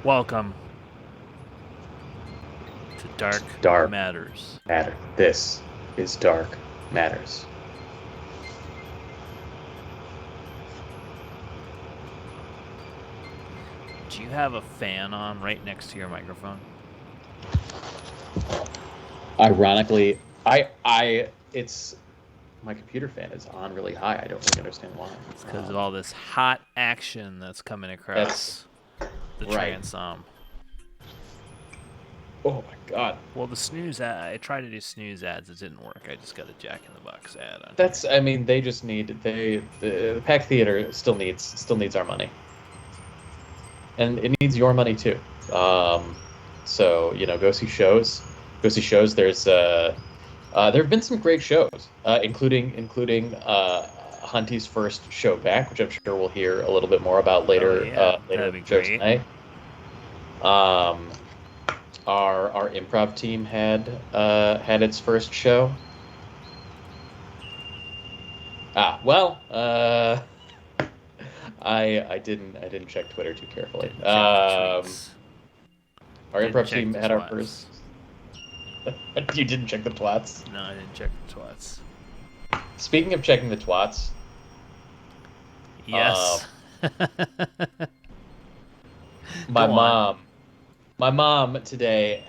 Welcome to Dark Dark Matters. Matter. This is Dark Matters. Do you have a fan on right next to your microphone? Ironically, it's my computer fan is on really high. I don't really understand why. It's because of all this hot action that's coming across the right. transom. Oh my god. Well, the snooze ad, I tried to do snooze ads. It didn't work. I just got a Jack in the Box ad on. I mean, they just need the Pack Theater still needs our money, and it needs your money too. So go see shows. Go see shows. There have been some great shows, including Hunty's first show back, which I'm sure we'll hear a little bit more about later. Later in the show tonight. Our improv team had its first show. I didn't check Twitter too carefully. Our improv team had our first. You didn't check the twats? No, I didn't check the twats. Speaking of checking the twats. Yes. My mom today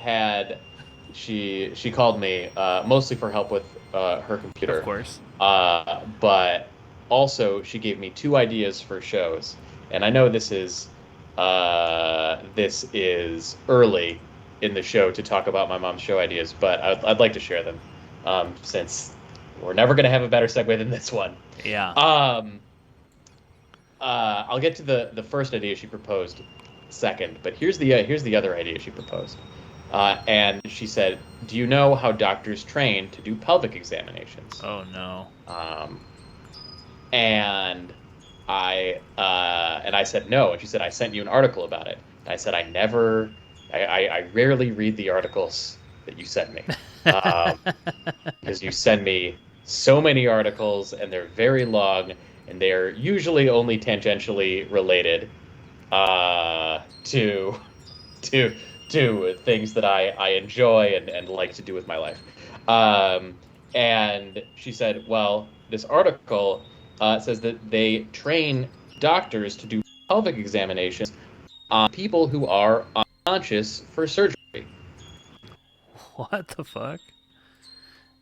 she called me mostly for help with her computer. Of course. But also she gave me two ideas for shows. And I know this is early in the show to talk about my mom's show ideas, but I'd like to share them since we're never going to have a better segue than this one. Yeah. I'll get to the first idea she proposed second, but here's the other idea she proposed. And she said, "Do you know how doctors train to do pelvic examinations?" Oh no. And I said no, and she said, "I sent you an article about it." And I said, I rarely read the articles that you send me, because you send me so many articles and they're very long and they're usually only tangentially related to things that I enjoy and like to do with my life. And she said, well, this article says that they train doctors to do pelvic examinations on people who are unconscious for surgery. What the fuck?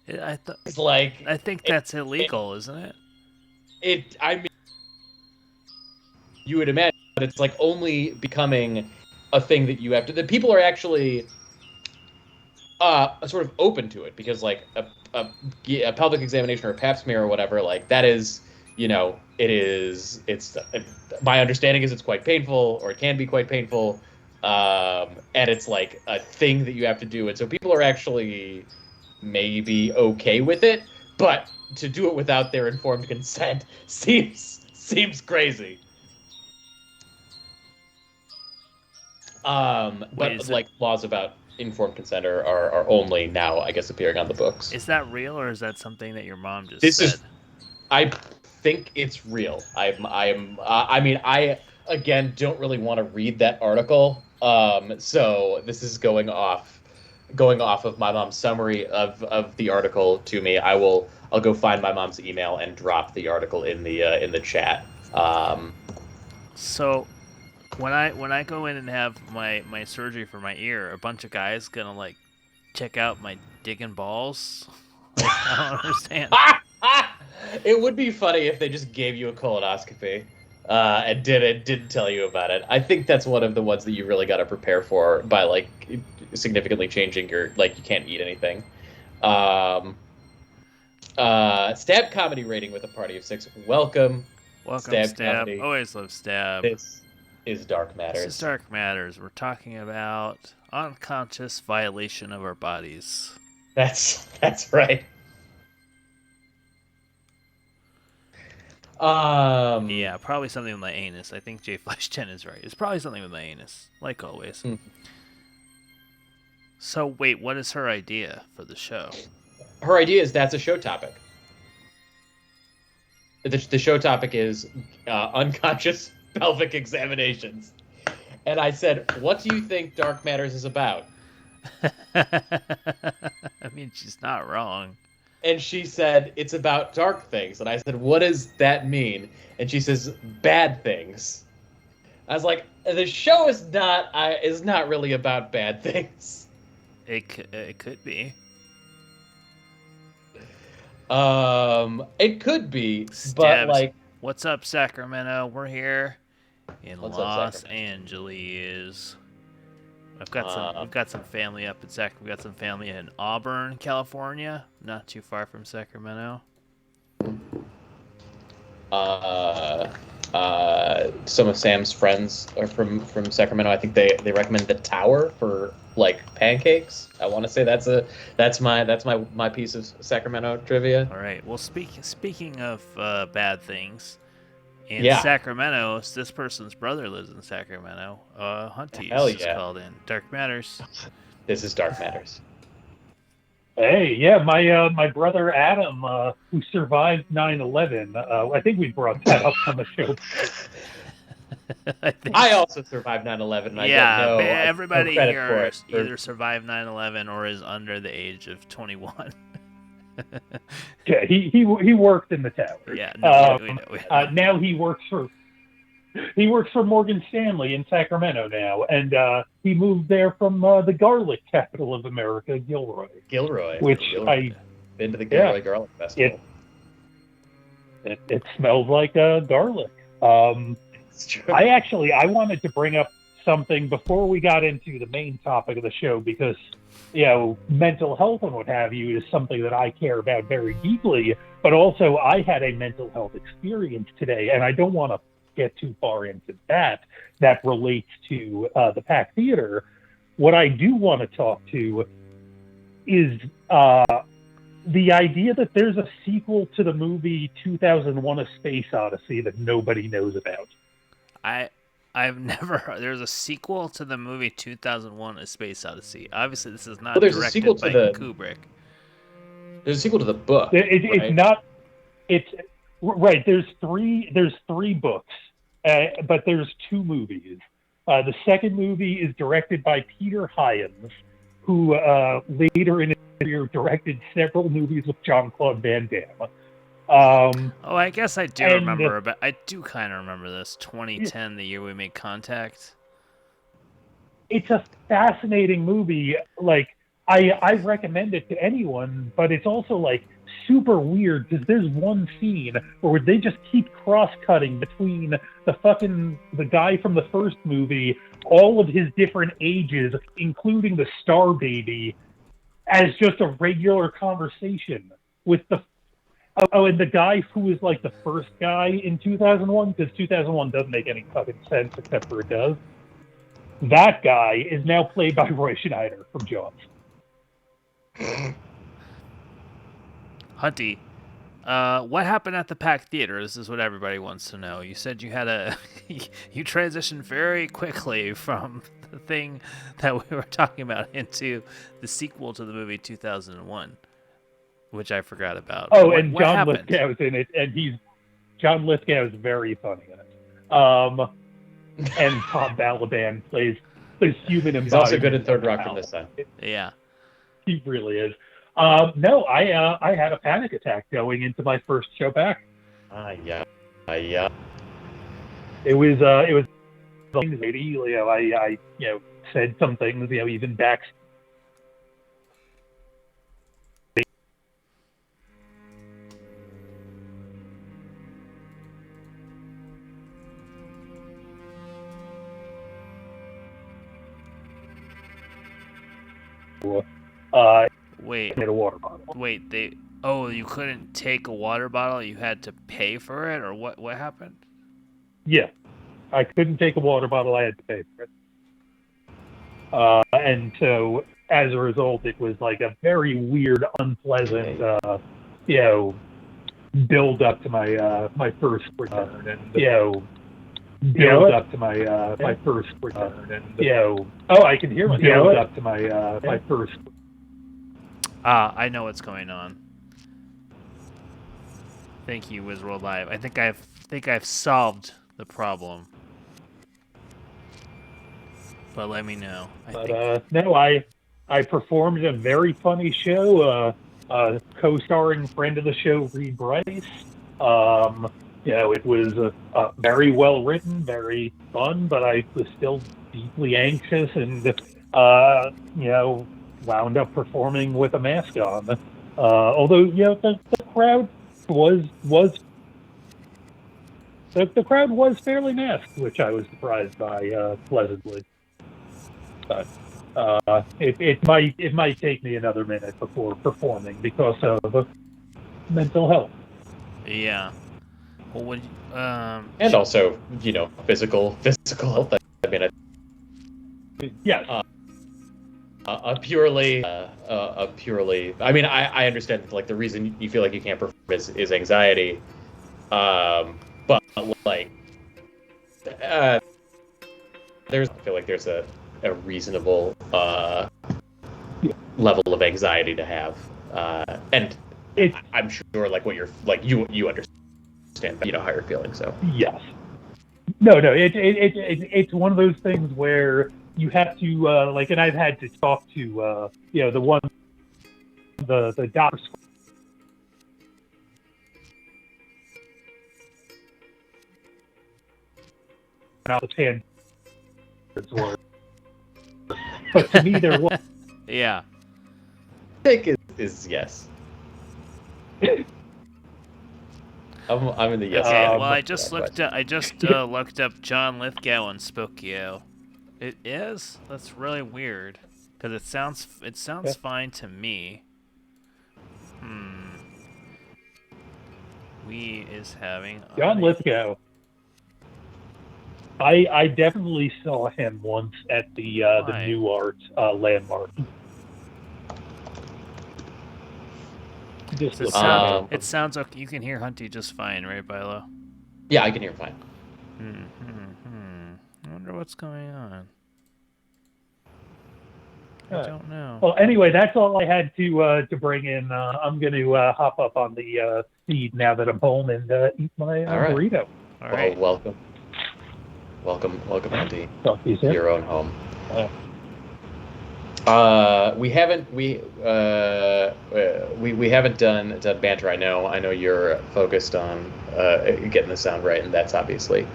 I think it, that's illegal, isn't it? I mean, you would imagine, but it's like only becoming a thing that you have to. The people are actually sort of open to it, because like a pelvic examination or a pap smear or whatever, like that is, it's my understanding is it's quite painful, or it can be quite painful, and it's like a thing that you have to do, and so people are actually maybe okay with it, but to do it without their informed consent seems crazy. But like laws about informed consent are only now, I guess, appearing on the books. Is that real, or is that something that your mom just said? I think it's real. I mean, I again don't really want to read that article. So this is going off of my mom's summary of the article to me. I'll go find my mom's email and drop the article in the chat. So when I go in and have my surgery for my ear, a bunch of guys gonna like check out my dick and balls? Like, I don't understand. It would be funny if they just gave you a colonoscopy and didn't tell you about it. I think that's one of the ones that you really got to prepare for by like significantly changing your, like, you can't eat anything. Stab comedy rating with a party of 6. Welcome Stab. Comedy. Always love Stab. This is Dark Matters. This is Dark Matters. We're talking about unconscious violation of our bodies. That's right. Yeah, probably something with my anus. I think J Flash 10 is right. It's probably something with my anus, like always. So wait, what is her idea for the show? Her idea is that's a show topic. The show topic is unconscious pelvic examinations. And I said, what do you think Dark Matters is about? I mean, she's not wrong. And she said, it's about dark things. And I said, what does that mean? And she says, bad things. I was like, the show is not really about bad things. It could be. It could be, but Stabs. like, What's up, Sacramento? We're here in what's up, Los Sacramento? Angeles. Uh, We've got some family up in We've got some family in Auburn, California, not too far from Sacramento. uh, some of Sam's friends are from Sacramento. I think they recommend the Tower for like pancakes. I want to say that's my piece of Sacramento trivia. All right. Well, speaking of bad things, in Yeah, Sacramento, this person's brother lives in Sacramento. hell Hunties just yeah. called in. Dark Matters. This is Dark Matters. Hey, yeah, my brother Adam, who survived 9/11. I think we brought that up on the show. I think. I also survived 9/11, and Yeah, I get no everybody credit for here it. either survived 9/11 or is under the age of 21. Yeah, he worked in the tower. Yeah, no, we know. Now he works for Morgan Stanley in Sacramento now, and he moved there from the garlic capital of America, Gilroy. Gilroy, Which Gilroy. Been to the Gilroy Garlic Festival. It smelled like garlic. It's true. I wanted to bring up something before we got into the main topic of the show because, mental health and what have you is something that I care about very deeply. But also, I had a mental health experience today, and I don't want to get too far into that. That relates to the Pack Theater. What I do want to talk to is the idea that there's a sequel to the movie 2001: A Space Odyssey that nobody knows about. I've never heard. There's a sequel to the movie 2001: A Space Odyssey. Obviously, this is not there's a directed sequel to by Kubrick. There's a sequel to the book. Right? Right? It's not. It's right. There's three books, but there's two movies. The second movie is directed by Peter Hyams, who later in his career directed several movies with Jean-Claude Van Damme. I guess I do remember, but I do kind of remember this. 2010, the year we made contact. It's a fascinating movie. Like, I recommend it to anyone, but it's also like super weird because there's one scene where they just keep cross-cutting between the guy from the first movie, all of his different ages, including the star baby, as just a regular conversation with and the guy who was like the first guy in 2001, because 2001 doesn't make any fucking sense except for it does. That guy is now played by Roy Schneider from Jaws. Hunty, what happened at the Pack Theater? This is what everybody wants to know. You said you had you transitioned very quickly from the thing that we were talking about into the sequel to the movie 2001, which I forgot about. Oh, what, and what John happened? Lithgow's in it, and John Lithgow is very funny in it. And Tom Balaban plays human embodiment. He's also good at Third Rock from this time. Yeah. He really is. No, I had a panic attack going into my first show back. Yeah. It was lady. I said some things, even back. Wait. Made a water bottle. Wait, you couldn't take a water bottle? You had to pay for it, or what? What happened? Yeah, I couldn't take a water bottle. I had to pay for it. And so, as a result, it was like a very weird, unpleasant, build up to my first return, and build up to my first return, and I can hear myself. Build up to my first. I know what's going on. Thank you, Wizworld Live. I think I've solved the problem. but let me know. I performed in a very funny show, co-starring friend of the show, Reed Bryce. It was very well written, very fun, but I was still deeply anxious and, wound up performing with a mask on. Although, the crowd was the crowd was fairly masked, which I was surprised by pleasantly. But it might take me another minute before performing because of mental health. Yeah. Well, and also, physical health. I mean, Yes. a purely. I mean, I understand like the reason you feel like you can't perform is anxiety, but like, I feel like there's a reasonable level of anxiety to have, and I'm sure like what you're like you understand, how you're feeling. So yes. No, it's one of those things where you have to and I've had to talk to the doctor out the pan. But to me, there was. Yeah. I think is yes. I'm in the yes. Okay, well, I just looked up John Lithgow on Spokeo. It is? That's really weird, because it sounds fine to me. We is having John Lithgow. I definitely saw him once at the New Art Landmark. Just it sounds like you can hear Hunty just fine, right, Bilo? Yeah, I can hear fine. I wonder what's going on. I don't know. Well, anyway, that's all I had to bring in. I'm going to hop up on the feed now that I'm home and eat my burrito. All right. Well, welcome, Hunty. Talk to you soon. Your own home. We haven't done banter. I know you're focused on getting the sound right, and that's obviously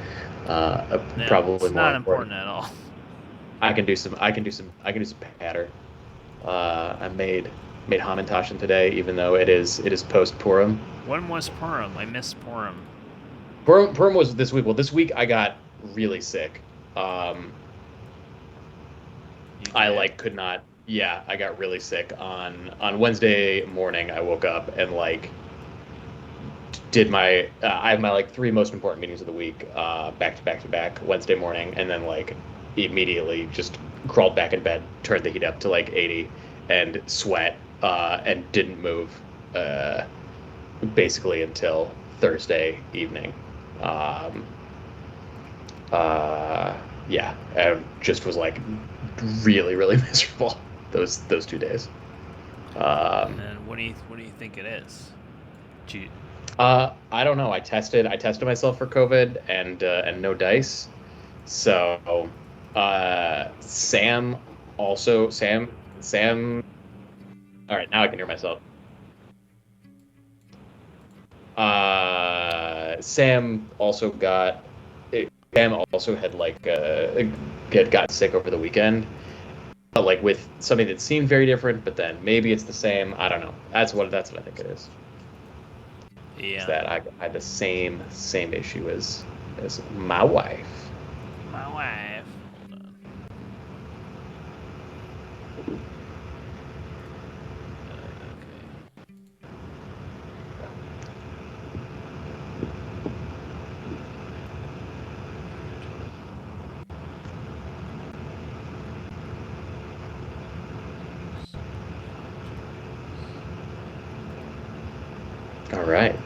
probably it's more not important at all. I can do some patter. I made Hamantashen today, even though it is post Purim. When was Purim? I missed Purim. Purim was this week. Well, this week I got really sick. I could not. Yeah, I got really sick on Wednesday morning. I woke up and did my I have my 3 most important meetings of the week back to back Wednesday morning, and then immediately just crawled back in bed, turned the heat up to 80, and sweat and didn't move basically until Thursday evening. Yeah, I just was really, really miserable those 2 days. And then what do you think it is? I don't know. I tested myself for COVID and no dice. So Sam. All right, now I can hear myself. Sam also had had gotten sick over the weekend, but with something that seemed very different. But then maybe it's the same. I don't know. That's what I think it is. Yeah. Is that I had the same issue as my wife. My wife. All right.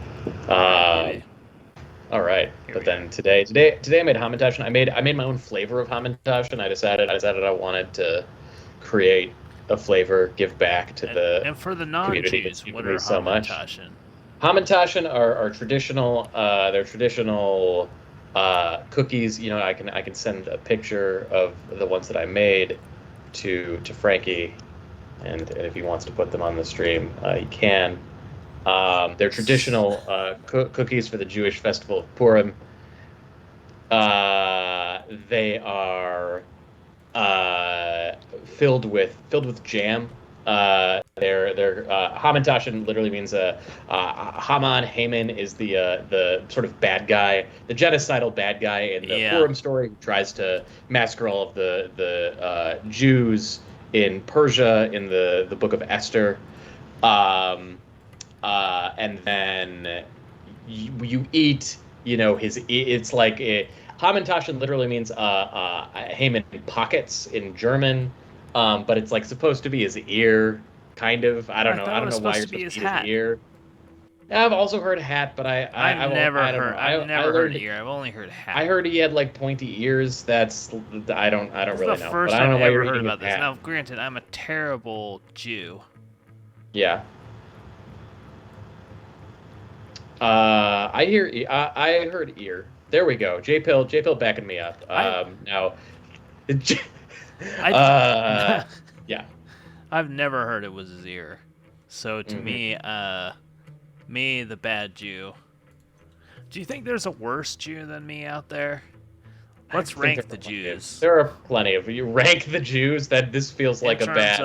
All right. But then today I made Hamantashen. I made my own flavor of Hamantashen. I decided I wanted to create a flavor, give back to the and for the non-Jews, what are so much. Hamantashen? Hamantashen are traditional. They're traditional Cookies, I can send a picture of the ones that I made to Frankie, and if he wants to put them on the stream, he can. They're traditional cookies for the Jewish festival of Purim. They are filled with jam. They're Hamantashen literally means Haman is the sort of bad guy, the genocidal bad guy in the Purim story, who tries to massacre all of the Jews in Persia in the book of Esther. And then you eat, it's like Hamantashen literally means Haman in pockets in German, but it's like supposed to be his ear, kind of. I don't know why you're supposed to eat his ear. I've also heard hat, but I've never heard ear. I've only heard hat. I heard he had like pointy ears. That's I don't really know. First but I don't know why you're heard eating about this. hat. Now, granted, I'm a terrible Jew. Yeah. I heard ear. There we go. J-Pill backing me up. Now, yeah. I've never heard it was his ear. So to me, me, the bad Jew. Do you think there's a worse Jew than me out there? Let's rank the Jews. There are plenty of you. Rank the Jews. That this feels like a bad.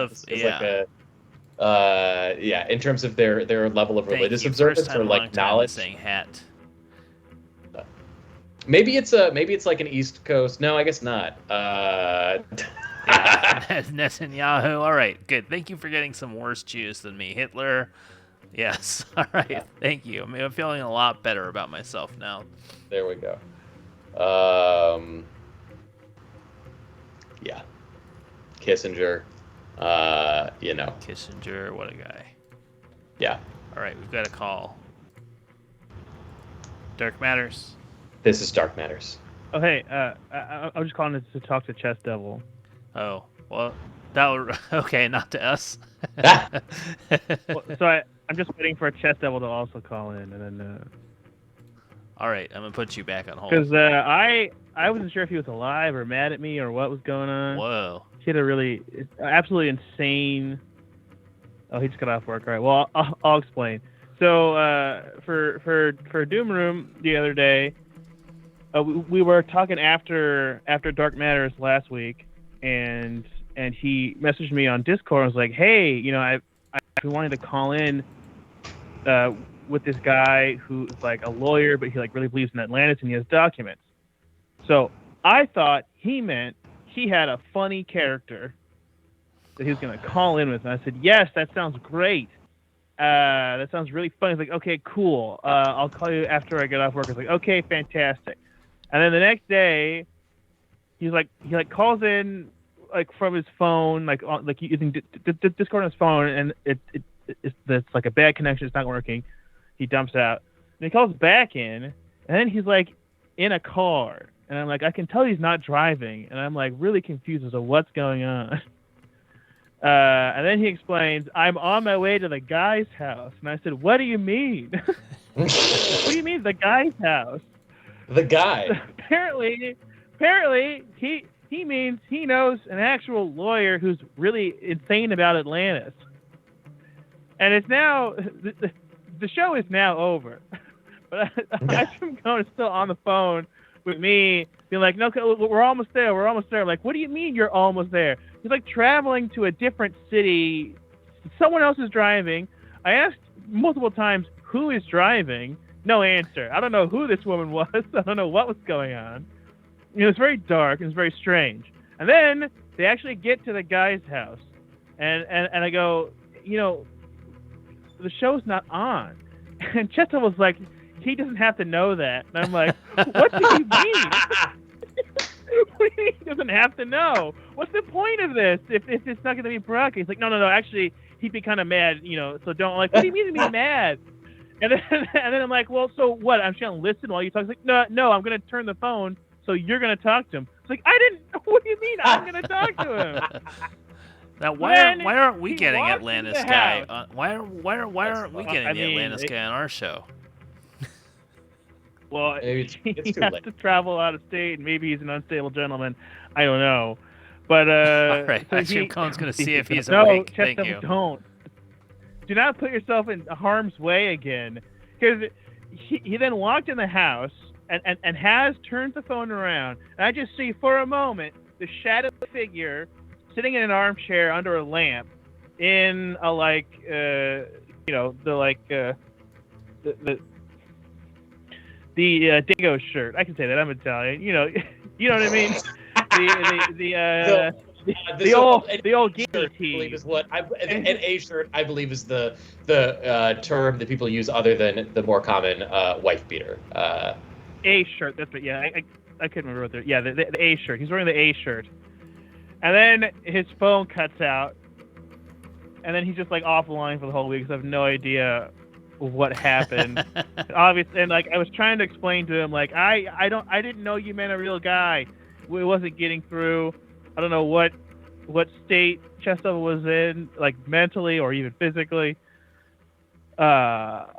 In terms of their level of religious observance or like knowledge. Saying hat. Maybe it's like an East Coast. No, I guess not. Netanyahu. All right, good. Thank you for getting some worse Jews than me. Hitler. Yes. All right. Thank you. I mean, I'm feeling a lot better about myself now. There we go. Yeah. Kissinger. Kissinger, what a guy. Yeah. All right, we've got a call. Dark Matters. This is Dark Matters. Oh, hey, I was just calling to talk to Chess Devil. Oh, well, that would... Okay, not to us. So I'm just waiting for a Chess Devil to also call in, and then... All right, I'm going to put you back on hold. Because I wasn't sure if he was alive or mad at me or what was going on. Whoa. He had a really, absolutely insane... Oh, he just got off work. All right, well, I'll explain. So for Doom Room the other day, we were talking after Dark Matters last week, and he messaged me on Discord and was like, "Hey, I've been wanting to call in with this guy who's like a lawyer, but he like really believes in Atlantis and he has documents." So I thought he meant he had a funny character that he was going to call in with, and I said, "Yes, that sounds great. That sounds really funny." He's like, "Okay, cool. I'll call you after I get off work." I was like, "Okay, fantastic." And then the next day, he calls in like from his phone, like using Discord on his phone, and it's like a bad connection. It's not working. He dumps out, and he calls back in, and then he's like in a car, and I'm like, I can tell he's not driving, and I'm like really confused as to what's going on. And then he explains, "I'm on my way to the guy's house." And I said, "What do you mean?" "What do you mean, the guy's house?" The guy. Apparently, he means he knows an actual lawyer who's really insane about Atlantis. And it's now, the show is now over. But I'm going still on the phone with me, being like, "No, we're almost there. We're almost there." I'm like, "What do you mean you're almost there?" He's like traveling to a different city. Someone else is driving. I asked multiple times, who is driving? No answer. I don't know who this woman was. I don't know what was going on. It's very dark and it's very strange. And then they actually get to the guy's house. And I go, the show's not on. And Chester was like, he doesn't have to know that. And I'm like, what do you mean? What do you mean he doesn't have to know? What's the point of this if it's not going to be broadcast? He's like, no. Actually, he'd be kind of mad, so don't. Like, what do you mean to be mad? And then I'm like, well, so what? I'm just going to listen while you talk. He's like, no, I'm going to turn the phone, so you're going to talk to him. It's like, I didn't. What do you mean I'm going to talk to him? Now, why aren't we getting Atlantis guy? Why aren't we getting the Atlantis guy on our show? Well, Maybe it's he too has late. to travel out of state, and maybe he's an unstable gentleman. I don't know. But All right, so Ice Cream Cone's gonna see if he's no, awake. Chest Thank you. Devil, don't. Do not put yourself in harm's way again, because he then walked in the house and has turned the phone around, and I just see for a moment the shadow figure sitting in an armchair under a lamp in a the dingo shirt. I can say that, I'm Italian. You know what I mean. The old shirt, guinea I believe tee. is what an A shirt. I believe is the term that people use other than the more common wife beater. A shirt. That's what. Yeah, I couldn't remember what the A shirt. He's wearing the A shirt, and then his phone cuts out, and then he's just like offline for the whole week. So I have no idea what happened. Obviously, and like I was trying to explain to him, like I didn't know you meant a real guy. It wasn't getting through. I don't know what state Chest Devil was in, like mentally or even physically. But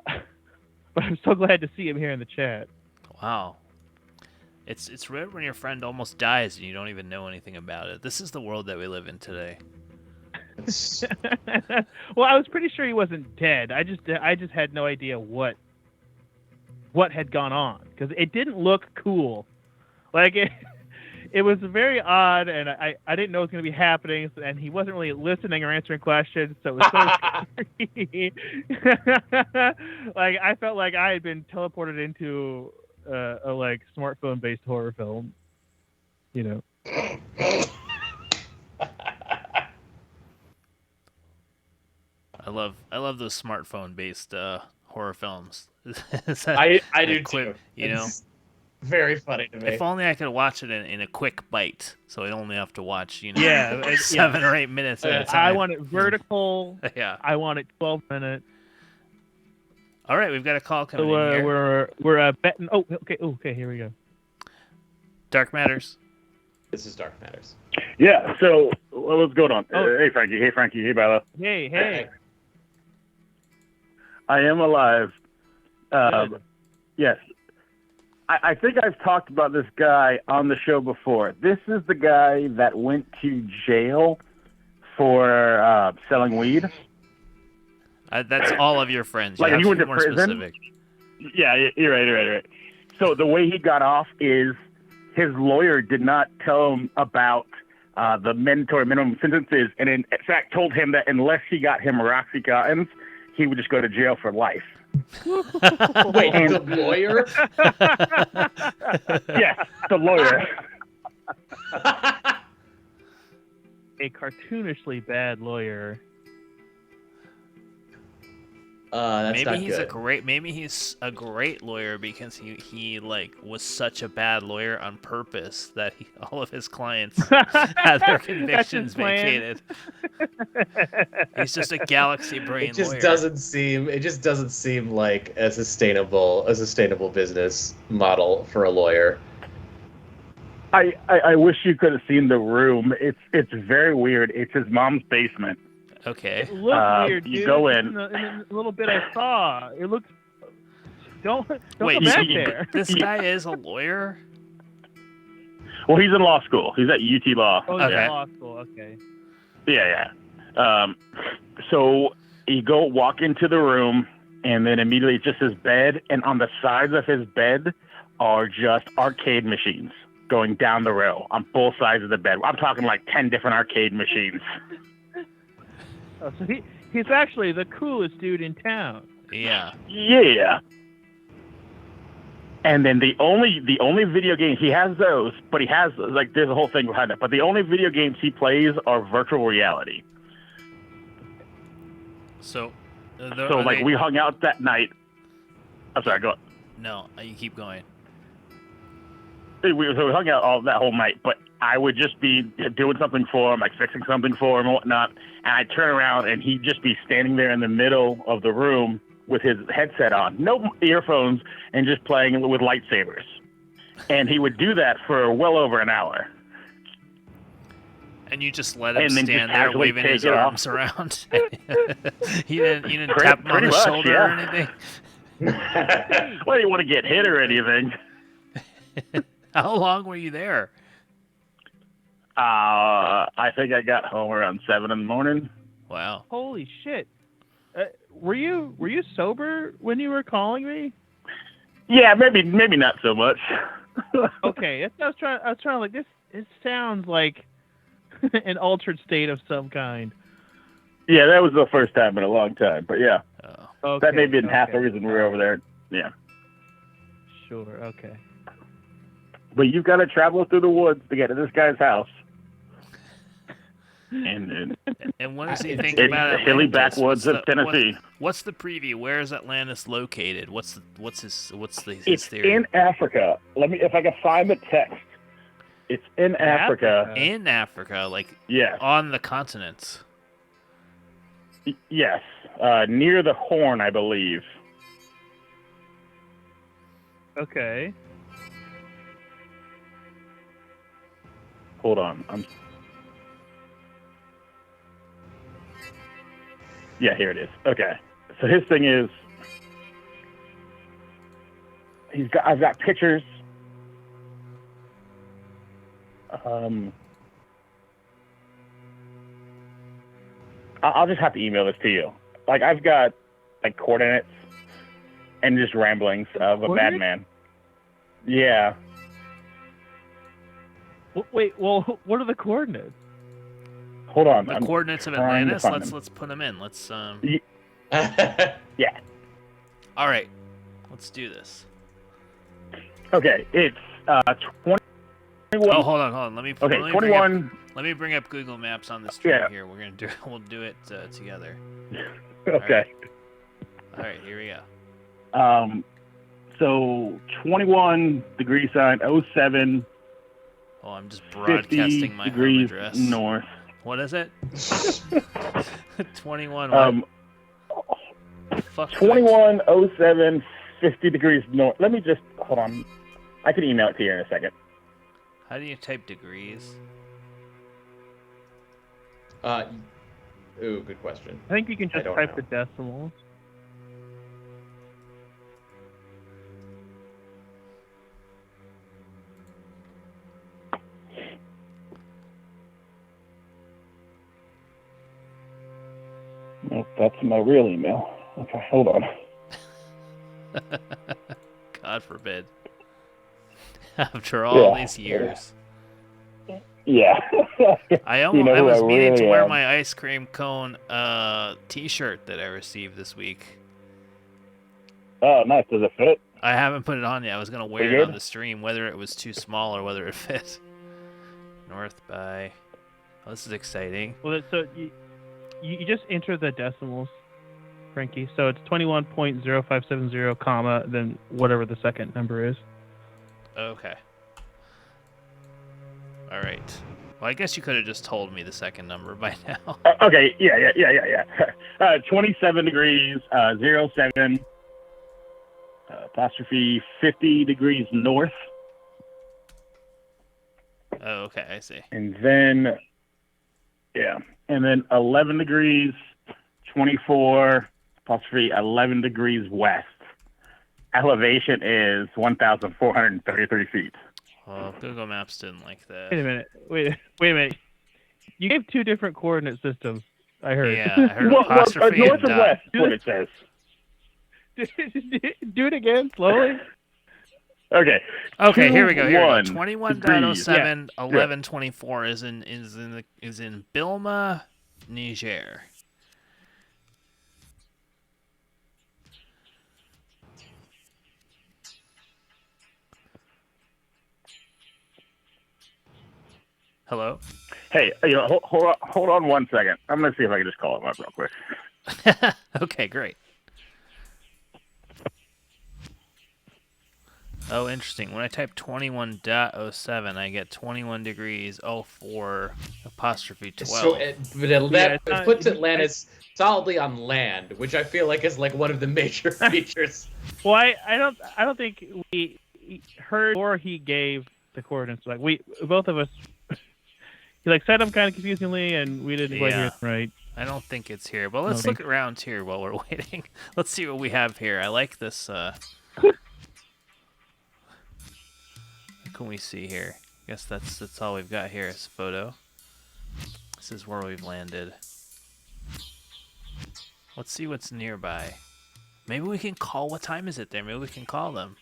I'm so glad to see him here in the chat. Wow. It's rare when your friend almost dies and you don't even know anything about it. This is the world that we live in today. Well, I was pretty sure he wasn't dead. I just had no idea what had gone on, because it didn't look cool. Like it was very odd, and I didn't know it was going to be happening, and he wasn't really listening or answering questions, so it was so scary. Like I felt like I had been teleported into a like smartphone-based horror film, you know. I love those smartphone-based horror films. I do quick, too. You know, it's very funny to me. if only I could watch it in a quick bite, so I only have to watch 7 or 8 minutes at a time. I want it vertical. Yeah. I want it 12 minutes. All right, we've got a call coming So in here. we're betting. Oh, okay. Here we go. Dark Matters. This is Dark Matters. Yeah, so what's going on? Oh. Hey, Frankie. Hey, Bella. Hey. I am alive. Good. Yes. I think I've talked about this guy on the show before. This is the guy that went to jail for selling weed. That's all of your friends. Like, You he have went to to be more prison? specific. Yeah, you're right. So the way he got off is his lawyer did not tell him about the mandatory minimum sentences, and in fact told him that unless he got him Oxycontins, he would just go to jail for life. Wait, the lawyer? Yes, the lawyer. A cartoonishly bad lawyer. That's Maybe not he's good. maybe he's a great lawyer because he like was such a bad lawyer on purpose that all of his clients had their convictions vacated. He's just a galaxy brain It just lawyer. doesn't seem like a sustainable business model for a lawyer. I wish you could have seen the room. It's very weird. It's his mom's basement. Okay. It looks weird, dude. You go in the little bit I saw. It looks. Don't Wait, go back you- there. This guy is a lawyer? Well, he's in law school. He's at UT Law. Oh, Okay. yeah, law school. Okay. Yeah. So you go walk into the room, and then immediately it's just his bed, and on the sides of his bed are just arcade machines going down the row on both sides of the bed. I'm talking like 10 different arcade machines. Oh, so he's actually the coolest dude in town. Yeah. Yeah. And then the only video games he has those, but he has like there's a whole thing behind it. But the only video games he plays are virtual reality. So. We hung out that night. I'm sorry, go on. No, you keep going. We hung out that whole night, but I would just be doing something for him, like fixing something for him and whatnot, and I'd turn around and he'd just be standing there in the middle of the room with his headset on, no earphones, and just playing with lightsabers. And he would do that for well over an hour. And you just let him And then stand just there casually waving take his it off. arms around. You didn't tap him on the Pretty much, shoulder or yeah. anything? Well, you didn't want to get hit or anything. How long were you there? I think I got home around 7 in the morning. Wow. Holy shit! Were you sober when you were calling me? Yeah, maybe not so much. Okay, I was trying to like this. It sounds like an altered state of some kind. Yeah, that was the first time in a long time. But yeah, Okay, that may have been half the okay. reason we were over there. Yeah. Sure. Okay. But you've got to travel through the woods to get to this guy's house. And what does he think it's about the hilly Atlantis? backwoods of Tennessee. What's the preview? Where is Atlantis located? What's his It's theory? in Africa. If I can find the text. It's in Africa. In Africa, like Yes. on the continents. Yes. Near the Horn, I believe. Okay. Hold on. Yeah, here it is. Okay. So his thing is, I've got pictures. I'll just have to email this to you. Like, I've got like coordinates and just ramblings of a madman. Yeah. Wait. Well, what are the coordinates? Hold on. The coordinates of trying to Atlantis. find them. Let's put them in. Let's Yeah. All right. Let's do this. Okay. It's 21. Oh, hold on. Let me 21. Let me bring up Google Maps on the stream Yeah. here. We'll do it together. Okay. All right, here we go. So 21 degree sign 07. Oh, I'm just 50 broadcasting my home degrees address. north. What is it? 21. What? Fuck. 21 07 50 degrees north. Let me just hold on. I can email it to you in a second. How do you type degrees? Ooh, good question. I think you can just don't type know. the decimals. Nope, that's my real email. Okay, hold on. God forbid. After all these years. Yeah. I know I who was I meaning to really wear am. my ice cream cone t-shirt that I received this week. Oh, nice. Does it fit? I haven't put it on yet. I was going to wear Pretty it on good? the stream, whether it was too small or whether it fit. North by... Oh, this is exciting. Well, so you just enter the decimals, Frankie. So it's 21.0570 comma then whatever the second number is. Okay. All right. Well, I guess you could have just told me the second number by now. Okay, yeah. 27 degrees 07 apostrophe 50 degrees north. Oh, okay, I see. And then 11 degrees 24 apostrophe 11 degrees west. Elevation is 1,433 feet. Well, Google Maps didn't like that. Wait a minute. Wait a minute. You gave two different coordinate systems. I heard. Yeah, I heard apostrophe north and and dot. west is what it says. Do it again, slowly. Okay. Okay, here we go. 21 21.07 1124 is in Bilma, Niger. Hello? Hey, hold on 1 second. I'm going to see if I can just call him up real quick. Okay, great. Oh, interesting. When I type 21.07, I get 21 degrees 04 apostrophe 12. So, that it's not- puts Atlantis solidly on land, which I feel like is like one of the major features. Well, I don't think we heard or he gave the coordinates. Like both of us, he like said them kind of confusingly, and we didn't quite hear Yeah. them right. I don't think it's here. But let's Okay. look around here while we're waiting. Let's see what we have here. I like this. What can we see here? I guess that's all we've got here is a photo. This is where we've landed. Let's see what's nearby. Maybe we can call. What time is it there? Maybe we can call them.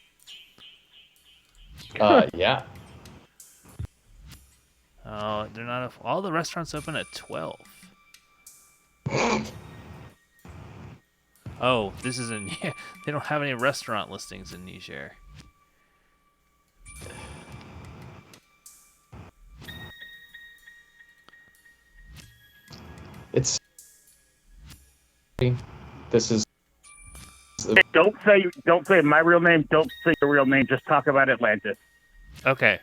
Yeah. Oh, they're not. All the restaurants open at 12. Oh, this is in. They don't have any restaurant listings in Niger. It's. This is. Don't say my real name. Don't say your real name. Just talk about Atlantis. Okay.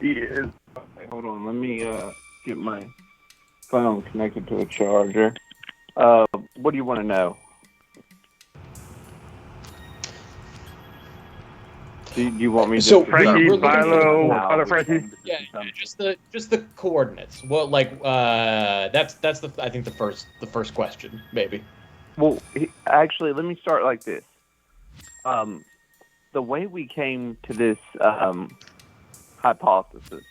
Yeah. Hold on. Let me get my phone connected to a charger. What do you want to know? Do you want me to? So Frankie, we're looking for Philo, the- other Frankie. Yeah, just the coordinates. Well, like that's the I think the first question maybe. Well, actually, let me start like this. The way we came to this hypothesis,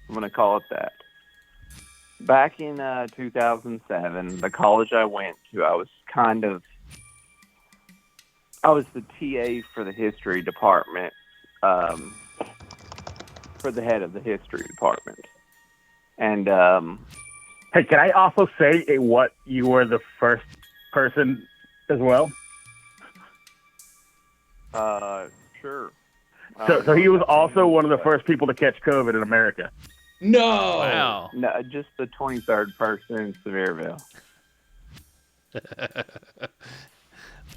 I'm going to call it that. Back in 2007, the college I went to, I was the TA for the history department, for the head of the history department. And Hey, can I also say what you were the first person as well? sure. So he was also one of the first people to catch COVID in America. No. Wow. No, just the 23rd person in Sevierville.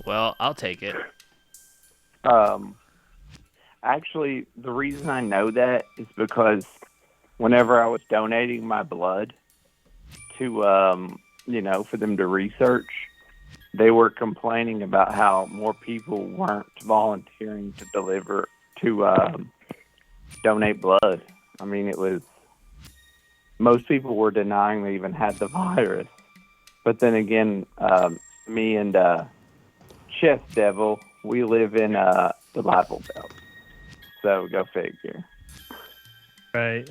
Well, I'll take it. Actually, the reason I know that is because whenever I was donating my blood to, for them to research, they were complaining about how more people weren't volunteering to donate blood. I mean, most people were denying they even had the virus. But then again, me and Chess Devil, we live in the Bible Belt. So go figure. Right.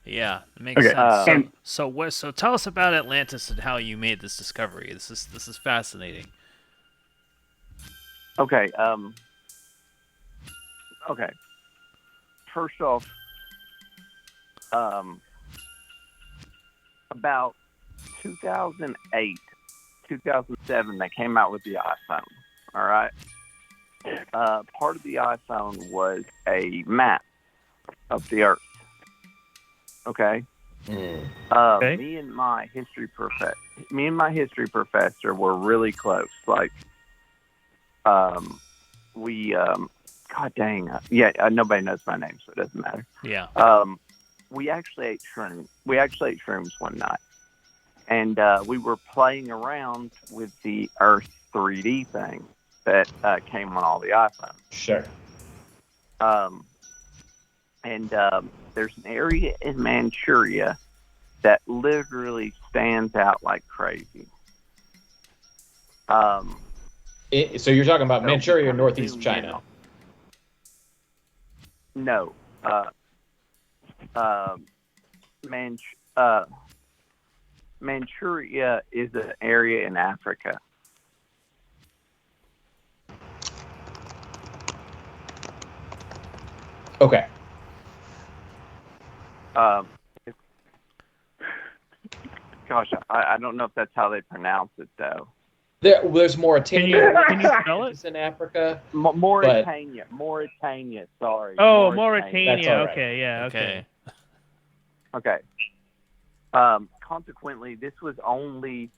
Yeah, it makes Okay, sense. So tell us about Atlantis and how you made this discovery. This is fascinating. Okay. Okay. First off, about 2008, 2007, they came out with the iPhone. All right. Part of the iPhone was a map of the Earth. Okay. Okay. Me and my history professor were really close. Like, God dang. Nobody knows my name, so it doesn't matter. Yeah. We actually ate shrooms. Shrooms one night, and we were playing around with the Earth 3D thing that came on all the iPhones. Sure. There's an area in Manchuria that literally stands out like crazy. So you're talking about Manchuria or Northeast China? No. Manchuria is an area in Africa. Okay. Gosh, I don't know if that's how they pronounce it though. There's Mauritania. Can you spell it? It's in Africa. Mauritania. Sorry. Oh, That's Mauritania. all right. Okay, yeah, okay. Okay. Consequently, this was only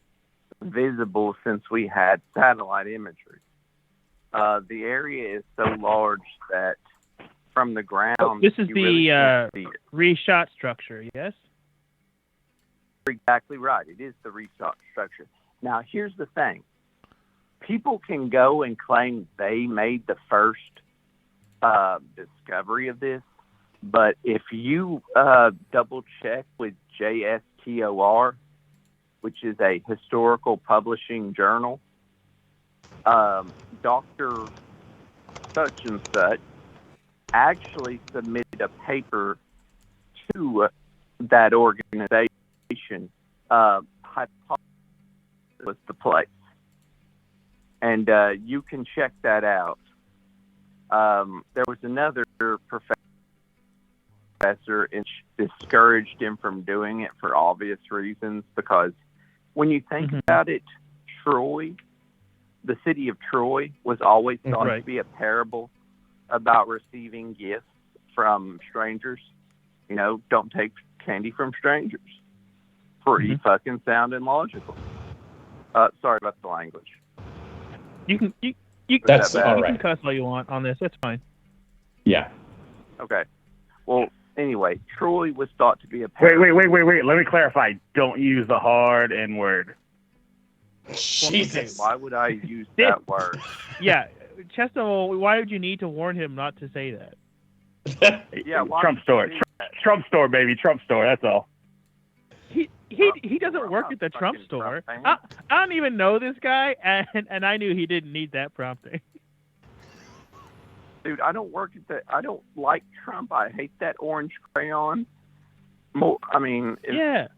visible since we had satellite imagery. The area is so large that from the ground, This is you really can't see it. reshot structure, yes? You're exactly right. It is the reshot structure. Now, here's the thing. People can go and claim they made the first discovery of this, but if you double check with JST HTOR, which is a historical publishing journal. Dr. Such and Such actually submitted a paper to that organization. Hypothesis was the place. And you can check that out. There was another professor and discouraged him from doing it for obvious reasons, because when you think about it, Troy, the city of Troy, was always thought to be a parable about receiving gifts from strangers. You know, don't take candy from strangers. Pretty fucking sound and logical. Sorry about the language. You can That's all you right. can cuss all you want on this. That's fine. Yeah. Okay. Well, anyway, Troy was thought to be a parable. Wait. Let me clarify. Don't use the hard N word. Jesus. Why would I use that word? Yeah, Chesto, why would you need to warn him not to say that? Yeah, why Trump store. Trump store, baby. Trump store. That's all. He doesn't work at the Trump store. I don't even know this guy, and I knew he didn't need that prompting. Dude, I don't work at the. I don't like Trump. I hate that orange crayon. Yeah.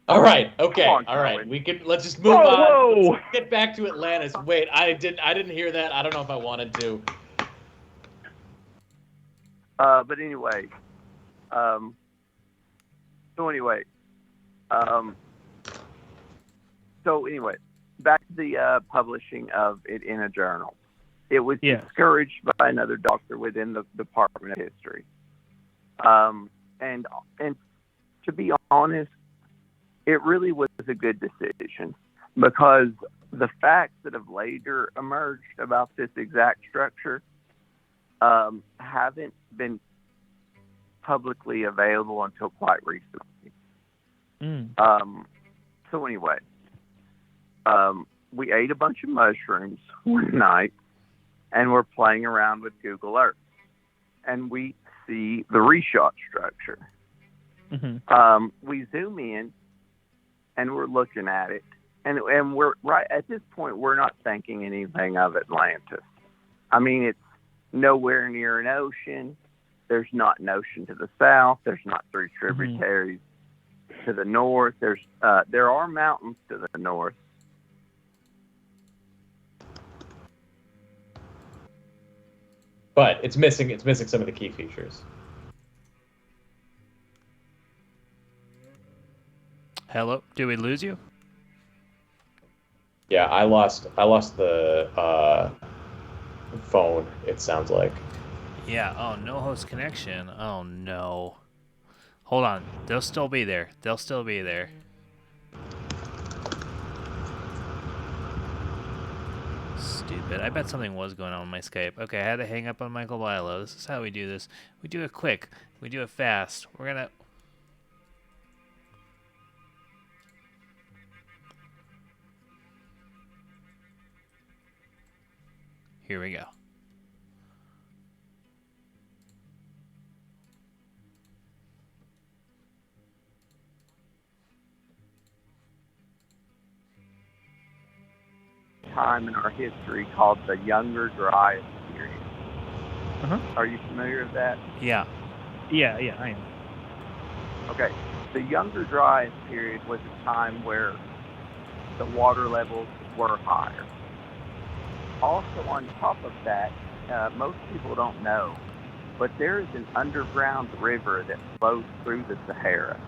All right. Okay. Come on, All right. Colin. Let's just move on. Whoa. Let's get back to Atlantis. Wait, I didn't hear that. I don't know if I wanted to. But anyway, So anyway, back to the publishing of it in a journal. It was discouraged by another doctor within the Department of History. And to be honest, it really was a good decision, because the facts that have later emerged about this exact structure haven't been publicly available until quite recently. So anyway, we ate a bunch of mushrooms one night, and we're playing around with Google Earth, and we see the reshot structure. We zoom in, and we're looking at it, and we're right at this point. We're not thinking anything of Atlantis. I mean, it's nowhere near an ocean. There's not an ocean to the south. There's not three tributaries to the north. There are mountains to the north. But it's missing some of the key features. Hello? Did we lose you? Yeah, I lost the phone, it sounds like. Yeah. Oh, no host connection. Oh, no. Hold on. They'll still be there. Stupid. I bet something was going on with my Skype. Okay, I had to hang up on Michael Bilo. This is how we do this. We do it quick. We do it fast. We're gonna... Here we go. Time in our history called the Younger Dryas period. Are you familiar with that? Yeah. Yeah, I am. Okay. The Younger Dryas period was a time where the water levels were higher. Also, on top of that, most people don't know, but there is an underground river that flows through the Sahara.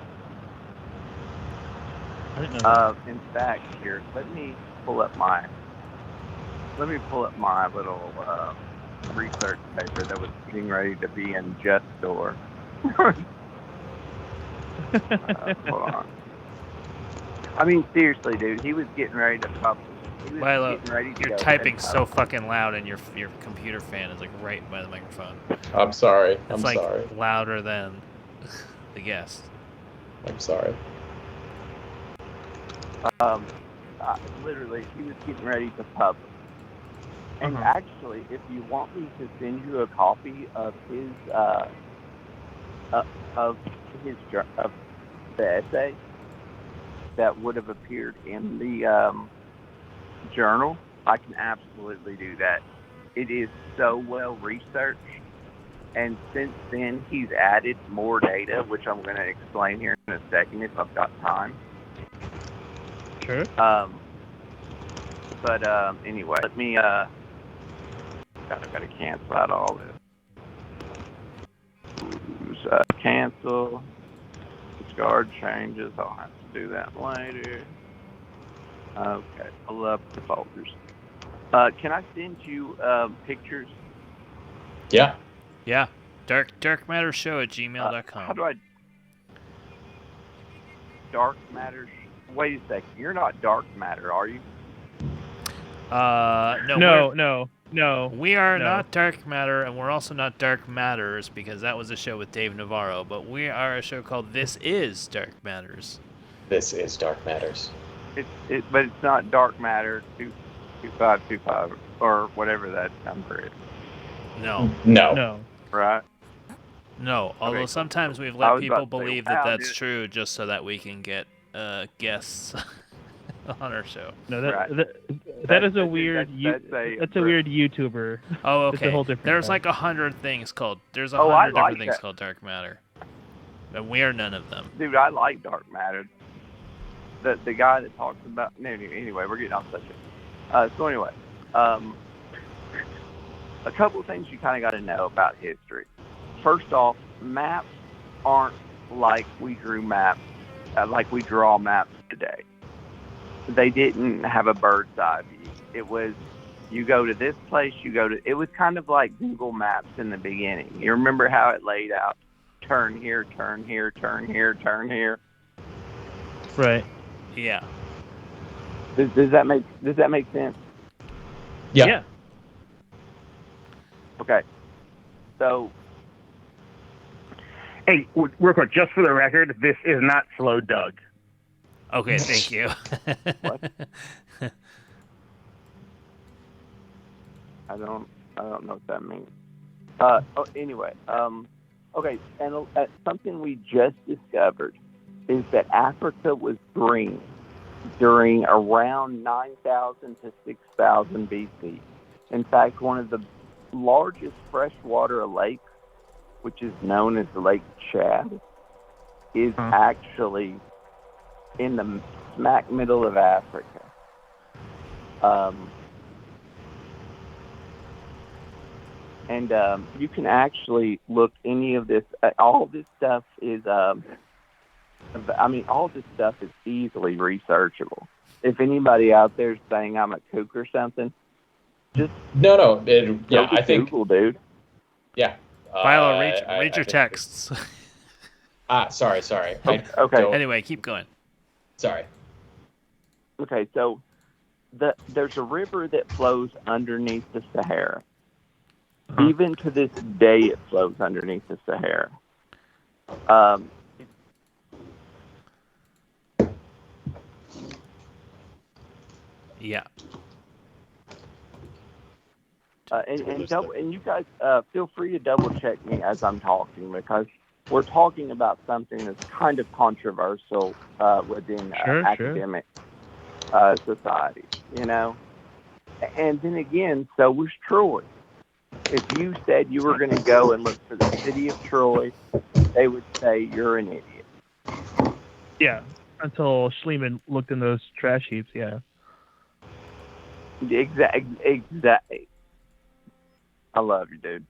I didn't know that. In fact, here, let me pull up my little research paper that was getting ready to be in Just Store. Hold on. I mean, seriously, dude, he was getting ready to publish. Milo, you're typing so fucking loud, and your computer fan is like right by the microphone. I'm sorry. It's I'm sorry. Louder than the guest. I'm sorry. Literally, he was getting ready to publish. And actually, if you want me to send you a copy of the essay, that would have appeared in the journal, I can absolutely do that. It is so well researched, and since then he's added more data, which I'm going to explain here in a second if I've got time. Sure. But anyway, let me gotta cancel out all this. Cancel, discard changes. I'll have to do that later. Okay, pull up the folders. Can I send you pictures? Yeah. Yeah. darkmattershow@gmail.com. How do I? Dark matter. Wait a second. You're not dark matter, are you? No. No. We are No. not Dark Matter, and we're also not Dark Matters, because that was a show with Dave Navarro, but we are a show called This Is Dark Matters. This is Dark Matters. But it's not dark matter 2525 or whatever that number is, No. No. right? No, although Okay. sometimes we've I let was people about to say, believe wow, that that's dude. true just so that we can get guests on our show. No, Right. that is a weird. That's a weird YouTuber. Oh, It's a okay. whole different There's thing. like 100 things called. There's Oh, 100 I different like things that. called Dark Matter, but we are none of them. Dude, I like dark matter. The guy that talks about anyway, we're getting off subject. So anyway, a couple of things you kind of got to know about history. First off, maps aren't like we drew maps, like we draw maps today. They didn't have a bird's eye view. It was, you go to this place, it was kind of like Google Maps in the beginning. You remember how it laid out? Turn here, turn here, turn here, turn here. Right. Yeah. Does that make sense? Yeah. Okay. So, Hey, real quick, just for the record, this is not Slow Doug. Okay, thank you. What? I don't know what that means. Anyway, okay, and something we just discovered is that Africa was green during around 9,000 to 6,000 BC. In fact, one of the largest freshwater lakes, which is known as Lake Chad, is actually in the smack middle of Africa. And you can actually look any of this. All this stuff is, all this stuff is easily researchable. If anybody out there is saying I'm a kook or something, just No. go to I think. Google, dude. Yeah. Viola, read I your think- texts. Sorry. Okay. Anyway, keep going. Sorry. Okay, so there's a river that flows underneath the Sahara. Even to this day, it flows underneath the Sahara. Yeah. And you guys feel free to double check me as I'm talking, because we're talking about something that's kind of controversial within academic society, you know. And then again, so was Troy. If you said you were going to go and look for the city of Troy, they would say you're an idiot. Yeah. Until Schliemann looked in those trash heaps. Yeah. Exactly. I love you, dude.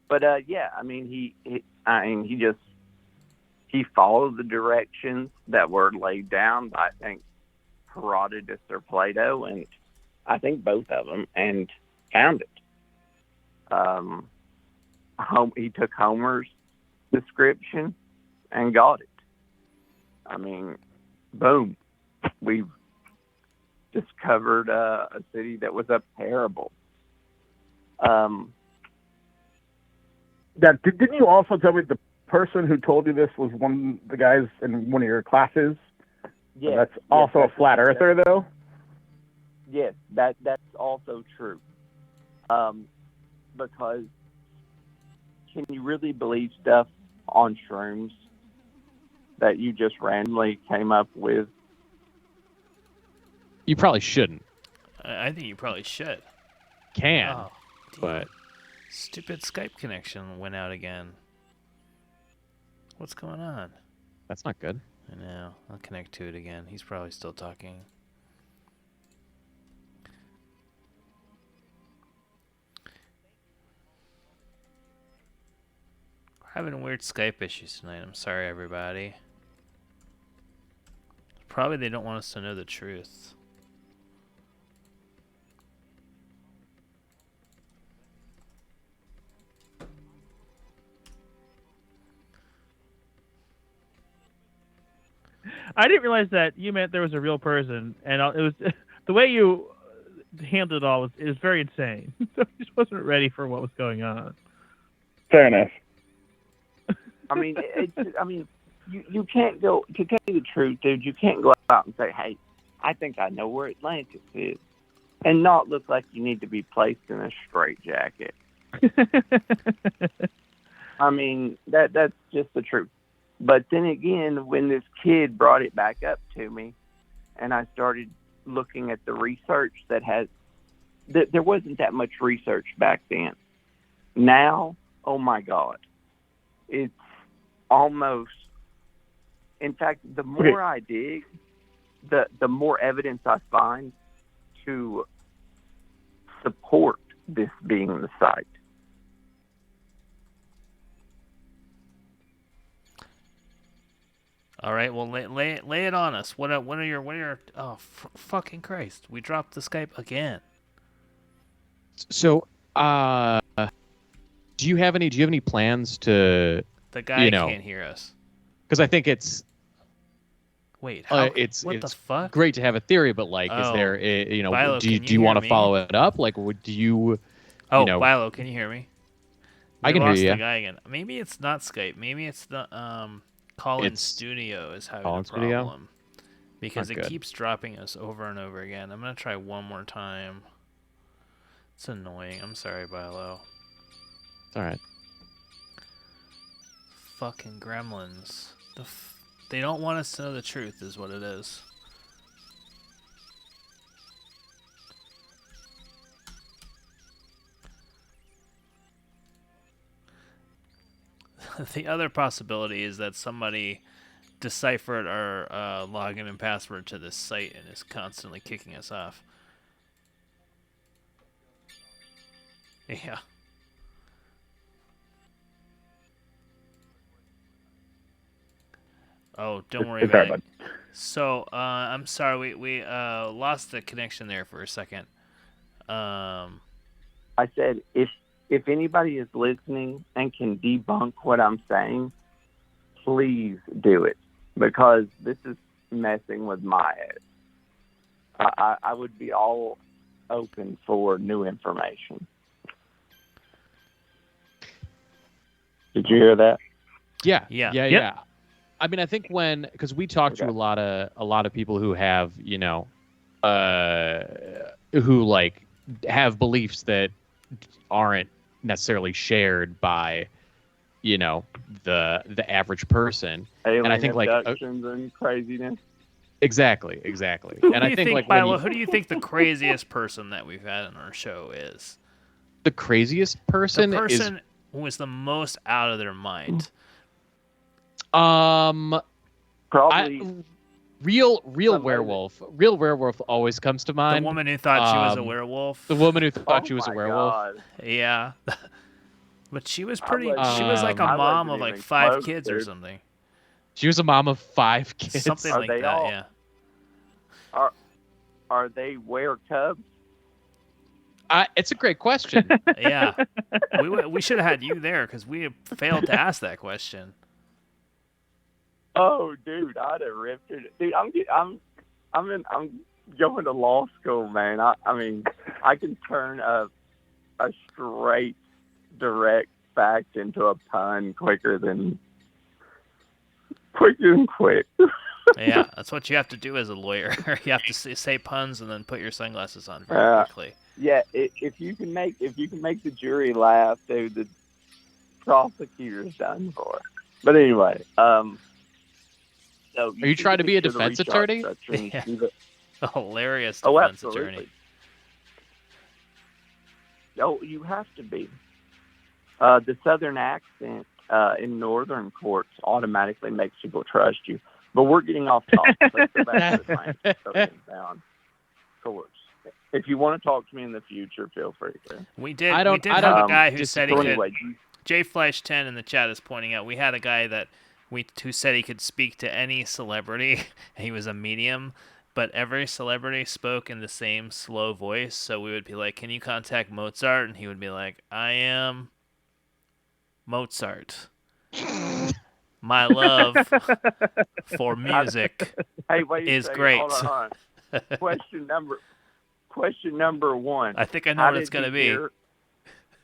But yeah, I mean, he followed the directions that were laid down by, I think, Herodotus or Plato, and I think both of them, and found it. He took Homer's description and got it. I mean, boom, we've discovered a city that was a parable. Didn't you also tell me the person who told you this was one of the guys in one of your classes? Yeah, That's also a flat earther, though? Yes, that's also true. Because can you really believe stuff on shrooms that you just randomly came up with? You probably shouldn't. I think you probably should. Can, Oh, damn. but Stupid Skype connection went out again. What's going on? that's not good. I know. I'll connect to it again. He's probably still talking. We're having weird Skype issues tonight. I'm sorry, everybody. Probably they don't want us to know the truth. I didn't realize that you meant there was a real person, and it was the way you handled it all was very insane. So I just wasn't ready for what was going on. Fair enough. I mean, you can't go, to tell you the truth, dude, you can't go out and say, hey, I think I know where Atlantis is, and not look like you need to be placed in a straitjacket. I mean, that's just the truth. But then again, when this kid brought it back up to me, and I started looking at the research there wasn't that much research back then. Now, oh my God, it's almost, in fact, the more I dig, the more evidence I find to support this being the site. All right, well, lay it on us. What are your? Oh, fucking Christ! We dropped the Skype again. So, do you have any plans to? The guy can't hear us. Because I think it's. Wait, how, it's the fuck? Great to have a theory, but like, is there, Bilo, do you want to follow it up? Like, do you? Oh, Bilo, can you hear me? I can hear you. The guy again. Maybe it's not Skype. Maybe it's the Call-in studio is having a problem because it keeps dropping us over and over again. I'm gonna try one more time. It's annoying. I'm sorry, Bilo. All right. Fucking gremlins. They don't want us to know the truth, is what it is. The other possibility is that somebody deciphered our login and password to this site and is constantly kicking us off. Yeah. Oh, don't worry about it. So, I'm sorry, we lost the connection there for a second. I said, if anybody is listening and can debunk what I'm saying, please do it, because this is messing with my head. I would be all open for new information. Did you hear that? Yeah. I mean, I think because we talked to a lot of people who have, who like have beliefs that aren't necessarily shared by, the average person. Alien and I think abductions and craziness. Exactly. And I think like, Bilo, who do you think the craziest person that we've had on our show is? The craziest person? The person who is the most out of their mind. Probably real werewolf. Real werewolf always comes to mind. The woman who thought she was a werewolf. The woman who thought she was a werewolf. God. Yeah. But she was pretty. She was like a mom of like 5 kids or something. She was a mom of 5 kids. Something like that. Yeah. Are they were cubs? It's a great question. Yeah. We should have had you there because we failed to ask that question. Oh, dude, I'd have ripped it. Dude, I'm going to law school, man. I mean, I can turn a straight, direct fact into a pun quicker than quick. Yeah, that's what you have to do as a lawyer. You have to say puns and then put your sunglasses on very quickly. Yeah, if you can make the jury laugh, dude, prosecutor's done for. But anyway, so Are you trying to be a defense attorney? Yeah. A hilarious Oh, defense absolutely. attorney. Oh, you have to be. The southern accent in northern courts automatically makes people trust you. But we're getting off topic. Let's go back to the Atlantis bound courts. If you want to talk to me in the future, feel free to. We did I don't have a guy who said he so could. anyway, J Flash 10 in the chat is pointing out we had a guy who said he could speak to any celebrity. He was a medium, but every celebrity spoke in the same slow voice. So we would be like, "Can you contact Mozart?" And he would be like, "I am Mozart. My love for music is great." Hold on. Question number one. I think I know what it's gonna be.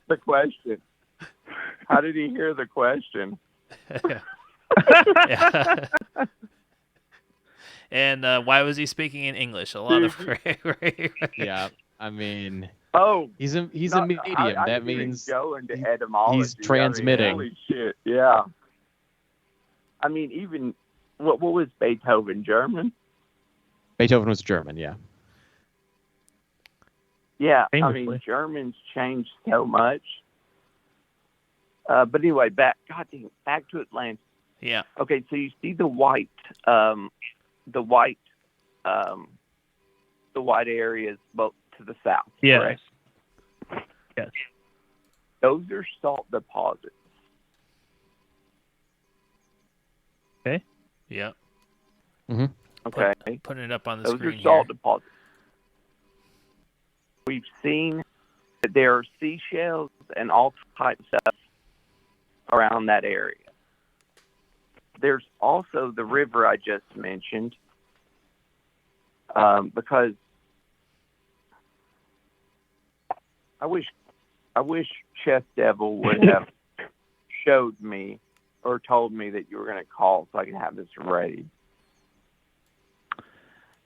The question. How did he hear the question? Yeah. And why was he speaking in English? A lot of great. Yeah, I mean, oh, he's a medium. That means go into etymology. he's transmitting. I mean, holy shit! Yeah. I mean, even what was Beethoven? German? Beethoven was German. Yeah. Yeah, Famously. I mean, Germans changed so much. But anyway, back to Atlantis. Yeah. Okay, so you see the white areas both to the south. Yes. Correct? Yes. Those are salt deposits. Okay. Yeah. Okay. Putting it up on the Those screen are salt here. deposits. We've seen that there are seashells and all types of stuff around that area. There's also the river I just mentioned, because I wish Chess Devil would have showed me or told me that you were going to call so I could have this ready.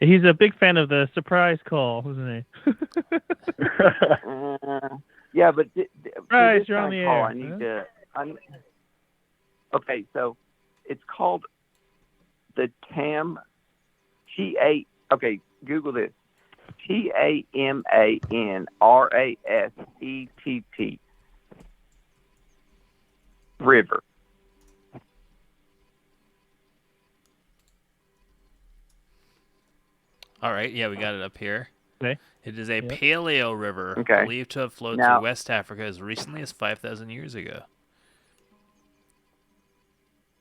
He's a big fan of the surprise call, isn't he? Yeah, but Right, this you're on kind the of call, air. I need to. Okay, so it's called the TAM. Okay, Google this. TAMANRASETT River. All right. Yeah, we got it up here. Okay. It is a Yep. paleo river Okay. believed to have flowed Now- through West Africa as recently as 5,000 years ago.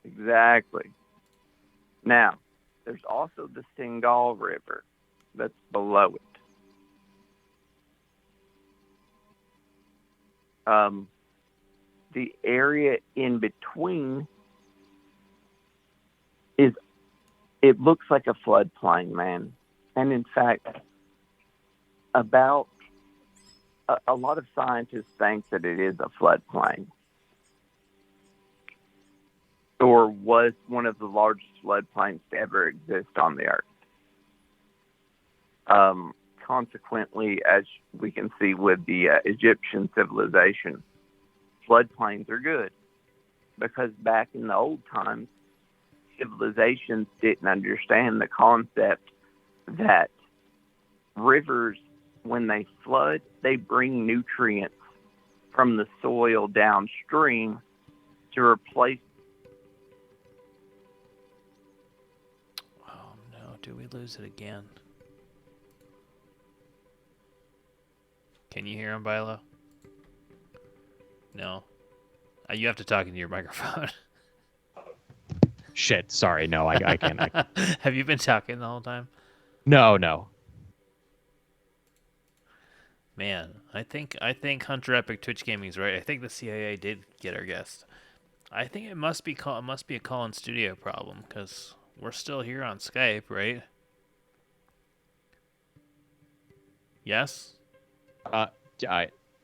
Exactly. Now, there's also the Singal River that's below it. The area in between it looks like a floodplain, man. And in fact, about a lot of scientists think that it is a floodplain, or was one of the largest floodplains to ever exist on the Earth. Consequently, as we can see with the Egyptian civilization, floodplains are good because back in the old times, civilizations didn't understand the concept that rivers, when they flood, they bring nutrients from the soil downstream to replace. Oh no, do we lose it again? Can you hear him, Bilo? No. You have to talk into your microphone. Shit. Sorry. No, I can't. Have you been talking the whole time? No. Man, I think Hunter Epic Twitch Gaming's right. I think the CIA did get our guest. I think it must be a call-in studio problem because we're still here on Skype, right? Yes.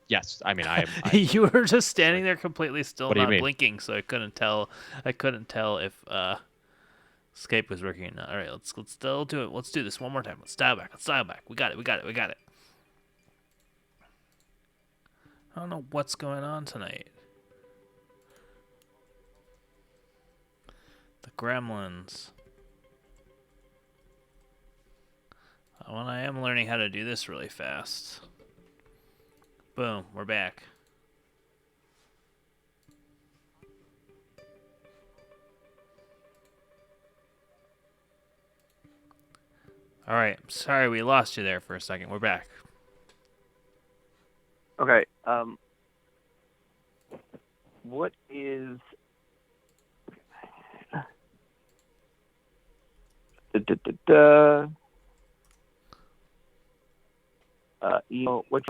Yes. I mean, I You were just standing there completely still, What do you not mean? blinking, so I couldn't tell. I couldn't tell if Skype was working or not. All right, let's still do it. Let's do this one more time. Let's dial back. We got it. I don't know what's going on tonight. gremlins. Well, I am learning how to do this really fast. Boom, we're back. Alright, sorry we lost you there for a second. We're back. Okay. What is email? Which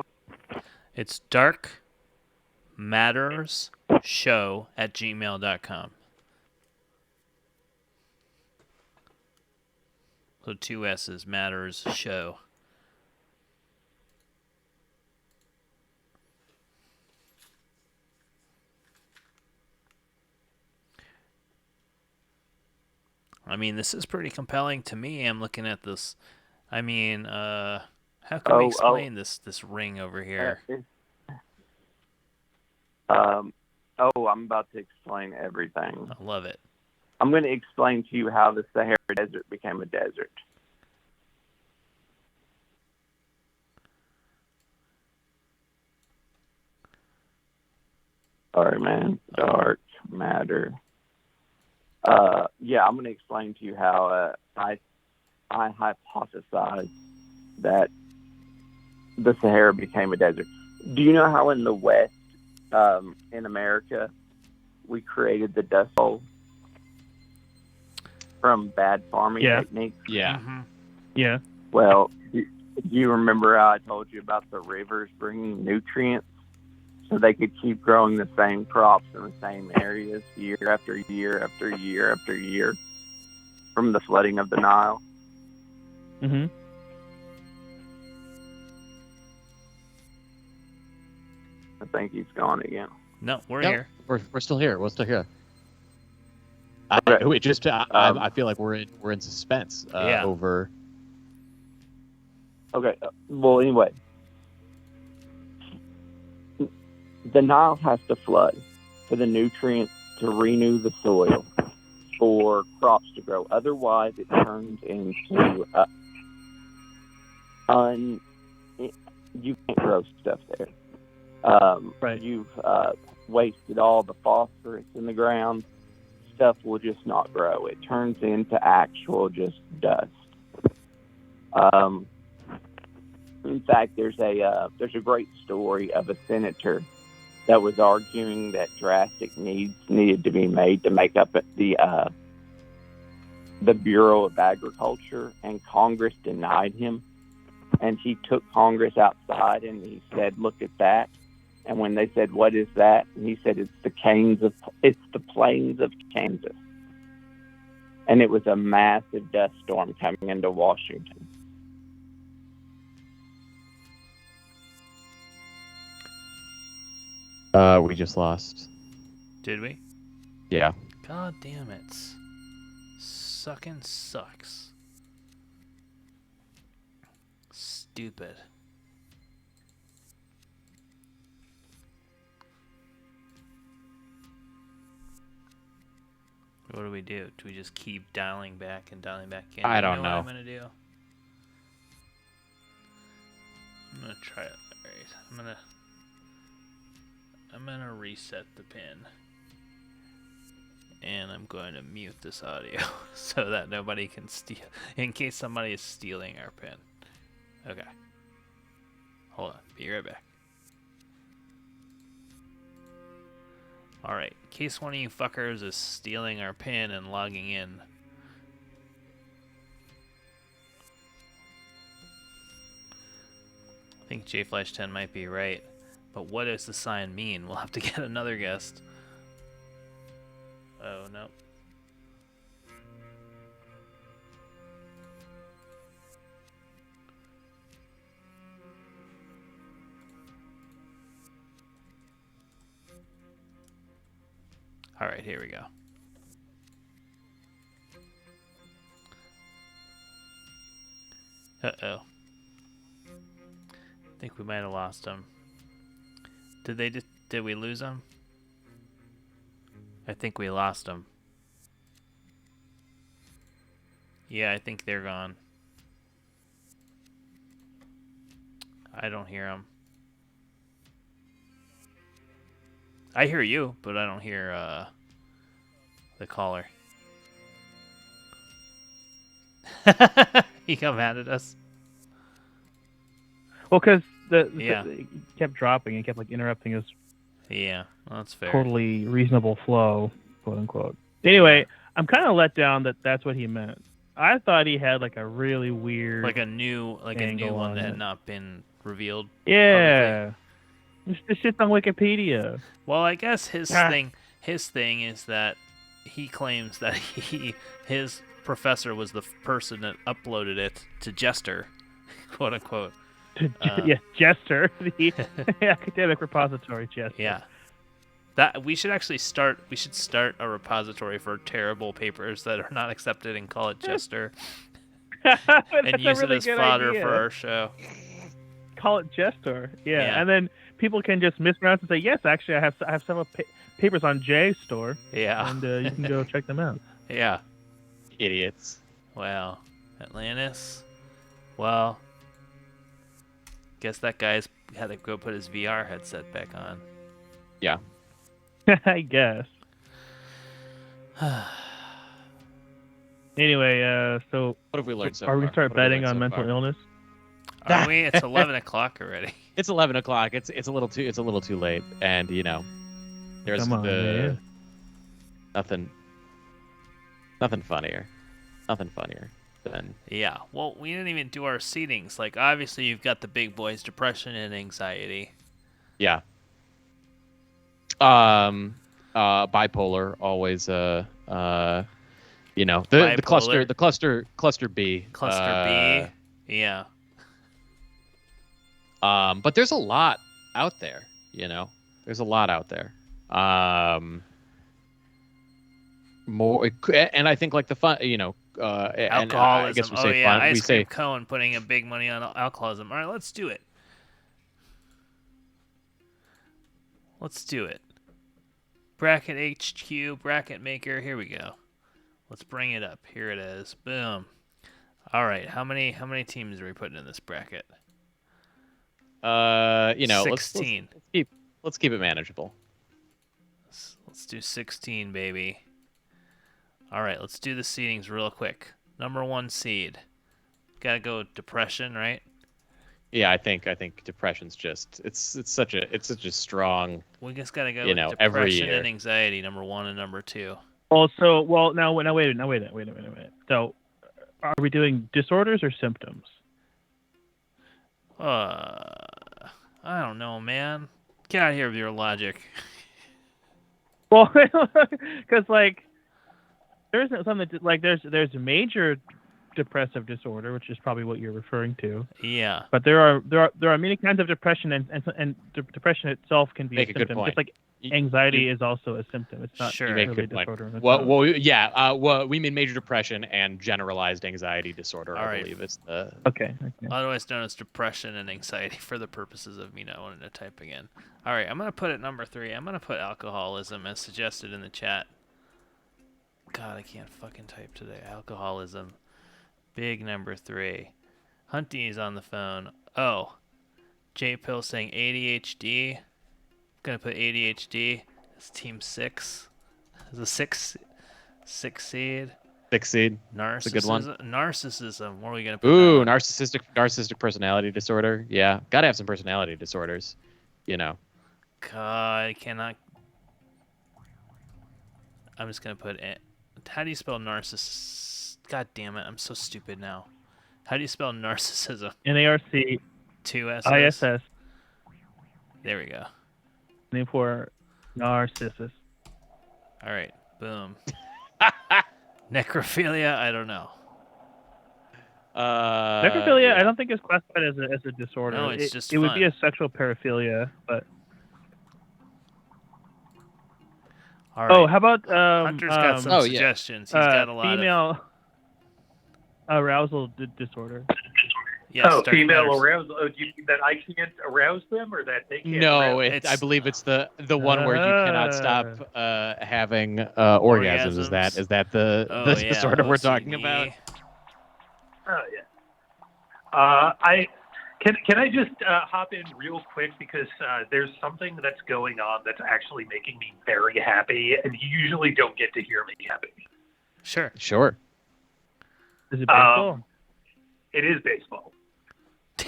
It's darkmattersshow@gmail.com. So 2 S's, matters, show. I mean, this is pretty compelling to me. I'm looking at this. I mean, how can we explain this ring over here? I'm about to explain everything. I love it. I'm going to explain to you how the Sahara Desert became a desert. Sorry, man. Dark matter. I'm going to explain to you how I hypothesize that the Sahara became a desert. Do you know how in the West, in America, we created the Dust Bowl from bad farming techniques? Yeah. Mm-hmm. Yeah. Well, do you remember how I told you about the rivers bringing nutrients so they could keep growing the same crops in the same areas year after year after year after year from the flooding of the Nile? Mm-hmm. I think he's gone again. No, we're No, here. We're still here. We're still here. Okay. I feel like we're in suspense Yeah. over. Okay. Well, anyway, the Nile has to flood for the nutrients to renew the soil for crops to grow. Otherwise, it turns into you can't grow stuff there. Right. You've wasted all the phosphorus in the ground. Stuff will just not grow. It turns into actual just dust. In fact, there's a great story of a senator that was arguing that drastic needs needed to be made to make up the Bureau of Agriculture, and Congress denied him. And he took Congress outside and he said, "Look at that." And when they said, "What is that?" And he said, it's the plains of Kansas. And it was a massive dust storm coming into Washington. We just lost. Did we? Yeah. God damn it. Sucking sucks. Stupid. What do we do? Do we just keep dialing back and dialing back in? I don't You know. know. What I'm gonna do? I'm gonna try it. Alright. I'm gonna reset the pin. And I'm going to mute this audio so that nobody can steal, in case somebody is stealing our pin. Okay. Hold on. Be right back. Alright. In case one of you fuckers is stealing our pin and logging in. I think JFlash10 might be right. But what does the sign mean? We'll have to get another guest. Oh, no. Alright, here we go. Uh-oh. I think we might have lost him. Did we lose him? I think we lost him. Yeah, I think they're gone. I don't hear them. I hear you, but I don't hear the caller. He got mad at us. Well, because Yeah. it kept dropping and kept like interrupting his Yeah, well, that's fair. totally reasonable flow, quote unquote. Anyway, I'm kind of let down that that's what he meant. I thought he had like a really weird, Like a new angle one on that had it. not been revealed. Yeah. This shit's on Wikipedia. Well, I guess his Ah. thing is that he claims that his professor was the person that uploaded it to Jester, quote unquote. Yeah, Jester, the academic repository Jester. Yeah. That we should actually start. We should start a repository for terrible papers that are not accepted and call it Jester, That's and a use really it as good fodder idea. for our show. Call it Jester. Yeah. Yeah. And then people can just mispronounce and say, yes, actually, I have several papers on JSTOR, Yeah. and you can go check them out. Yeah. Idiots. Wow. Atlantis. Well, guess that guy's had to go put his VR headset back on. Yeah. I guess. Anyway, so What have we learned so are far? we start What have we betting learned on so mental far? illness? Are we? It's 11 o'clock already. It's 11 o'clock. It's a little too late, and you know, there's Come on, man. nothing funnier than Yeah. Well, we didn't even do our seedings. Like, obviously, you've got the big boys: depression and anxiety. yeah. Bipolar always you know, the cluster B. Cluster B. Yeah. But there's a lot out there, you know. There's a lot out there. More, and I think like the fun, you know, and Alcoholism. I guess we Oh say yeah, fun. Ice We Cream say Cohen putting a big money on alcoholism. All right, let's do it. Let's do it. Bracket HQ, bracket maker. Here we go. Let's bring it up. Here it is. Boom. All right. How many teams are we putting in this bracket? you know, 16. let's keep it manageable. Let's do 16, baby. All right, let's do the seedings real quick. Number 1 seed. Gotta go depression, right? Yeah, I think depression's just it's such a strong. We just gotta go You with know, every depression year. and anxiety, number 1 and number 2. Also, well, now wait a minute. So, are we doing disorders or symptoms? I don't know, man. Get out of here with your logic. Well, because like there's something like there's major depressive disorder, which is probably what you're referring to. Yeah. But there are many kinds of depression, and depression itself can be Make a a good symptom. point. Just like anxiety is also a symptom. It's not Sure. You make a really good point. disorder. in Well, itself. yeah. Well, we mean major depression and generalized anxiety disorder. All I right. believe it's the. Okay. Otherwise known as depression and anxiety for the purposes of me not wanting to type again. All right, I'm going to put it number 3. I'm going to put alcoholism as suggested in the chat. God, I can't fucking type today. Alcoholism. Big number 3. Hunty is on the phone. Oh. J Pill saying ADHD. I'm going to put ADHD as team 6. As a 6 seed. 6 seed. Narcissism. a good one. Narcissism. Where are we going to put Ooh, that? narcissistic personality disorder. Yeah, gotta have some personality disorders. You know. God, I cannot. I'm just gonna put it. How do you spell narciss? God damn it! I'm so stupid now. How do you spell narcissism? NARC 2 S. ISS, There we go. name for Narcissus. All right. Boom. Necrophilia. I don't know. Necrophilia, Yeah. I don't think is classified as a disorder. No, it's just it would be fun. a sexual paraphilia, but All right. oh, how about Hunter's got some Oh, yeah. suggestions. He's got a lot female of. arousal disorder. Yes, Oh, Dark female Matters. arousal. Oh, do you mean that I can't arouse them, or that they can't? No, arouse? I believe it's the one where you cannot stop having orgasms. Is that the Orgasms. disorder we're talking about? Oh yeah. Can I just hop in real quick because there's something that's going on that's actually making me very happy, and you usually don't get to hear me happy. Sure. Sure. Is it baseball? It is baseball.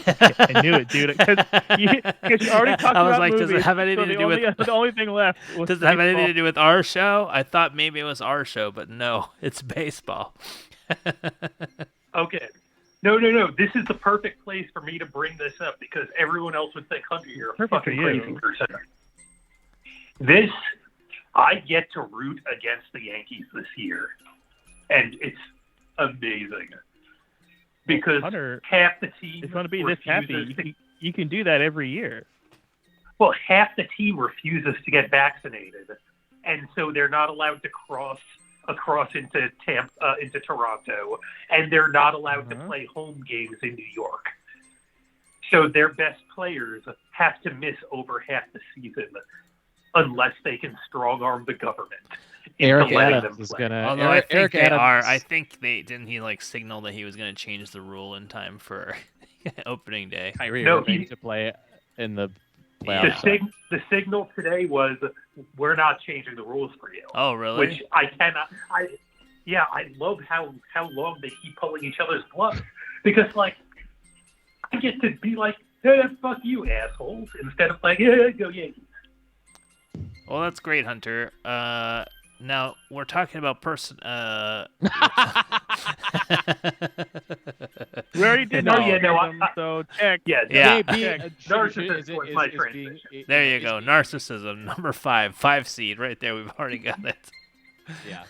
I knew it, dude. Because you already talked I was about like, movies. does it have anything to do with? The only thing left was Does it have anything baseball. to do with our show? I thought maybe it was our show, but no, it's baseball. Okay. No. This is the perfect place for me to bring this up because everyone else would think, Hunter, you're a Perfect fucking for you. crazy person. I get to root against the Yankees this year, and it's amazing because Hunter, half the team it's going to be this happy. You can do that every year. Well, half the team refuses to get vaccinated, and so they're not allowed to cross across into Toronto, and they're not allowed to play home games in New York. So their best players have to miss over half the season unless they can strong-arm the government into Eric letting Adams them is play. gonna. Although I think Eric they Adams, are. I think they didn't. He like signal that he was going to change the rule in time for opening day. Kyrie No, Irving to play in the The, playoffs. the signal today was, we're not changing the rules for you. Oh, really? Which I cannot. I love how long they keep pulling each other's bluff because like I get to be like, hey, fuck you, assholes, instead of like, yeah, go Yankees. Well, that's great, Hunter. Now we're talking about person. We already did narcissism, so check. Yeah. Narcissism was my transition. There you go. Narcissism, number 5 seed, right there. We've already got it. Yeah.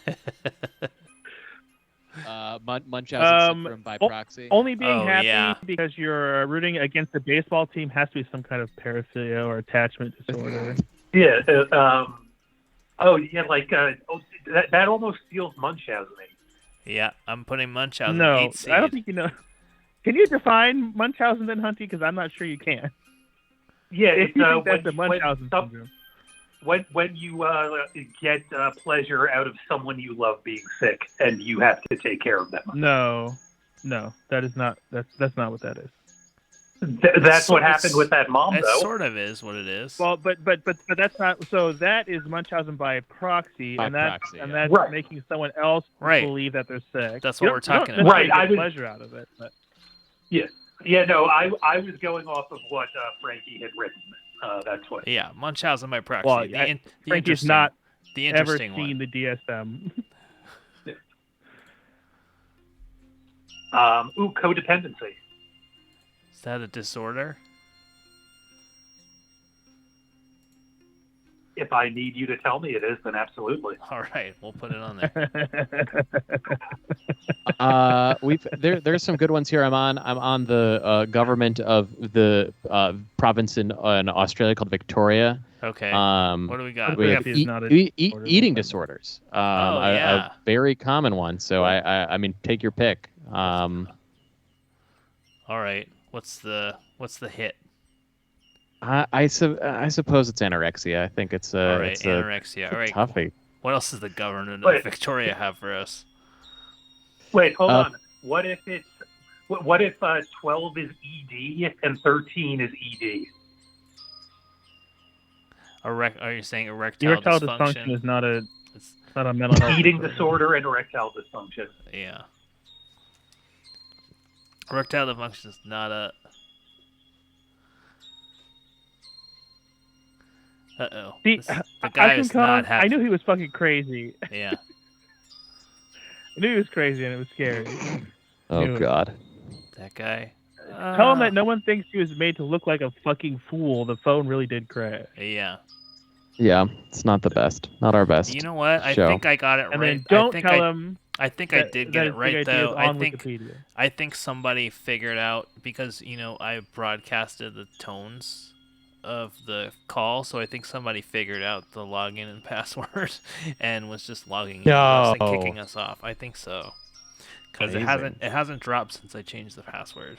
Munchausen syndrome by proxy. Only being happy yeah. because you're rooting against the baseball team has to be some kind of paraphilia or attachment disorder. Yeah. That almost feels Munchausen. Yeah, I'm putting Munchausen No, 8 seed. I don't think you know. Can you define Munchausen then, Hunty? Because I'm not sure you can. Yeah, If it's you think that's the Munchausen syndrome. When you get pleasure out of someone you love being sick, and you have to take care of them. No, that is not. That's not what that is. That's what happened with that mom, It though. sort of is what it is. Well, but that's not. So that is Munchausen by proxy, and that's Right. making someone else Right. believe that they're sick. That's You what don't- we're talking you don't about. Right, necessarily I get was- pleasure out of it. But. Yeah. No, I was going off of what Frankie had written. That's what. Yeah, Munchausen by proxy. Well, the Frankie's interesting- not the ever interesting seen one. the DSM. Codependency. Is that a disorder? If I need you to tell me it is, then absolutely. All right, we'll put it on there. There's some good ones here. I'm on the government of the province in Australia called Victoria. Okay. What do we got? We have Epilepsy is not a disorder. eating disorders. yeah. A very common one. So I mean, take your pick. All right. What's the hit? I suppose it's anorexia. I think it's All right, it's anorexia. All right. toughie. What else does the government Wait. of Victoria have for us? Wait, hold on. What if 12 is ED and 13 is ED? Are you saying erectile Erectile dysfunction? dysfunction is not a It's- mental health Eating disorder. disorder and erectile dysfunction. Yeah. Erectile dysfunction is not a. Uh-oh. See, The I guy can is come. not happy. I knew he was fucking crazy. Yeah. I knew he was crazy and it was scary. Oh Knew it. God. That guy. Tell him that no one thinks he was made to look like a fucking fool. The phone really did crash. Yeah. Yeah, it's not the best. Not our best. You know what? I show. think I got it And right. then don't I think tell I, him I think I that, did that get his it right big idea though. is I on think Wikipedia. I think somebody figured out because I broadcasted the tones of the call, so I think somebody figured out the login and password and was just logging in with us and No. kicking us off. I think so because it Amazing. hasn't dropped since I changed the password.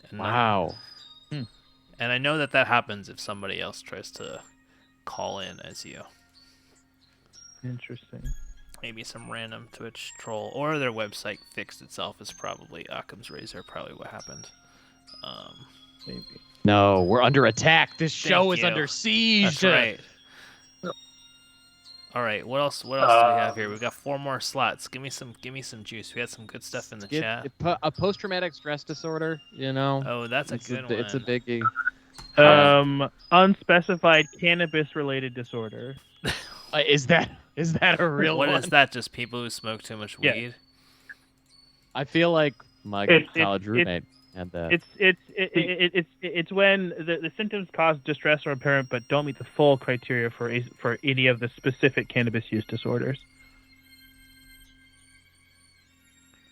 And Wow. and I know that happens if somebody else tries to call in as you. Interesting. Maybe some random Twitch troll, or their website fixed itself. Is probably Occam's razor. Probably what happened. Maybe. No, we're under attack. This show is you. under siege. That's right. All right. What else? What else do we have here? We've got 4 more slots. Give me some juice. We had some good stuff in the chat. A post-traumatic stress disorder. You know. Oh, that's a good one. It's a biggie. Unspecified cannabis-related disorder. Is that a real one? What is that? Just people who smoke too much Yeah. weed? I feel like my college roommate had that. It's when the symptoms cause distress or impairment, but don't meet the full criteria for any of the specific cannabis use disorders.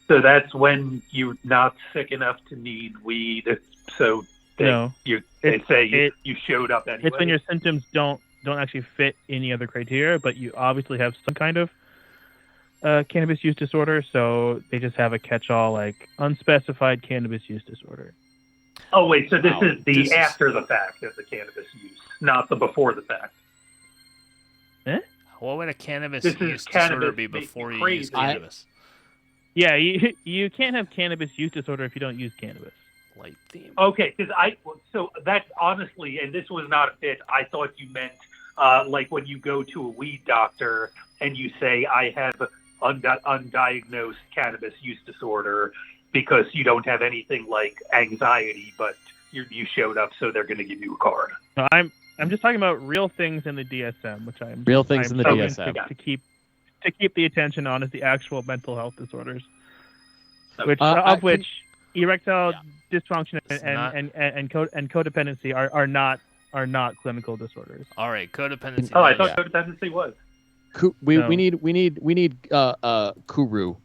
So that's when you're not sick enough to need weed. So No. you showed up anyway. It's when your symptoms don't actually fit any other criteria, but you obviously have some kind of cannabis use disorder, so they just have a catch-all like unspecified cannabis use disorder. Oh wait, so this is after the fact of the cannabis use, not the before the fact. What would a cannabis This is use cannabis disorder be make you before you crazy. use cannabis? Yeah, you can't have cannabis use disorder if you don't use cannabis. Light theme. Okay, because so that's honestly, and this was not a bit. I thought you meant like when you go to a weed doctor and you say I have undiagnosed cannabis use disorder because you don't have anything like anxiety, but you showed up, so they're going to give you a card. No, I'm just talking about real things in the DSM, which I'm Real things in the hoping DSM. to keep the attention on is the actual mental health disorders, which erectile dysfunction and codependency are not clinical disorders. All right, codependency. Oh, I thought codependency was. We need Kuru.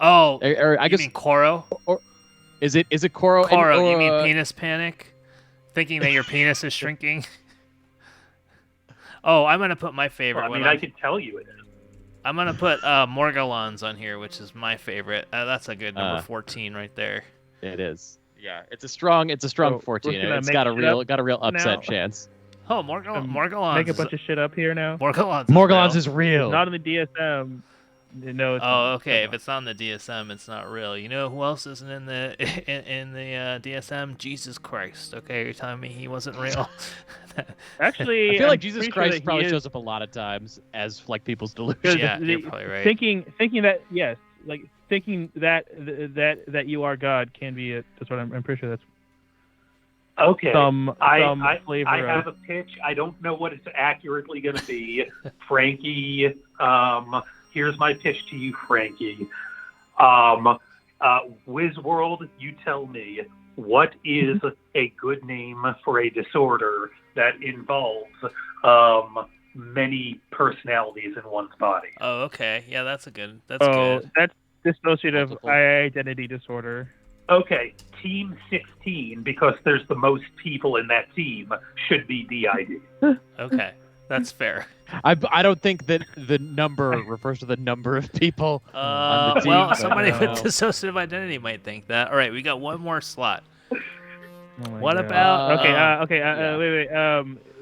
Oh, I guess mean Koro? Or is it Koro? Koro, you mean penis panic? Thinking that your penis is shrinking? Oh, I'm gonna put my favorite Well, I mean, one. I can tell you it is. I'm gonna put Morgellons on here, which is my favorite. That's a good number 14 right there. It is. Yeah, it's a strong 14. It's got a real upset chance. Oh, Morgellons. Make a bunch of shit up here now. Morgellons is real. It's not in the DSM. No. It's not. Okay. If it's not in the DSM, it's not real. You know who else isn't in the DSM? Jesus Christ. Okay, you're telling me he wasn't real? Actually, I feel like I'm Jesus pretty Christ sure that probably he is, shows up a lot of times as like people's delusion. Yeah, you're probably right. Thinking that yes, like thinking that you are God can be a disorder. I'm pretty sure that's Okay. some flavor. I have a pitch. I don't know what it's accurately going to be. Frankie, here's my pitch to you, Frankie. Wizworld, you tell me, what is a good name for a disorder that involves many personalities in one's body? Oh, okay. Yeah, that's good. That's dissociative identity disorder. Okay, Team 16, because there's the most people in that team, should be DID. Okay, that's fair. I don't think that the number refers to the number of people on the team. Well, somebody with dissociative identity might think that. All right, we got one more slot. What about? Wait.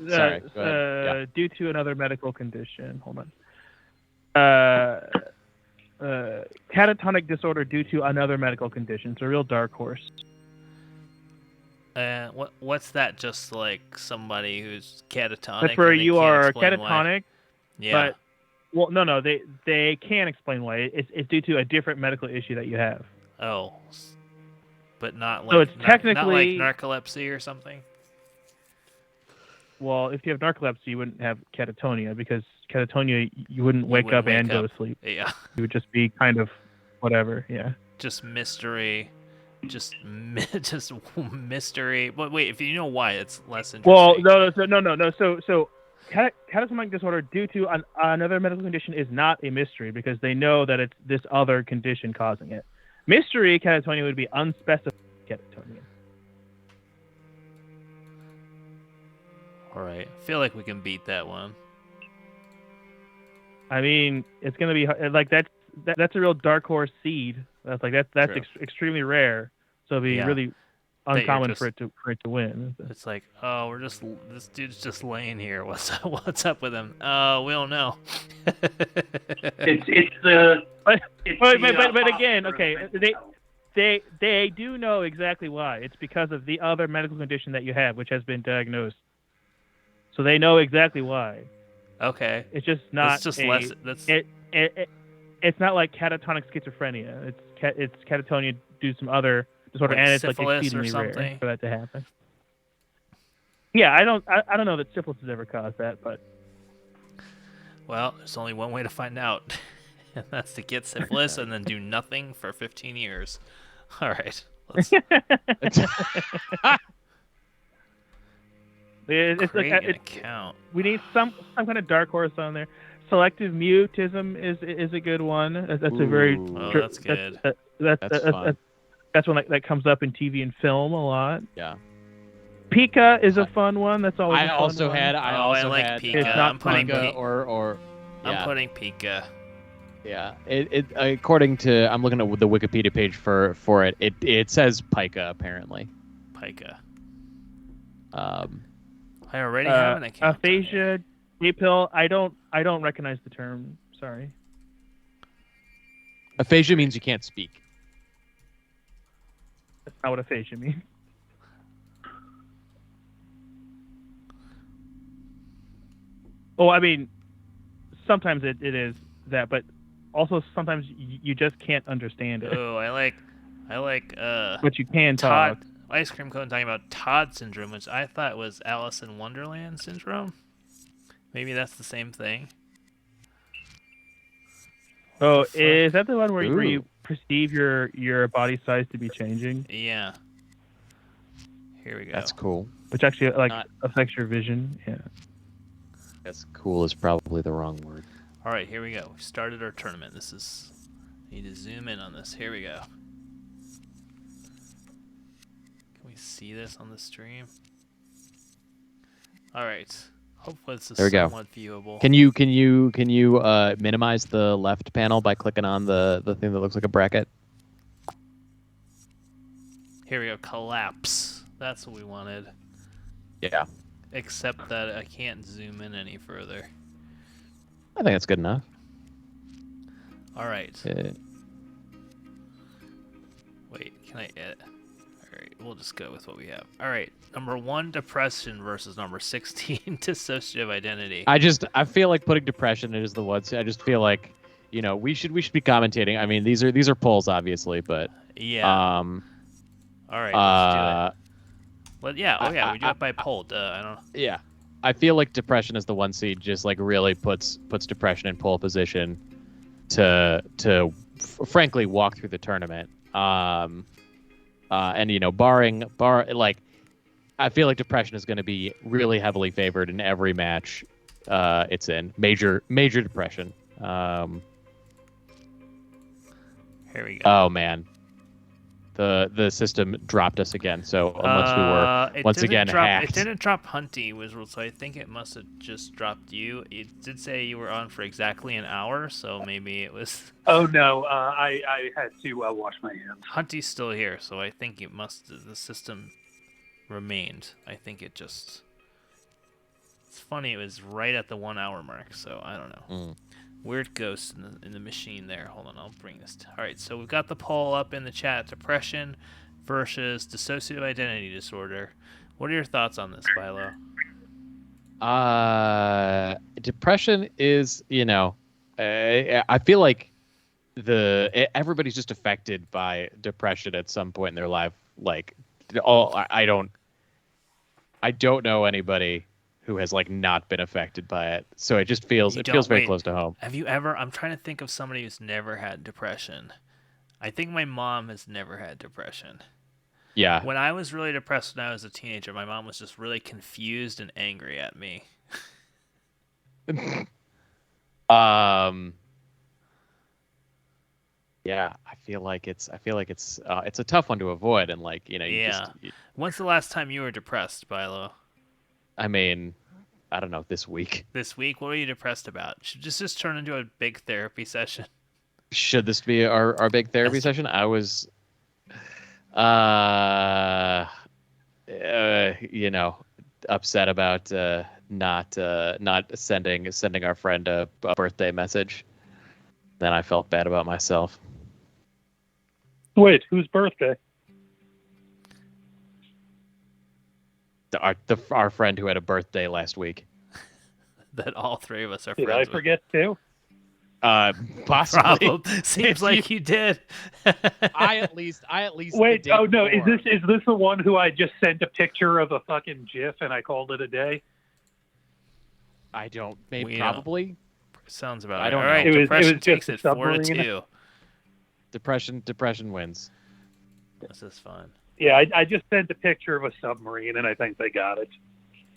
Sorry. Go ahead. Due to another medical condition. Hold on. Catatonic disorder due to another medical condition. It's a real dark horse. What's that? Just like somebody who's catatonic. That's where and they you can't are explain catatonic. Why. Yeah. But no. They can't explain why. It's due to a different medical issue that you have. Oh. But not like So it's technically not like narcolepsy or something. Well, if you have narcolepsy, you wouldn't have catatonia because catatonia you wouldn't wake up and go to sleep. Yeah. You would just be kind of whatever. Yeah. Just mystery. Just mystery. But wait, if you know why, it's less interesting. Well, no. So catatonic disorder due to another medical condition is not a mystery because they know that it's this other condition causing it. Mystery catatonia would be unspecified catatonia. All right. I feel like we can beat that one. I mean, it's gonna be like that's a real dark horse seed. That's extremely rare. So it'd be really uncommon just- for it to win. It's like, oh, this dude's just laying here. What's up with him? We don't know. But again, okay, they do know exactly why. It's because of the other medical condition that you have, which has been diagnosed. So they know exactly why. Okay. It's just not. It's just less. That's It's not like catatonic schizophrenia. It's catatonia due to some other disorder, Like and it's like syphilis or exceedingly rare something? for that to happen. Yeah, I don't know that syphilis has ever caused that, but well, there's only one way to find out, and that's to get syphilis and then do nothing for 15 years. All right. Let's it's create like an account. we need some kind of dark horse on there. Selective mutism is a good one. That's a very Oh, that's good. That's fun. That's one that comes up in TV and film a lot. Yeah. Pika is a fun one. That's always. I a fun also one. had. I like had, Pika. It's not I'm putting fun, Pika or. I'm Yeah. putting Pika. Yeah, it according to I'm looking at the Wikipedia page for it. It says pica apparently. Pika. Um, I already have an account. Aphasia, J-pill. I don't recognize the term. Sorry. aphasia means you can't speak. That's not what aphasia means. Oh, I mean, sometimes it is that, but also sometimes you just can't understand it. Oh, I like But you can Todd talk. Ice Cream Cone talking about Todd syndrome, which I thought was Alice in Wonderland syndrome. Maybe that's the same thing. Oh, fuck? is that the one where Ooh. you perceive your body size to be changing, Yeah. Here we go. That's cool. which actually Not- affects your vision? Yeah. That's cool is probably the wrong word. All right, here we go. We started our tournament. This is. Need to zoom in on this. Here we go. Can we see this on the stream? All right. Hopefully this is There we go. somewhat viewable. Can you minimize the left panel by clicking on the thing that looks like a bracket? Here we go. Collapse. That's what we wanted. Yeah. Except that I can't zoom in any further. I think that's good enough. All right. Uh, Wait, can I edit? All right, we'll just go with what we have. All right, number 1, depression versus number 16, dissociative identity. I feel like putting depression is the ones. I just feel like, we should be commentating. I mean, these are polls obviously, but Yeah. All right, let's do it. But yeah, we do it by poll. I don't. yeah, I feel like depression is the one seed. Just like really puts depression in pole position to frankly walk through the tournament. And barring I feel like depression is going to be really heavily favored in every match it's in. Major depression. Here we go. Oh man, the system dropped us again. So unless we were It once didn't again hacked. It didn't drop Hunty Wizard, so I think it must have just dropped you. It did say you were on for exactly an hour, so maybe it was. Oh no, I had to wash my hands. Hunty's still here, so I think it must. The system remained. I think it just. It's funny. It was right at the 1 hour mark, so I don't know. Mm. Weird ghost in the machine there. Hold on, I'll bring this. All right, so we've got the poll up in the chat: depression versus dissociative identity disorder. What are your thoughts on this, Philo? Depression is, I feel like everybody's just affected by depression at some point in their life. Like, I don't know anybody who has not been affected by it. So it just feels very close to home. Have you ever? I'm trying to think of somebody who's never had depression. I think my mom has never had depression. Yeah. When I was really depressed when I was a teenager, my mom was just really confused and angry at me. Yeah, I feel like it's a tough one to avoid, and When's the last time you were depressed, Philo? I mean, I don't know, this week. This week? What were you depressed about? Should this just turn into a big therapy session? Should this be our big therapy session? I was You know, upset about not sending our friend a birthday message. Then I felt bad about myself. Wait, whose birthday? Our friend who had a birthday last week. That all three of us are Did friends I with. forget too? Possibly. Seems like you did. I at least. Wait, the day no, before. is this the one who I just sent a picture of a fucking GIF and I called it a day? I don't. Maybe We, probably. Sounds about I right. don't All know. right, It was depression just takes a it 4-2. submarine. Depression wins. This is fun. Yeah, I just sent a picture of a submarine and I think they got it.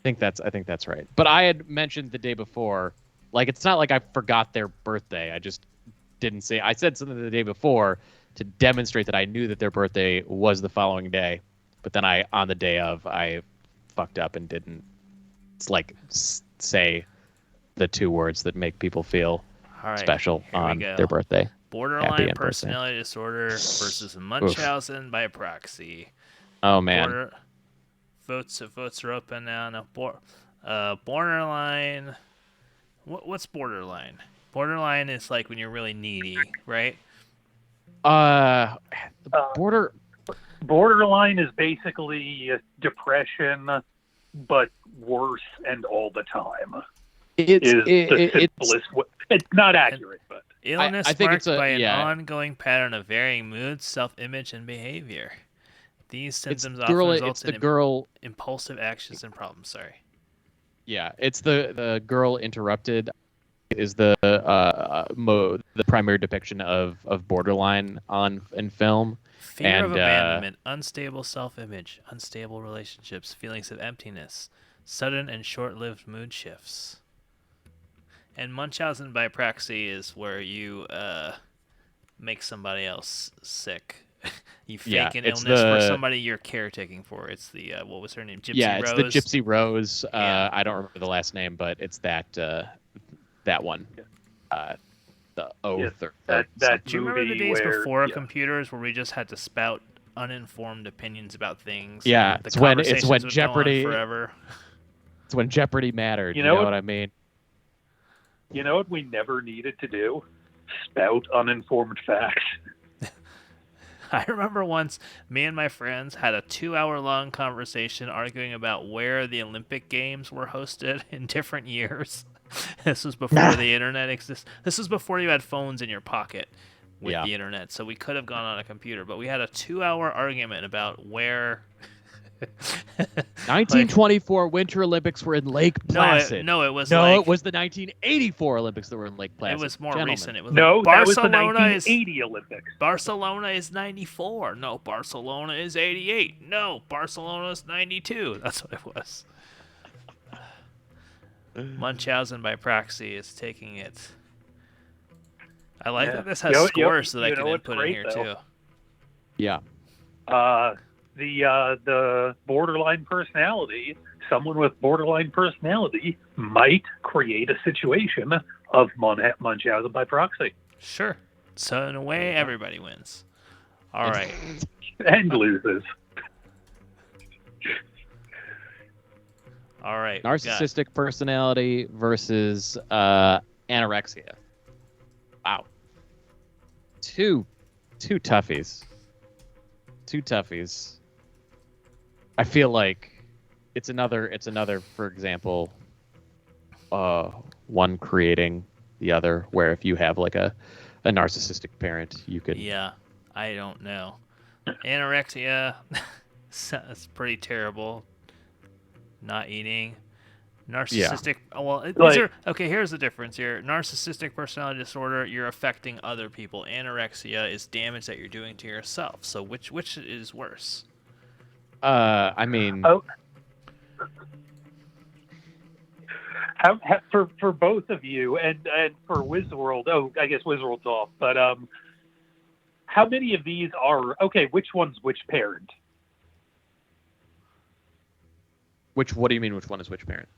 I think that's right. But I had mentioned the day before, like it's not like I forgot their birthday. I just didn't say. I said something the day before to demonstrate that I knew that their birthday was the following day. But then on the day of, I fucked up and didn't say the two words that make people feel All right, special here we on go. their birthday. Happy Borderline birthday. personality disorder versus Munchausen by proxy. Oh man. Votes are open now. Borderline. What's borderline? Borderline is like when you're really needy, right? Borderline is basically depression, but worse and all the time. It's not accurate, but illness I think marked by an yeah. ongoing pattern of varying moods, self-image, and behavior. These symptoms It's often girl, result it's the in girl. impulsive actions and problems. Sorry. Yeah, it's the girl interrupted is the primary depiction of borderline in film. Fear of abandonment, unstable self-image, unstable relationships, feelings of emptiness, sudden and short-lived mood shifts. And Munchausen by proxy is where you make somebody else sick. You fake an illness for somebody you're caretaking for. It's the what was her name? Gypsy Rose. It's the Gypsy Rose. I don't remember the last name, but it's that one. The Oath or that Do you remember the movie days where, before computers where we just had to spout uninformed opinions about things? Yeah, the it's when conversations would go on Jeopardy forever. It's when Jeopardy mattered. You You know know what- what I mean? You know what we never needed to do? Spout uninformed facts. I remember once me and my friends had a 2-hour-long conversation arguing about where the Olympic Games were hosted in different years. This was before the internet existed. This was before you had phones in your pocket with the internet, so we could have gone on a computer. But we had a 2-hour argument about where... 1924 Winter Olympics were in Lake Placid. It was the 1984 Olympics that were in Lake Placid. It was more Gentlemen. recent. It was No, like that was the Barcelona 1980 Olympics. Barcelona is 94. No, Barcelona is 88. No, Barcelona is 92. That's what it was. Munchausen by proxy is taking it. I like that this has scores that I can input in here too. Yeah. The borderline personality, someone with borderline personality might create a situation of Munchausen by proxy. Sure. So in a way, everybody wins. All right. And loses. All right. Narcissistic personality versus anorexia. Wow. Two toughies. Two toughies. I feel like it's another, for example, one creating the other, where if you have like a narcissistic parent, you could. Yeah, I don't know. Anorexia, that's pretty terrible. Not eating. Narcissistic. Yeah. Okay, here's the difference here. Narcissistic personality disorder, you're affecting other people. Anorexia is damage that you're doing to yourself. So which is worse? I mean. For both of you and for Wizworld, I guess Wizworld's off, but how many of these are which one's which parent? What do you mean which one is which parent?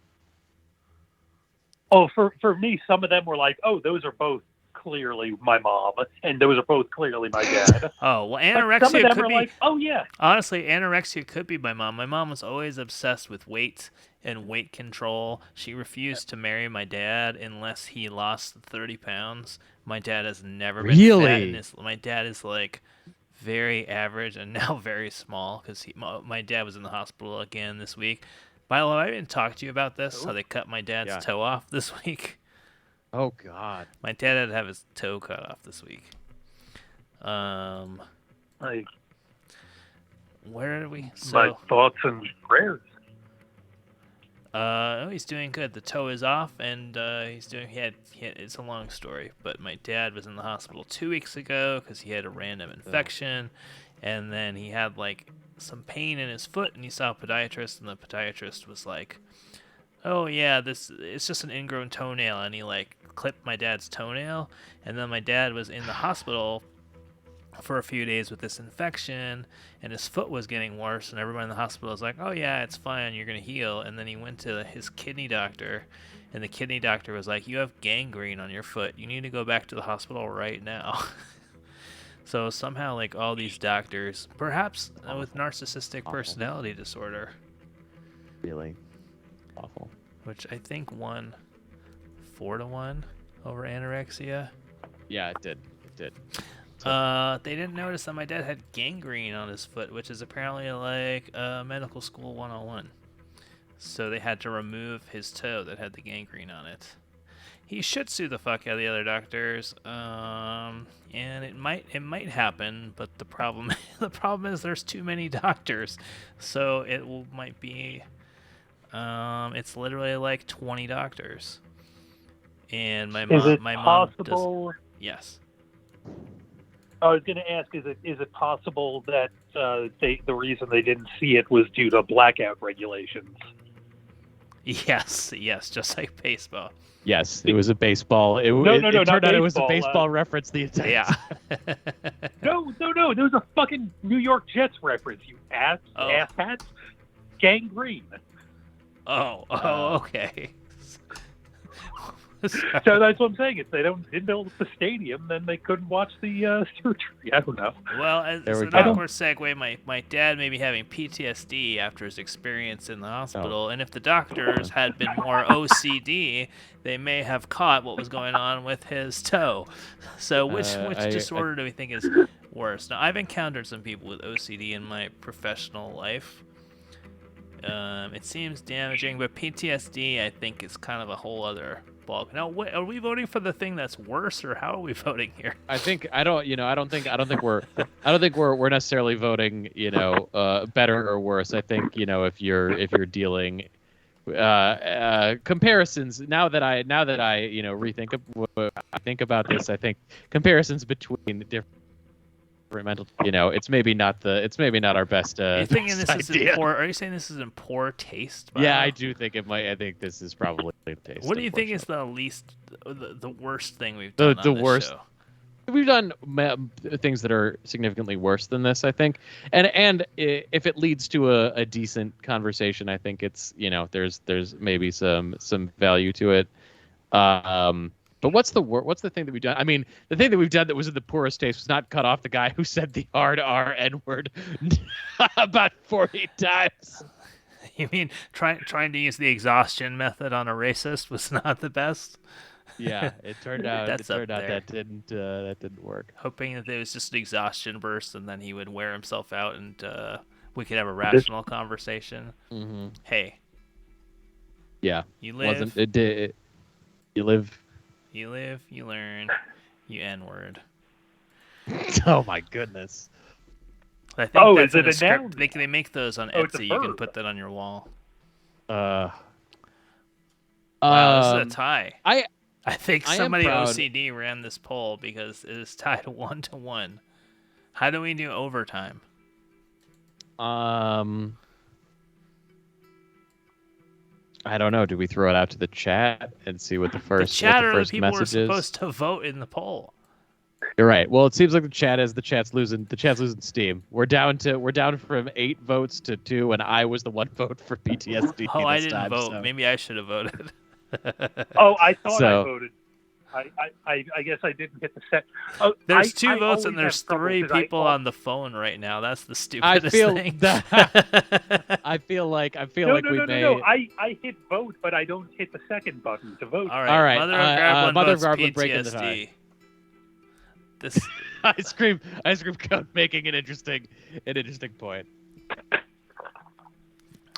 Oh, for me, some of them were like, those are both clearly my mom, and those are both clearly my dad. Oh, well, But some of anorexia them could are be. like, oh yeah, Honestly, anorexia could be my mom. My mom was always obsessed with weight and weight control. She refused to marry my dad unless he lost 30 pounds. My dad has never been fat. Really? My dad is like very average and now very small because my dad was in the hospital again this week. By the way, I didn't talk to you about this, how they cut my dad's Yeah. toe off this week. Oh God. My dad had to have his toe cut off this week. like Where are we? my thoughts and prayers. He's doing good. The toe is off, and he's doing. He had. It's a long story, but my dad was in the hospital 2 weeks ago because he had a random infection, and then he had like some pain in his foot, and he saw a podiatrist, and the podiatrist was like, "Oh yeah, it's just an ingrown toenail," and he like clipped my dad's toenail, and then my dad was in the hospital for a few days with this infection, and his foot was getting worse, and everyone in the hospital was like, "Oh yeah, it's fine, you're gonna heal." And then he went to his kidney doctor, and the kidney doctor was like, "You have gangrene on your foot, you need to go back to the hospital right now." So somehow, like, all these doctors, perhaps with narcissistic personality disorder, Really awful. which I think won 4-1 over anorexia. Yeah, it did. It did. They didn't notice that my dad had gangrene on his foot, which is apparently like medical school 101. So they had to remove his toe that had the gangrene on it. He should sue the fuck out of the other doctors, and it might happen, but the problem is there's too many doctors, so might be it's literally like 20 doctors, and my mom Is it my possible? mom does, yes. I was going to ask: is it possible that the reason they didn't see it was due to blackout regulations? Yes, just like baseball. Yes, it was a baseball. It No, turned not out it was a baseball, baseball reference the entire Yeah. time. No, there was a fucking New York Jets reference. You asshats. Gangrene. Oh, okay. So that's what I'm saying. If they didn't build the stadium, then they couldn't watch the surgery. I don't know. Well, as There we an go. awkward segue, my dad may be having PTSD after his experience in the hospital, and if the doctors had been more OCD, they may have caught what was going on with his toe. So which disorder do we think is worse? Now, I've encountered some people with OCD in my professional life. It seems damaging, but PTSD, I think, is kind of a whole other ball. Now, are we voting for the thing that's worse, or how are we voting here? I don't think we're necessarily voting, better or worse. I think, if you're dealing comparisons. Now that I think about this, I think comparisons between different mental, it's maybe not our best. Are you thinking this is idea. in poor? Are you saying this is in poor taste? Yeah, I do think it might. I think this is probably taste. What do you think is the worst thing we've done on this worst? show? We've done things that are significantly worse than this, I think, and if it leads to a decent conversation, I think it's there's maybe some value to it. But what's the thing that we've done? I mean, the thing that we've done that was in the poorest taste was not cut off the guy who said the hard R N word about 40 times. You mean trying to use the exhaustion method on a racist was not the best? Yeah, it turned out that didn't work. Hoping that there was just an exhaustion burst and then he would wear himself out and we could have a rational conversation. Mm-hmm. Hey. Yeah. You live. You live. You live. You learn. You N-word. Oh my goodness. I think that's is it in a a script. noun? They make those on Oh, it's a Etsy. You can verb. put that on your wall. Wow, This is a tie. I think I am somebody proud. OCD ran this poll because it is tied 1-1. How do we do overtime? I don't know. Do we throw it out to the chat and see what the first The chat what are the the first people who are message is? supposed to vote in the poll. You're right. Well, it seems like the chat's losing steam. We're down from 8 votes to 2, and I was the one vote for PTSD. Oh, I this didn't time, vote. so- Maybe I should have voted. Oh, I thought I So- voted. I guess I didn't hit the set. Oh, There's two I votes and always there's have trouble three 'cause I people al- on the phone right now. That's the I stupidest feel thing. I feel like No, we no, may. no. I hit vote, but I don't hit the second button to vote. All right, All right, Mother of Garblin Mother of votes Garblin breaking the tie. PTSD. This Ice cream cone making an interesting point.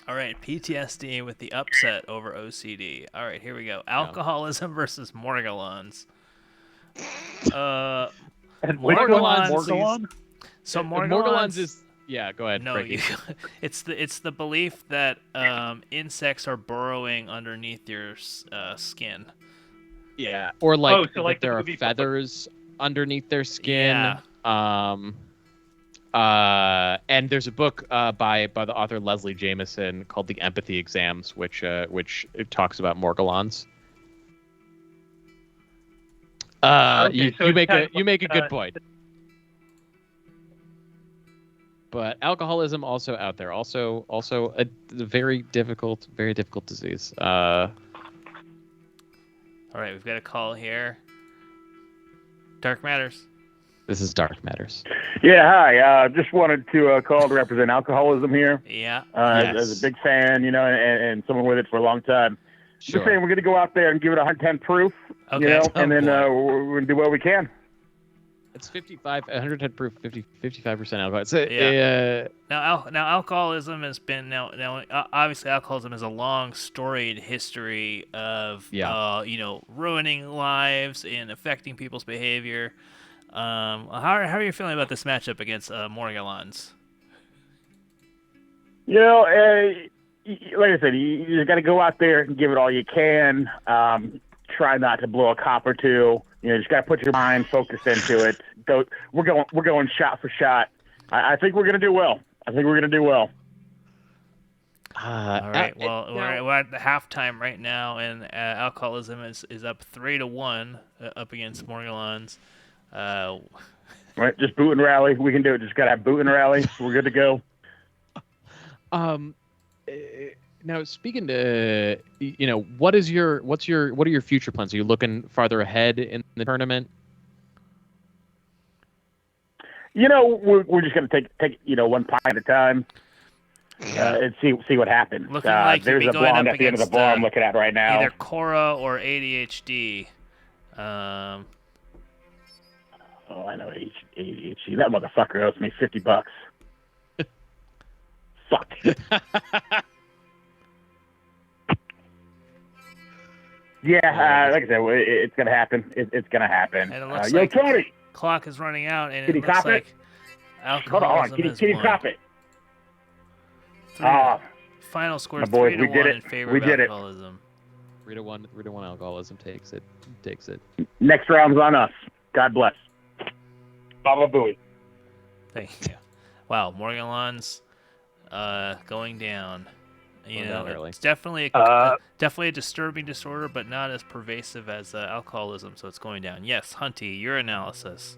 all right, PTSD with the upset over OCD. All right, here we go. Alcoholism versus Morgellons. And Morgellons. Morgellon? So Morgellons is go ahead. no, Frankie. it's the belief that insects are burrowing underneath your skin. Yeah, or like, Oh, so that like the there are movie- feathers underneath their skin. Yeah. And there's a book by the author Leslie Jameson called The Empathy Exams, which talks about Morgellons. Okay, so you it's make kind a of good like, point. But alcoholism also out there, also a very difficult disease. All right, we've got a call here. Dark Matters. This is Dark Matters. Yeah, hi. Just wanted to call to represent alcoholism here. Yeah. As a big fan, and someone with it for a long time. Sure. Just saying, we're going to go out there and give it 110 proof, Okay. and then boy. we're going to do what we can. It's 110 proof, 55% alcohol. It's Now alcoholism has been obviously alcoholism has a long storied history of ruining lives and affecting people's behavior. How are you feeling about this matchup against Morgellons? Like I said, you got to go out there and give it all you can. Try not to blow a cop or two. Just got to put your mind focused into it. We're going shot for shot. I think we're going to do well. All right. Well, we're at the halftime right now, and alcoholism is up 3-1 up against Morgellons. Right, just boot and rally. We can do it. Just got to have boot and rally. We're good to go. Now, speaking to what are your future plans? Are you looking farther ahead in the tournament? We're just going to take one pint at a time and see what happens. Looking like there's you'd a be going blonde up at the end of the against, bar I'm looking at right now. Either Cora or ADHD. Oh, I know ADHD. That motherfucker owes me $50. Fuck. Yeah, like I said, it's gonna happen. It's gonna happen. And it looks Yo, like Tony, clock is running out, and Can it you looks cop it? like hold on. alcoholism Can has you won. cop it? Final score my boys, 3-1 we did it. in favor We of did it. alcoholism. 3-1 alcoholism takes it. Next round's on us. God bless. Baba Booey. Thank you. Wow, Morgellons going down. Going down early. It's definitely a disturbing disorder, but not as pervasive as alcoholism, so it's going down. Yes, Hunty, your analysis.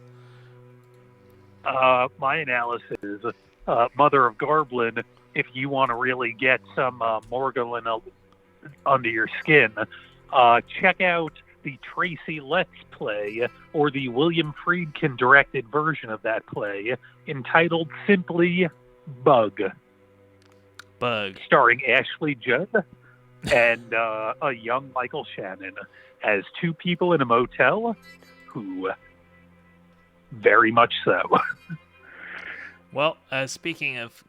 My analysis is Mother of Garblin. If you want to really get some Morgellon under your skin, check out the Tracy Letts play or the William Friedkin directed version of that play entitled simply Bug. Starring Ashley Judd and a young Michael Shannon as two people in a motel who very much so. Well, speaking of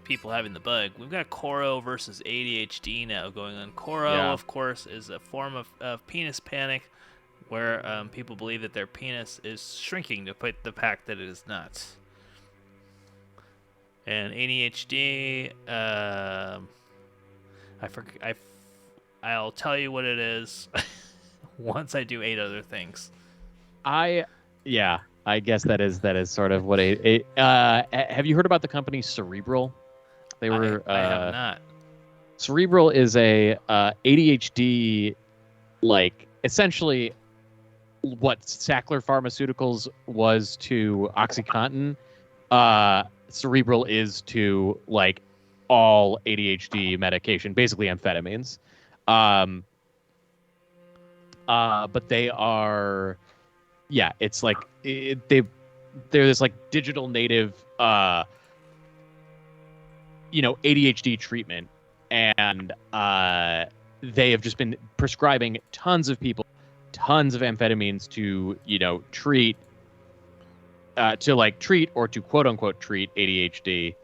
people having the bug, we've got Coro versus ADHD now going on. Coro, of course, is a form of penis panic where people believe that their penis is shrinking despite the fact that it is not. And ADHD, I'll tell you what it is once I do 8 other things. I guess that is sort of what have you heard about the company Cerebral? I have not. Cerebral is a ADHD, like essentially what Sackler Pharmaceuticals was to OxyContin. Cerebral is to like all ADHD medication, basically amphetamines. but they are, yeah, it's like they're this like digital native, ADHD treatment, and they have just been prescribing tons of people tons of amphetamines to treat or to quote unquote treat ADHD,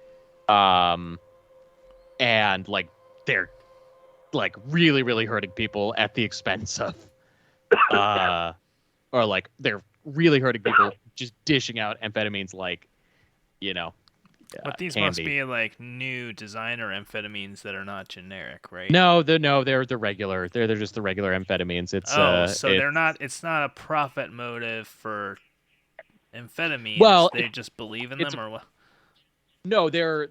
and like they're like really hurting people at the expense of or like they're really hurting people just dishing out amphetamines like But these candy. must be like new designer amphetamines that are not generic, right? No, they're the regular. They're just the regular amphetamines. It's they're not. It's not a profit motive for amphetamines. Well, they just believe in them, or what? No, they're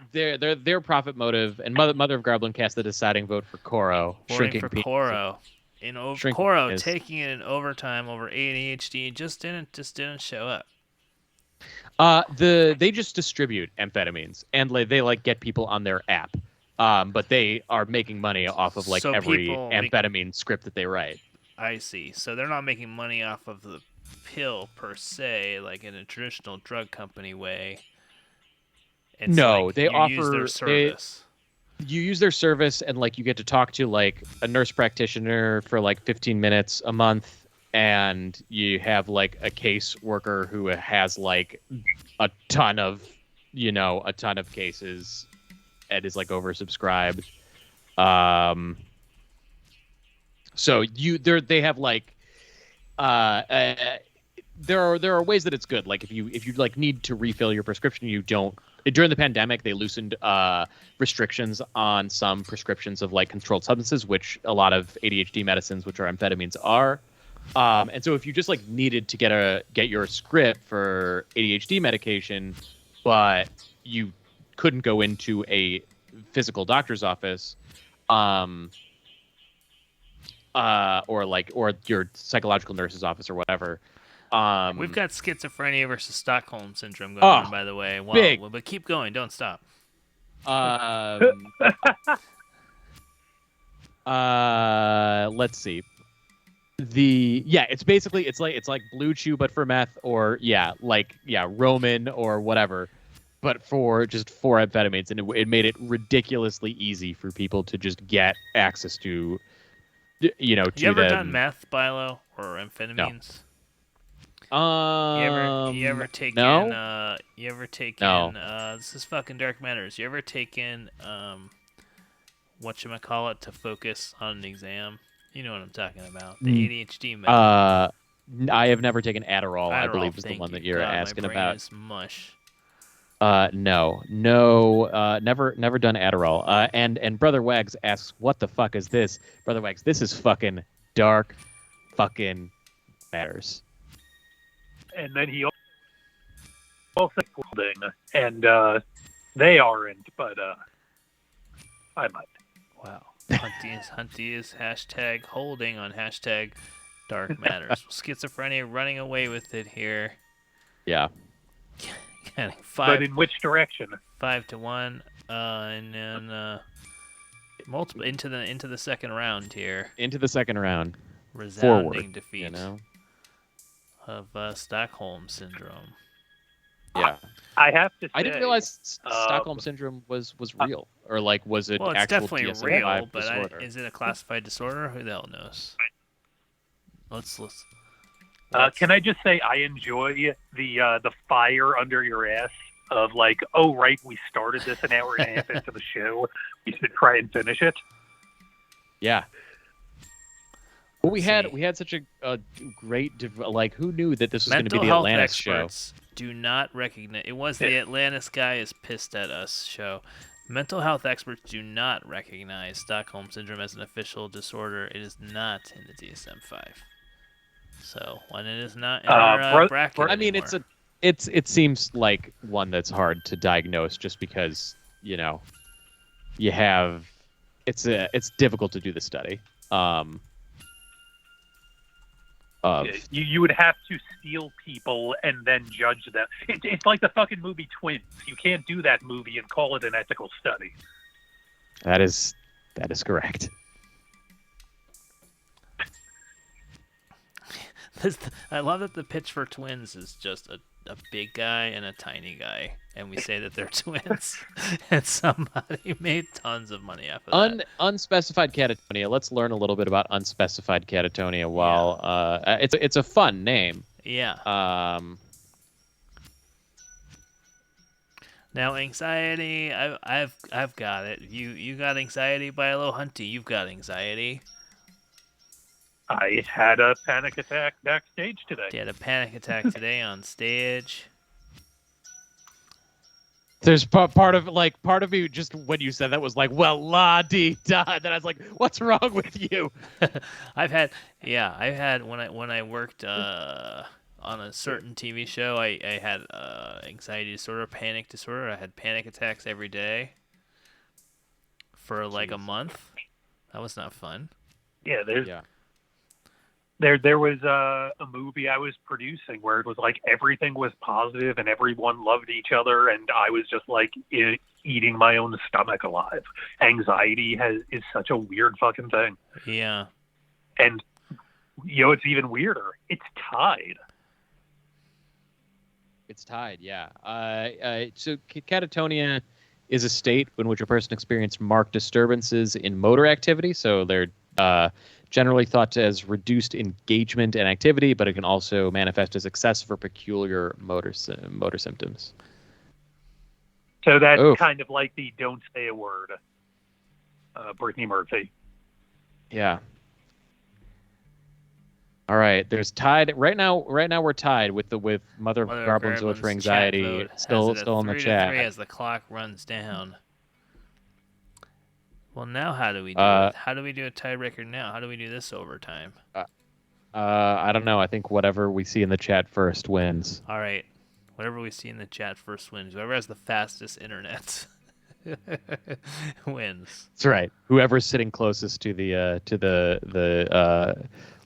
profit motive. And Mother of Garblin cast the deciding vote for Koro. Voting for Koro. Koro taking it in overtime over ADHD just didn't show up. They just distribute amphetamines and they like get people on their app. But they are making money off of like every amphetamine script that they write. I see. So they're not making money off of the pill per se, like in a traditional drug company way. It's no, like they use their service. You use their service, and like you get to talk to like a nurse practitioner for like 15 minutes a month, and you have like a case worker who has like a ton of cases and is like oversubscribed. So they have like there are ways that it's good. Like if you like need to refill your prescription, you don't. During the pandemic, they loosened restrictions on some prescriptions of like controlled substances, which a lot of ADHD medicines, which are amphetamines, are. And so if you just like needed to get your script for ADHD medication, but you couldn't go into a physical doctor's office, or your psychological nurse's office or whatever. We've got schizophrenia versus Stockholm syndrome going on, by the way. Wow, big. But keep going, don't stop. Let's see. It's like Blue Chew but for meth, or Roman or whatever, but for amphetamines, and it made it ridiculously easy for people to just get access to. You ever done meth, Bilo, or amphetamines? No. You ever taken no? this is fucking Dark Matters. You ever taken whatchamacallit to focus on an exam? You know what I'm talking about. The ADHD method. I have never taken Adderall. I believe is the one that you're asking my brain about. Is mush. No, never done Adderall. And Brother Wags asks, "What the fuck is this?" Brother Wags, this is fucking Dark fucking Matters. And then he also holding, and they aren't, but I might. Wow. Hunty is hashtag holding on hashtag Dark Matters. Schizophrenia running away with it here. Yeah. But in which direction? 5-1, and then multiple into the second round here. Into the second round. Resounding forward, defeat. Of Stockholm syndrome. Yeah, I have to say, I didn't realize Stockholm syndrome was real, or like was it it's actual definitely DSM-5 real, but disorder? Is it a classified disorder? Who the hell knows? Let's can I just say I enjoy the fire under your ass of like, oh right, we started this an hour and a half into the show. We should try and finish it. Yeah. Well, we had such a great like. Who knew that this was going to be the Atlantis show? Do not recognize. It was the Atlantis guy is pissed at us show. Mental health experts do not recognize Stockholm syndrome as an official disorder. It is not in the DSM-5. So when it is not in our bracket, I mean, anymore. it seems like one that's hard to diagnose, just because you have it's difficult to do the study. You would have to steal people and then judge them. It's like the fucking movie Twins. You can't do that movie and call it an ethical study. That is correct. I love that the pitch for twins is just a big guy and a tiny guy, and we say that they're twins, and somebody made tons of money off of that. Unspecified catatonia. Let's learn a little bit about unspecified catatonia. While it's a fun name. Yeah. Now anxiety, I've got it. You got anxiety by a little Hunty. You've got anxiety. I had a panic attack backstage today. You had a panic attack today on stage. There's part of me just when you said that was like, well, la dee da. Then I was like, what's wrong with you? I've had when I worked on a certain TV show, I had anxiety disorder, panic disorder. I had panic attacks every day for like a month. That was not fun. Yeah, There was a movie I was producing where it was like everything was positive and everyone loved each other, and I was just like eating my own stomach alive. Anxiety is such a weird fucking thing. Yeah. And it's even weirder. It's tied. It's tied, yeah. So catatonia is a state in which a person experiences marked disturbances in motor activity. So they're generally thought as reduced engagement and activity, but it can also manifest as excessive or peculiar motor symptoms. So that's kind of like the "Don't Say a Word," Brittany Murphy. Yeah. All right. There's tied right now. Right now we're tied with Mother of Garblin's vote for anxiety. Still in the chat. 3-3 as the clock runs down. Well, now how do we do it? How do we do a tiebreaker now? How do we do this overtime? I don't know. I think whatever we see in the chat first wins. All right. Whatever we see in the chat first wins. Whoever has the fastest internet wins. That's right. Whoever's sitting closest to the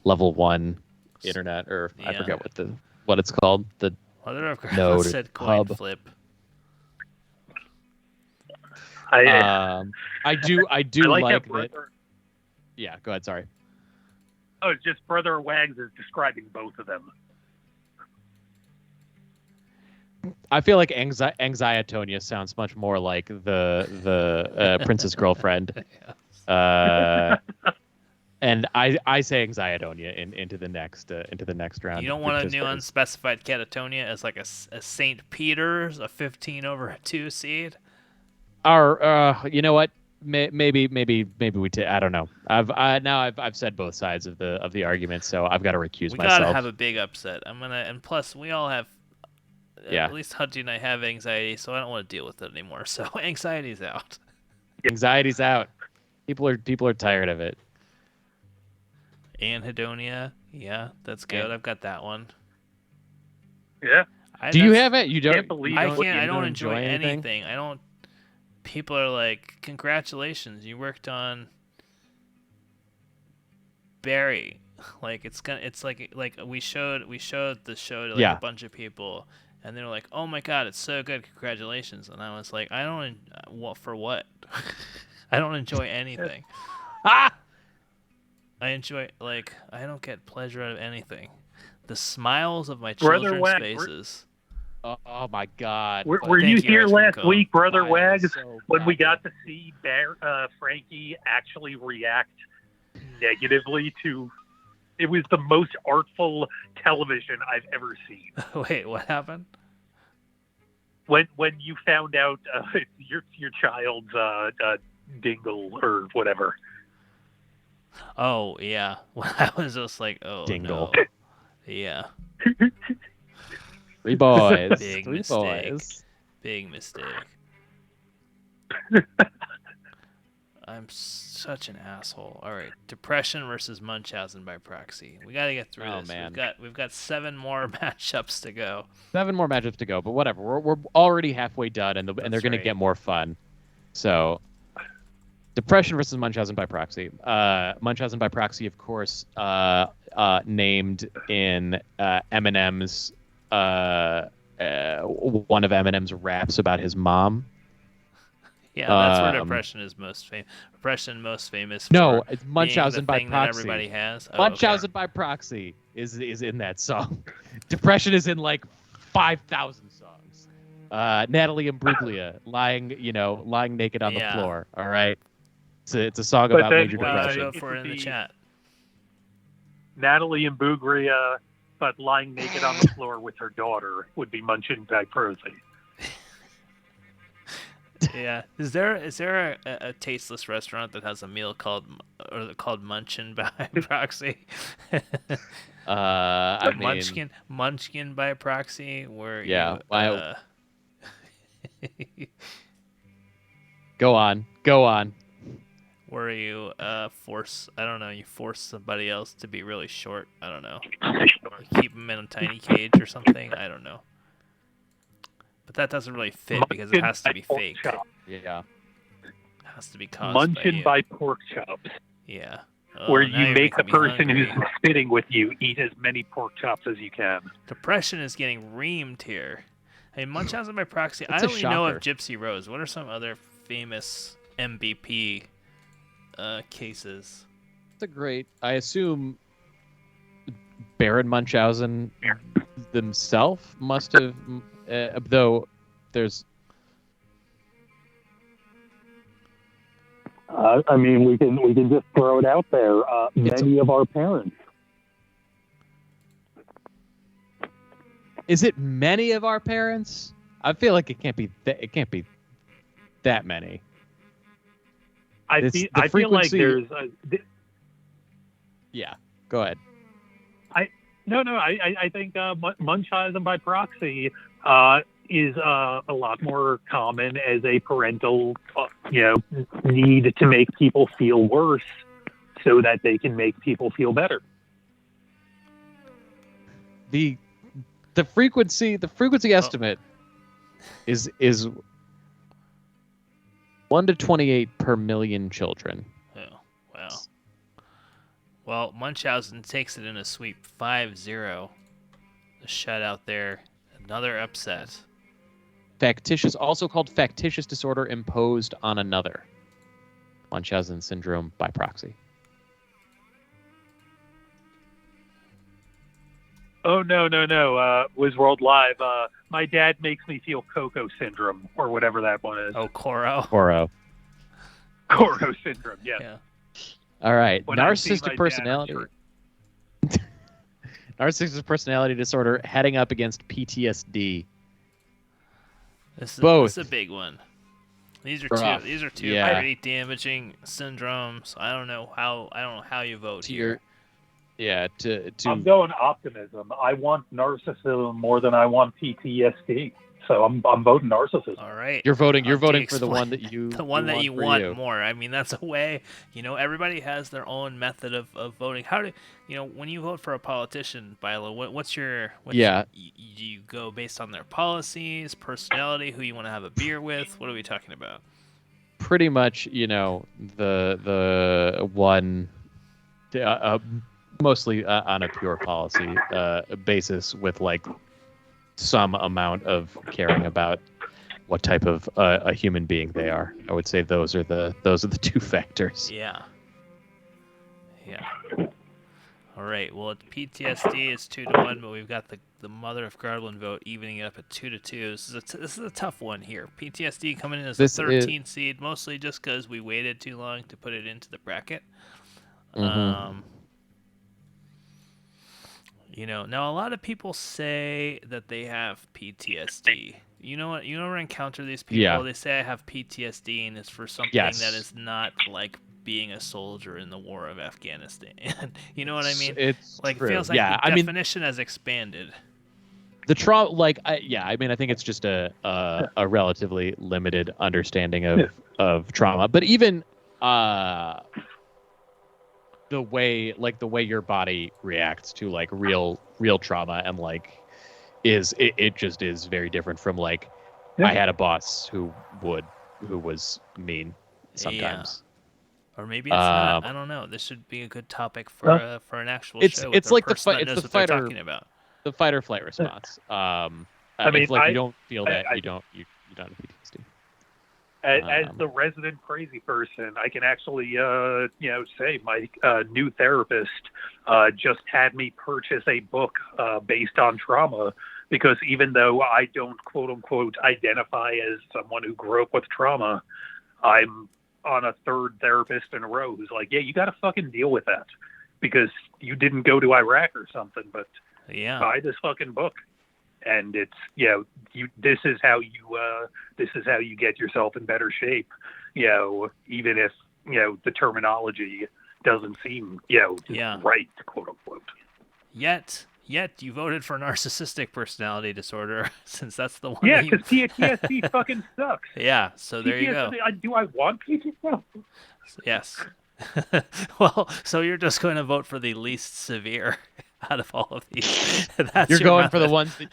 level 1 internet, or I forget what it's called. The Mother of Garbling node said coin hub. flip. I do like that. Brother, Yeah, go ahead. Sorry. oh, it's just Brother Wags is describing both of them. I feel like Anxietonia sounds much more like the Prince's girlfriend. And I say Anxietonia into the next round. You don't want a new unspecified catatonia as like a St. Peter's, a 15 over a 2 seed? Or you know what? Maybe we. I don't know. I've said both sides of the argument, so I've got to recuse myself. We gotta have a big upset. And plus we all have. Yeah. At least Hunty and I have anxiety, so I don't want to deal with it anymore. So anxiety's out. Anxiety's out. People are tired of it. Anhedonia, yeah, that's good. I've got that one. Yeah. Do you have it? You don't. Can't believe I it. can't. I don't enjoy anything. anything. I don't. People are like, "Congratulations, you worked on Barry." Like it's like we showed the show to like a bunch of people, and they're like, "Oh my god, it's so good! Congratulations!" And I was like, "I don't. For what? I don't enjoy anything." I enjoy, I don't get pleasure out of anything. The smiles of my children's faces. Oh my God. Were you here last week, Brother Wags, when we got to see Frankie actually react negatively to... It was the most artful television I've ever seen. Wait, what happened? When you found out your child's dingle or whatever. Oh, yeah. Well, I was just like, oh, dingle. No. Yeah. 3 boys. Big 3 mistake. boys. Big mistake. I'm such an asshole. All right, depression versus Munchausen by proxy. We got to get through this. Man. We've got 7 more matchups to go. 7 more matchups to go, but whatever. We're already halfway done, and they're going to get more fun. So, depression versus Munchausen by proxy. Munchausen by proxy, of course, named in Eminem's one of Eminem's raps about his mom. Yeah, that's where Um, depression is most famous. Depression most famous. No, for it's being Munchausen the by thing proxy. that everybody has. Oh, Munchausen by proxy is in that song. Depression is in like 5,000 songs. Natalie Imbruglia lying naked on the Yeah. floor. All right, it's a song But about then, major What did you depression. vote it for would in the be- chat? Natalie Imbruglia, but lying naked on the floor with her daughter would be Munchausen by proxy. Yeah. Is there a tasteless restaurant that has a meal called Munchin by proxy? I mean, Munchkin by proxy, where Yeah, you go on. where you force you force somebody else to be really short. I don't know. Keep them in a tiny cage or something. I don't know. But that doesn't really fit because it has to be fake. Yeah. It has to be caused Munchkin by you. by pork chops, Yeah. where now you you're make the making me person hungry. who's sitting with you eat as many pork chops as you can. Depression is getting reamed here. Hey, Munchausen by proxy. It's I a only know of shocker. Gypsy Rose. What are some other famous MVP cases? It's a great. I assume Baron Munchausen themselves must have, though. There's. I mean, we can just throw it out there. Many of our parents. Is it many of our parents? I feel like it can't be. It can't be that many. I feel like there's Yeah. Go ahead. I think Munchausen by proxy is a lot more common as a parental need to make people feel worse so that they can make people feel better. The frequency estimate is 1 to 28 per million children. Oh, wow. Well, Munchausen takes it in a sweep 5-0. A shutout there. Another upset. Factitious, also called factitious disorder imposed on another. Munchausen syndrome by proxy. Oh, no. Wizworld Live. My dad makes me feel Coco syndrome, or whatever that one is. Oh, Coro. Coro. Coro syndrome, yes. Yeah. All right. When I see my Narcissistic dad, I'm personality. sure. Narcissistic personality disorder heading up against PTSD. This Both. is a big one. These are Rough. two. These are two Yeah. pretty damaging syndromes. I don't know how you vote To here. I'm going optimism. I want narcissism more than I want PTSD. So I'm voting narcissism. All right. You're voting I'll for the explain- one that you the one that you for want you. more. I mean, that's a way. Everybody has their own method of voting. How do when you vote for a politician, Bilo? What's your Yeah. Do you go based on their policies, personality, who you want to have a beer with? What are we talking about? Pretty much, the one, mostly on a pure policy basis, with like some amount of caring about what type of a human being they are. I would say those are the two factors. Yeah. All right. Well, PTSD is 2-1, but we've got the Mother of Garland vote evening it up at 2-2. This is a tough one here. PTSD coming in as the 13th seed, mostly just because we waited too long to put it into the bracket. Mhm. Now a lot of people say that they have PTSD. You know what? You ever encounter these people? Yeah. They say I have PTSD, and it's for something Yes. that is not like being a soldier in the war of Afghanistan. You know what I mean? It's Like true. it feels like Yeah, the I mean, definition has expanded. the trauma, I think it's just a relatively limited understanding of trauma. But even the way your body reacts to like real trauma and like it just is very different from like I had a boss who was mean sometimes. Or maybe it's not. I don't know. This should be a good topic for an actual show. It's with a like person that it's knows the what they're fighter talking about. the fight or flight response. I mean, if like you don't feel that, I- you don't have PTSD. As the resident crazy person, I can actually, say my new therapist just had me purchase a book based on trauma, because even though I don't quote unquote identify as someone who grew up with trauma, I'm on a third therapist in a row who's like, yeah, you got to fucking deal with that because you didn't go to Iraq or something, but buy this fucking book. And it's, this is how you get yourself in better shape, even if, the terminology doesn't seem, right, quote unquote. Yet you voted for narcissistic personality disorder, since that's the one. Yeah, because PTSD fucking sucks. Yeah, so there you go. Do I want PTSD? Yes. Well, so you're just going to vote for the least severe out of all of these. That's You're your going method. for the ones that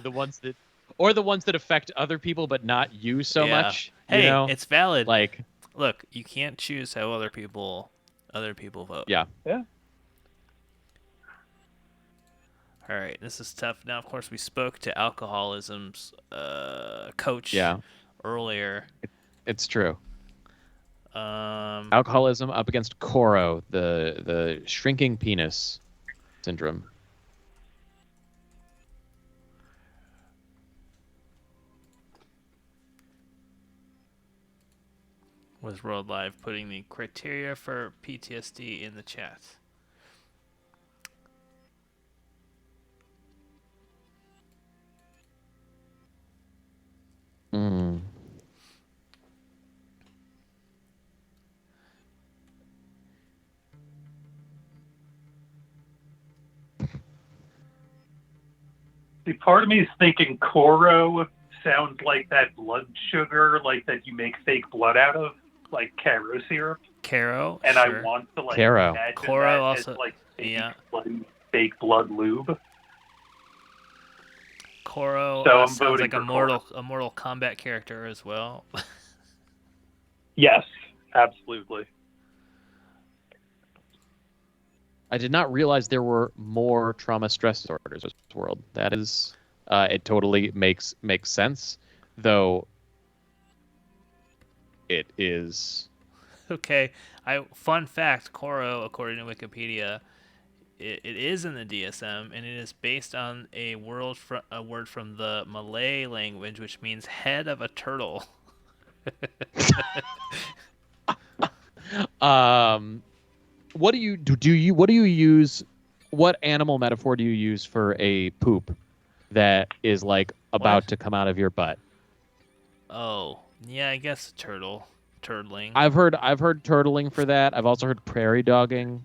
the ones that, or the ones that affect other people but not you so much. Hey, you know? it's valid. Like, look, you can't choose how other people vote. Yeah. All right, this is tough. Now, of course, we spoke to Alcoholism's coach earlier. It's true. Um, Alcoholism up against Coro, the shrinking penis syndrome. was World Live putting the criteria for PTSD in the chat. Mm. See, part of me is thinking Coro sounds like that blood sugar, like that you make fake blood out of, like Caro syrup. Caro, and sure. I want to like Caro. imagine Coro that also, as like fake blood lube. Coro So I'm sounds voting like for a Mortal Kombat character as well. Yes, absolutely. I did not realize there were more trauma stress disorders in this world. That is, it totally makes sense, though. It is Okay, fun fact: Coro, according to Wikipedia, it is in the DSM, and it is based on a word from the Malay language, which means head of a turtle. What do you use? What animal metaphor do you use for a poop that is like about to come out of your butt? Oh, yeah, I guess turtling. I've heard turtling for that. I've also heard prairie dogging.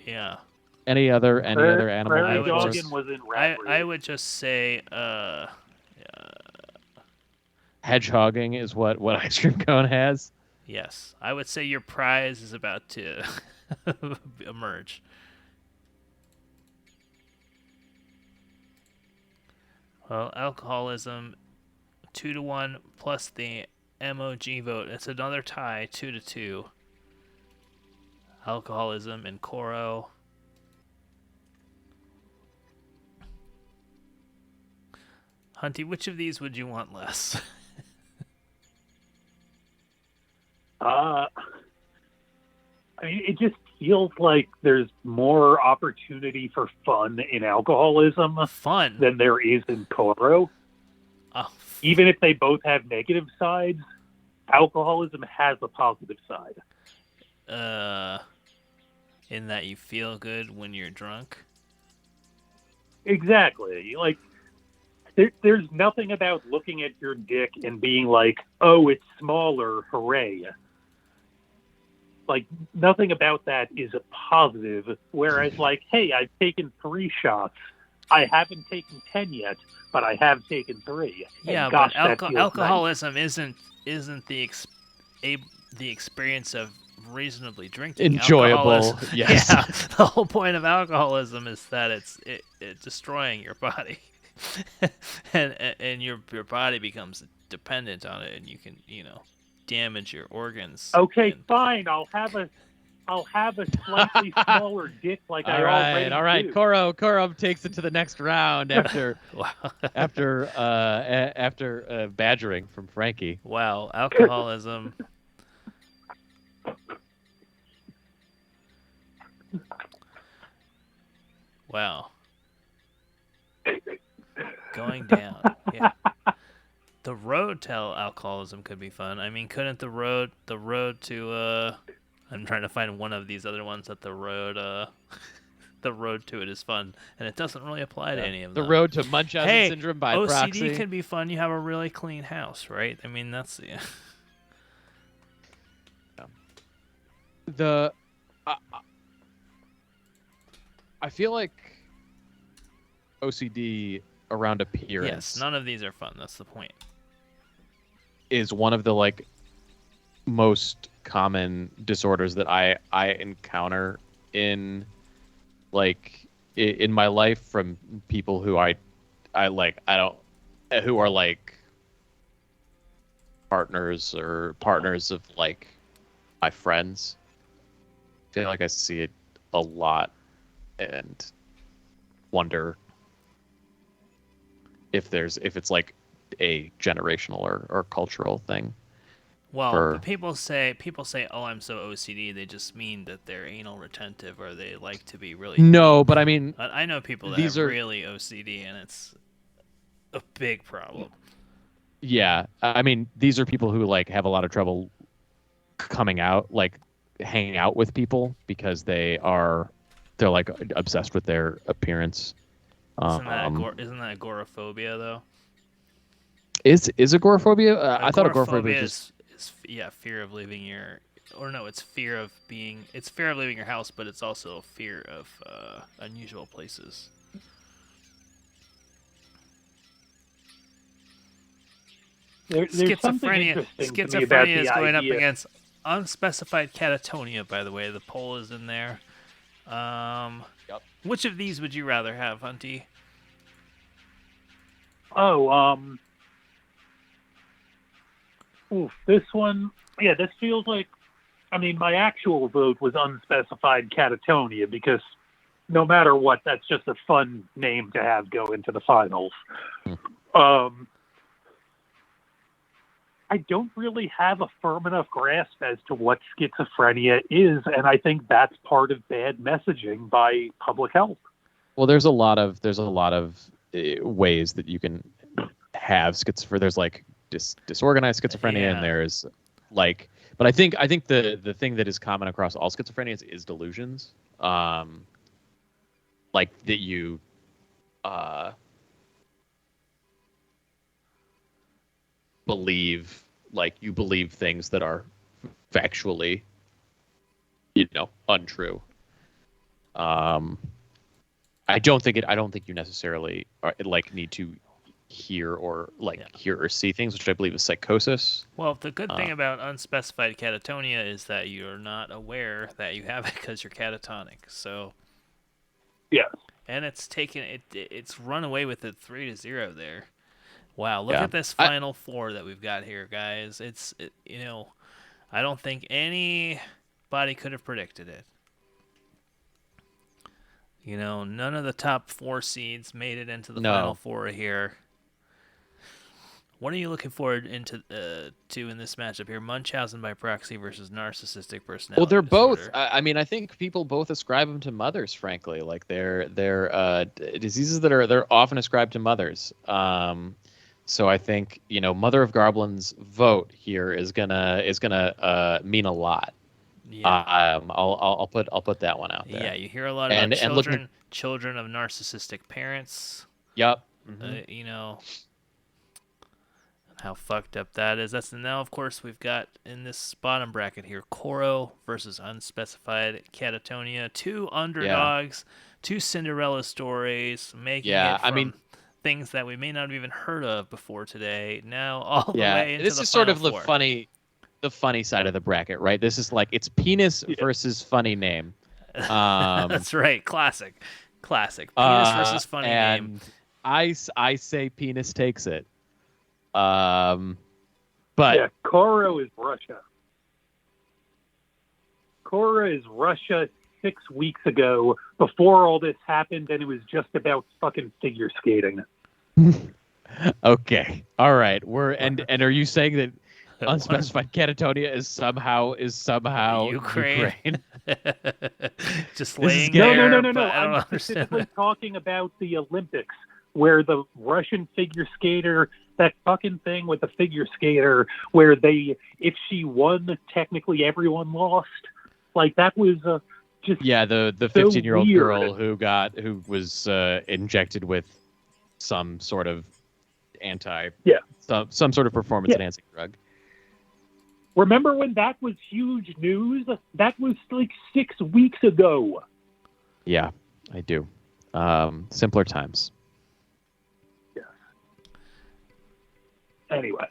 Yeah. Any other animal Prairie metaphors? dogging was in Rat I Race. would just say Hedgehogging is what ice cream cone has. yes. I would say your prize is about to emerge. Well, alcoholism 2-1 plus the MOG vote. It's another tie, 2-2. Alcoholism and Coro. Hunty, which of these would you want less? I mean, it just feels like there's more opportunity for fun in alcoholism than there is in Coro. Oh. Even if they both have negative sides, alcoholism has a positive side. In that you feel good when you're drunk? Exactly. Like, there's nothing about looking at your dick and being like, oh, it's smaller, hooray. Like, nothing about that is a positive. Whereas, like, hey, I've taken 3 shots. I haven't taken 10 yet, but I have taken 3. Yeah, and gosh, but that feels alcoholism nice. isn't the experience of reasonably drinking. Enjoyable, yes. Yeah, the whole point of alcoholism is that it's destroying your body, and your body becomes dependent on it, and you can damage your organs. Okay, fine. I'll have a I'll have a slightly smaller dick like I already all right. do. Koro takes it to the next round after Wow. after badgering from Frankie. Wow. Alcoholism. Wow. Going down. Yeah. The road to alcoholism could be fun. I mean, couldn't the road to I'm trying to find one of these other ones that the road to it is fun, and it doesn't really apply to any of The them. road to Munchausen syndrome by OCD proxy. can be fun. You have a really clean house, right? I mean, that's The I feel like OCD around appearance yes. None of these are fun. That's the point. is one of the like most common disorders that I encounter in like in my life from people who I don't who are like partners of like my friends. I feel like I see it a lot and wonder if it's like a generational or cultural thing. Well, people say, "Oh, I'm so OCD." They just mean that they're anal retentive, or they like to be really. No, but I mean, I know people that these are are really OCD, and it's a big problem. Yeah, I mean, these are people who like have a lot of trouble coming out, like hanging out with people because they're like obsessed with their appearance. Isn't that agoraphobia though? Is agoraphobia? I thought agoraphobia is fear of leaving your, or no, it's fear of leaving your house, but it's also a fear of unusual places. There's something interesting to me about Schizophrenia the is going up idea. against unspecified catatonia, by the way. The poll is in there. Yep. Which of these would you rather have, Hunty? This one, yeah, this feels like, I mean, my actual vote was unspecified catatonia because no matter what, that's just a fun name to have go into the finals. I don't really have a firm enough grasp as to what schizophrenia is, and I think that's part of bad messaging by public health. Well, there's a lot of ways that you can have schizophrenia. There's like disorganized schizophrenia, and there's like, but I think the thing that is common across all schizophrenias is delusions. Like that you believe things that are factually, untrue. I don't think you necessarily need to hear or see things, which I believe is psychosis. Well, the good thing about unspecified catatonia is that you're not aware that you have it because you're catatonic. So yeah, and it's run away with it 3-0 there. Wow, look at this final four that we've got here, guys. I don't think anybody could have predicted it. None of the top 4 seeds made it into the final four here. What are you looking forward to in this matchup here? Munchausen by proxy versus narcissistic personality. Well, they're disorder. both. I mean, I think people both ascribe them to mothers. Frankly, like they're diseases that they're often ascribed to mothers. So I think Mother of Garblin's vote here is gonna mean a lot. Yeah. I'll put that one out there. Yeah, you hear a lot about children of narcissistic parents. Yep. How fucked up that is. Now, of course, we've got in this bottom bracket here, Coro versus unspecified catatonia. 2 underdogs, 2 Cinderella stories, making it from things that we may not have even heard of before today. Now all the way into this the is sort of final four. the funny side of the bracket, right? This is like it's penis versus funny name. That's right, classic. Penis versus funny name. I say penis takes it. But Coro is Russia. Cora is Russia 6 weeks ago, before all this happened, and it was just about fucking figure skating. Okay. All right. And are you saying that unspecified catatonia is somehow Ukraine? Just This is laying getting- there. No. But I don't I'm understand. specifically talking about the Olympics, where the Russian figure skater, that fucking thing with the figure skater, where if she won, technically everyone lost. Like, that was just Yeah, the so 15-year-old weird. girl who was injected with some sort of some sort of performance enhancing drug. Remember when that was huge news? That was like 6 weeks ago. Yeah, I do. Simpler times. Yes. Anyway.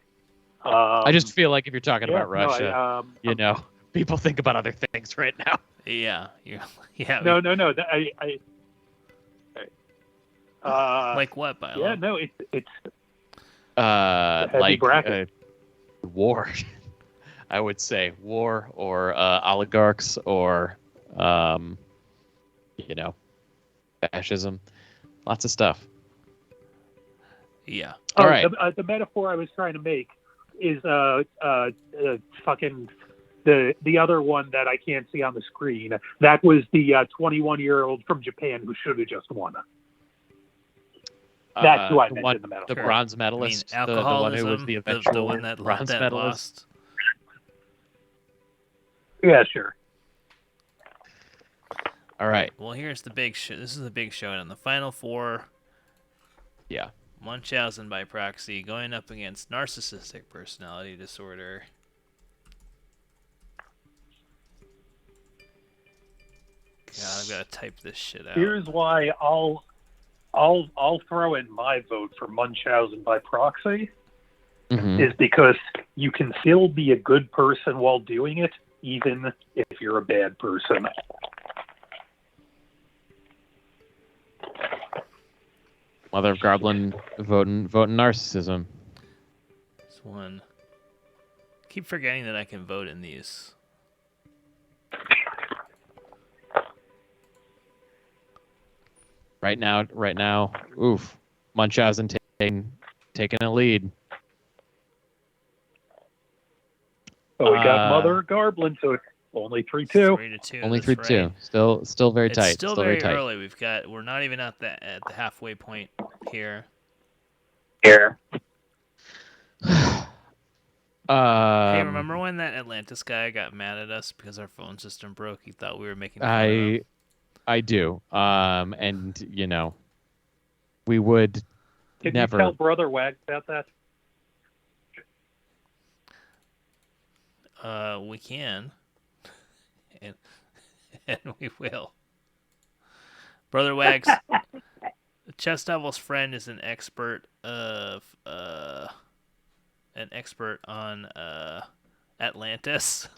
I just feel like if you're talking about no, Russia, people think about other things right now. Yeah. Yeah. No. Like what, Bilo? Yeah, no, it's heavy like bracket. war. I would say war or oligarchs or fascism. Lots of stuff. Yeah. All right. The metaphor I was trying to make is fucking the other one that I can't see on the screen. That was the 21-year-old from Japan who should have just won. That's who I meant in the metaphor. The bronze medalist, I mean, the one who was alcoholism, the eventual the one that bronze that medalist. lost. Yeah, sure. All right. Well, here's the big show. This is the big showdown. The final four. Yeah. Munchausen by proxy going up against narcissistic personality disorder. God, I've got to type this shit out. Here's why I'll throw in my vote for Munchausen by proxy. Mhm. Is because you can still be a good person while doing it, even if you're a bad person. Mother of Garblin voting narcissism. This one. Keep forgetting that I can vote in these. Right now, oof. Munchausen taking a lead. But we got Mother Garblin, so it's only 3-2. 3-2. Only that's 3-2. right. Still very It's tight. still very very tight. early. We're not even at the halfway point here. Here. Hey, remember when that Atlantis guy got mad at us because our phone system broke? He thought we were making fun of him. I do. And we would Did never. you tell Brother Wag about that? We can, and we will. Brother Wags, Chess Devil's friend is an expert on Atlantis,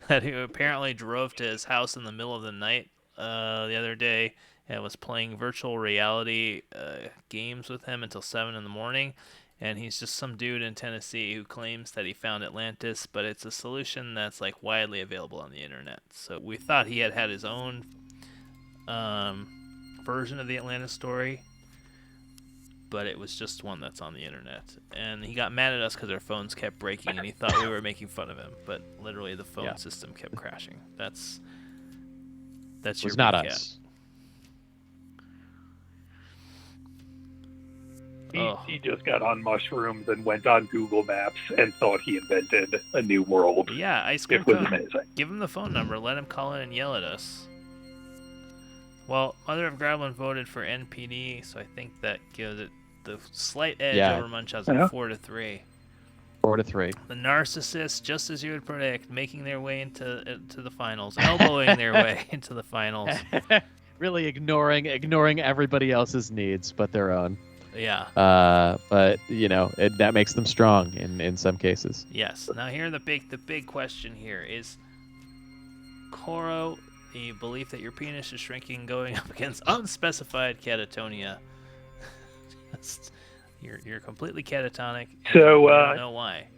that he apparently drove to his house in the middle of the night the other day and was playing virtual reality games with him until 7 in the morning. And he's just some dude in Tennessee who claims that he found Atlantis, but it's a solution that's like widely available on the internet. So we thought he had his own version of the Atlantis story, but it was just one that's on the internet. And he got mad at us because our phones kept breaking, and he thought we were making fun of him. But literally, the phone system kept crashing. That's It your was not recap. us. He just got on mushrooms and went on Google Maps and thought he invented a new world. Yeah, Ice Cream It was Cone. amazing. Give him the phone number. Let him call in and yell at us. Well, Mother of Grablin voted for NPD, so I think that gives it the slight edge over Munchausen, 4-3. 4-3. The narcissists, just as you would predict, making their way into the finals, elbowing their way into the finals. Really ignoring everybody else's needs but their own. Yeah. But that makes them strong in some cases. Yes. Now here the big question here is, Koro, the belief that your penis is shrinking going up against unspecified catatonia. You're completely catatonic. So I don't know why.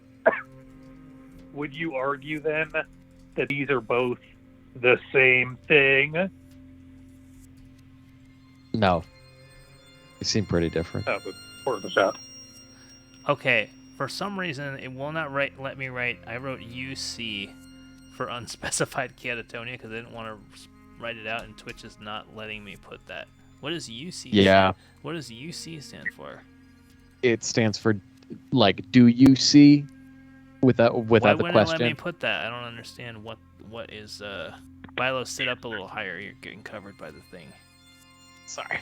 would you argue then that these are both the same thing? No. They seem pretty different. Oh, but worth a shot. Okay, for some reason it will not let me write. I wrote UC for unspecified catatonia because I didn't want to write it out, and Twitch is not letting me put that. What does UC? Yeah. What does UC stand for? It stands for, like, do you see? Without Why the wouldn't it question. let me put that? I don't understand what is. Bilo, sit up a little higher. You're getting covered by the thing. Sorry.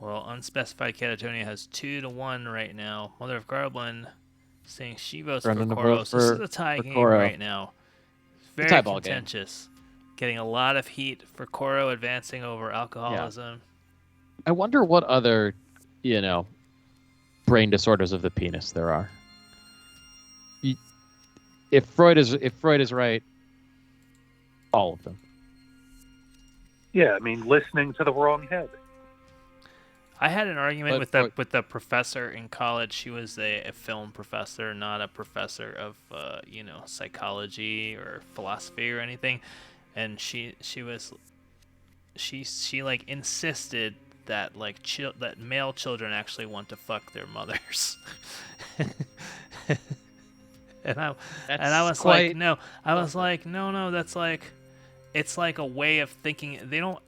Well, unspecified catatonia has 2-1 right now. Mother of Garblin saying she votes for Brendan Koros. votes This is for- a tie for game Koro. right now. Very tie ball game. contentious. Getting a lot of heat for Koro advancing over alcoholism. I wonder what other, brain disorders of the penis there are. If Freud is right, all of them. Yeah, I mean, listening to the wrong head. I had an argument But- with the professor in college. She was a film professor, not a professor of psychology or philosophy or anything. And she like insisted that that male children actually want to fuck their mothers. and I was like, no. I was like, no, that's like, it's like a way of thinking. They don't.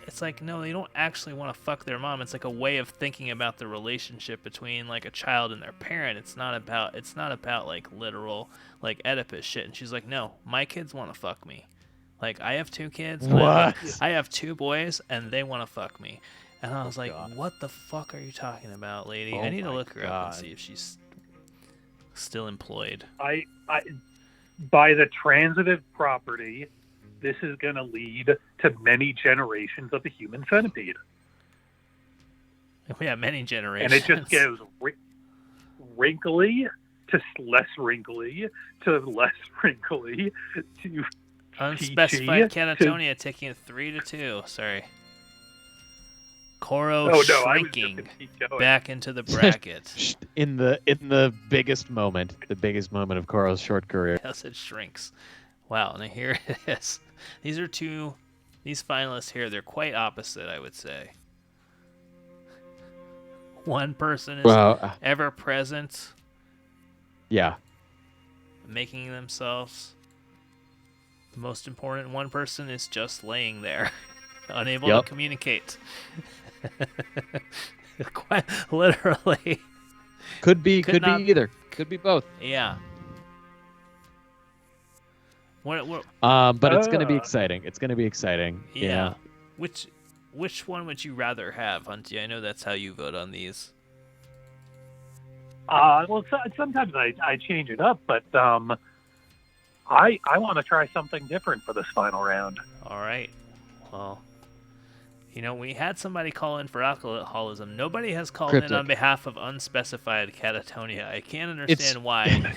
It's like, no, they don't actually want to fuck their mom. It's like a way of thinking about the relationship between like a child and their parent. It's not about like literal like Oedipus shit. And she's like, no, my kids want to fuck me. Like, I have 2 kids. What? I have 2 boys, and they want to fuck me. And I was like, God. what the fuck are you talking about, lady? Oh I need to my look her up God. and see if she's still employed. I by the transitive property, this is going to lead to many generations of the human centipede. We have many generations. And it just goes wrinkly to less wrinkly to less wrinkly to Unspecified peachy catatonia taking 3-2. Sorry. Koro Oh, no, I was just shrinking gonna keep going. back into the bracket. In the biggest moment of Koro's short career. Yes, it shrinks. Wow, and here it is. These finalists here, they're quite opposite, I would say. One person is ever present, Yeah. making themselves the most important. One person is just laying there, unable Yep. to communicate. Quite literally. Could be not- either. Could be both. Yeah. What But it's gonna be exciting. It's gonna be exciting. yeah. Which one would you rather have, Hunty? I know that's how you vote on these. Well, sometimes I change it up, but I want to try something different for this final round. All right. Well, we had somebody call in for alcoholism. Nobody has called in Cryptic. on behalf of unspecified catatonia. I can't understand why.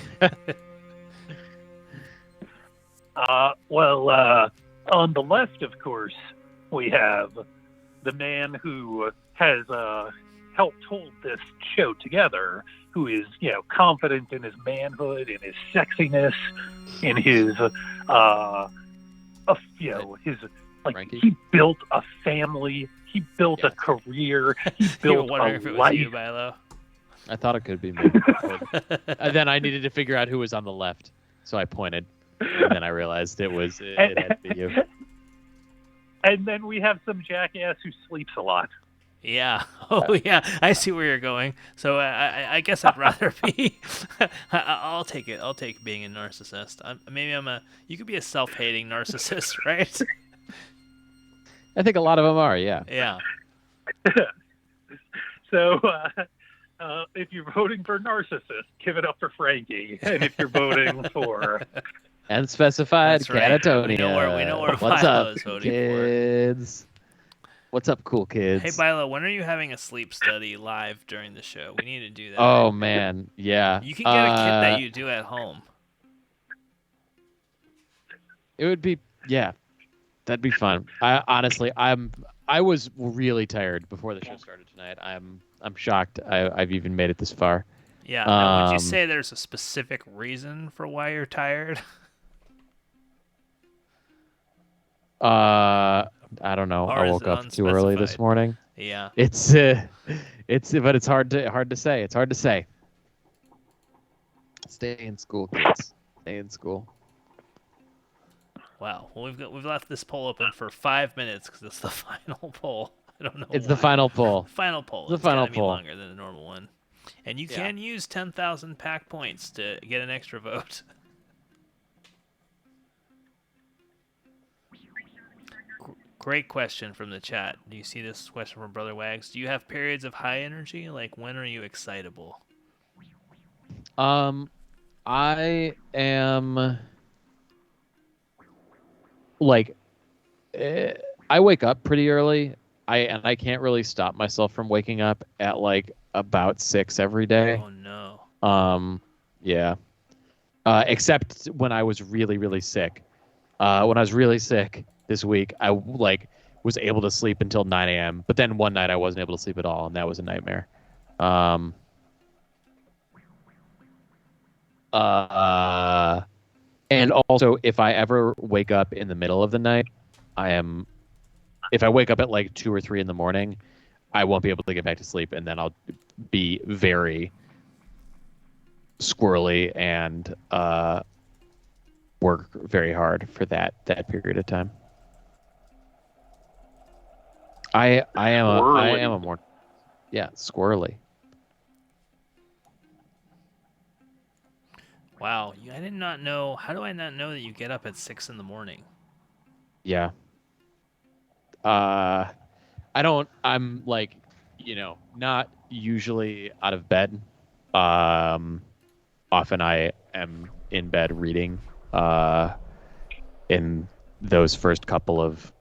On the left, of course, we have the man who has helped hold this show together, who is, confident in his manhood, in his sexiness, in his, his, like, Frankie? he built a family, he built a career, he You were built wondering a if it was life. you, Bilo. I thought it could be me. And then I needed to figure out who was on the left, so I pointed, and then I realized it had to be you. And then we have some jackass who sleeps a lot. Yeah. Oh, yeah. I see where you're going. So I guess I'd rather be. I'll take it. I'll take being a narcissist. You could be a self-hating narcissist, right? I think a lot of them are, yeah. Yeah. So if you're voting for narcissist, give it up for Frankie. And if you're voting for And specified That's right. catatonia. We know where What's Philo up, is voting for. kids? What's up, cool kids? Hey, Bilo, when are you having a sleep study live during the show? We need to do that. Oh man, yeah. You can get a kit that you do at home. It would be, yeah, that'd be fun. I honestly, I'm I was really tired before the show started tonight. I'm shocked. I've even made it this far. Yeah. Now, would you say there's a specific reason for why you're tired? I don't know. Or I is woke it up too early this unspecified? morning. Yeah. But it's hard to say. It's hard to say. Stay in school, kids. Stay in school. Wow. Well, we've left this poll open for 5 minutes because it's the final poll. I don't know. It's why. the final poll. Final poll. The It's final gotta be poll. longer than the normal one. And you can use 10,000 pack points to get an extra vote. Great question from the chat. Do you see this question from Brother Wags? Do you have periods of high energy? Like, when are you excitable? I am like, I wake up pretty early. I can't really stop myself from waking up at like about 6 every day. Oh no. Yeah. Except when I was really, really sick. When I was really sick this week, I like was able to sleep until 9 a.m. But then one night I wasn't able to sleep at all, and that was a nightmare. And also, if I ever wake up in the middle of the night, if I wake up at like 2 or 3 in the morning, I won't be able to get back to sleep, and then I'll be very squirrely and work very hard for that period of time. I am a more squirrely. Wow, I did not know. How do I not know that you get up at 6 in the morning? Yeah. I'm like, not usually out of bed. Often I am in bed reading in those first couple of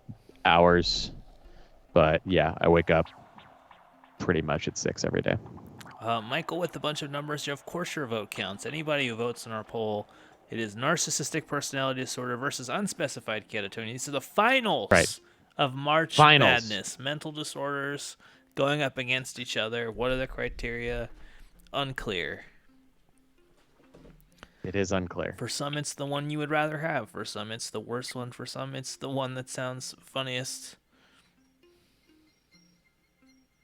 hours. But yeah, I wake up pretty much at 6 every day. Michael, with a bunch of numbers, of course your vote counts. Anybody who votes in our poll, it is narcissistic personality disorder versus unspecified catatonia. These are the finals of March Madness. Mental disorders going up against each other. What are the criteria? Unclear. It is unclear. For some, it's the one you would rather have. For some, it's the worst one. For some, it's the one that sounds funniest.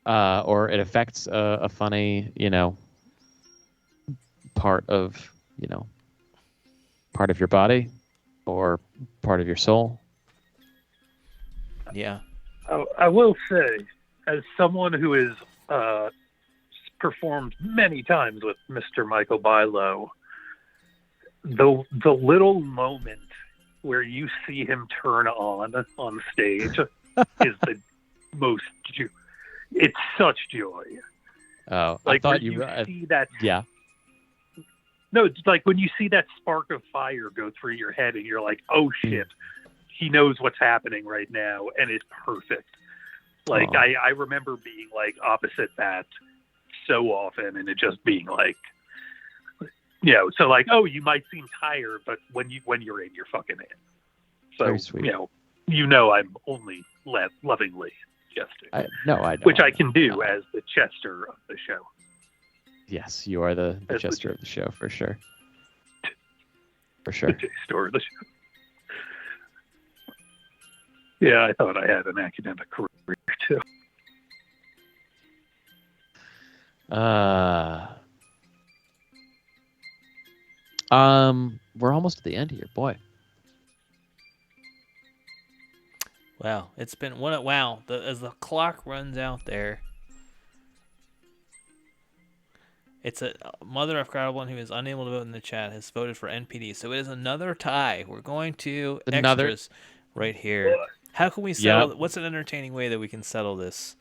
Or it affects a funny, part of your body or part of your soul. Yeah. I will say, as someone who has performed many times with Mr. Michael Bilo, the little moment where you see him turn on stage is the most. It's such joy. Oh, like I thought you see that. Yeah. No, it's like when you see that spark of fire go through your head, and you're like, "Oh shit, he knows what's happening right now, and it's perfect." Like I remember being like opposite that so often, and it just being like, so like, oh, you might seem tired, but when you're in, you're fucking in. So Very sweet. I'm only lovingly jesting. Which I can do as the Chester of the show. Yes, you are the Chester of the show for sure. For sure. The Chester of the show. Yeah, I thought I had an academic career too. We're almost at the end here, boy. Wow, it's been wow. As the clock runs out there, it's a mother of Goblin who is unable to vote in the chat has voted for NPD. So it is another tie. We're going to extras right here. How can we settle? Yep. What's an entertaining way that we can settle this?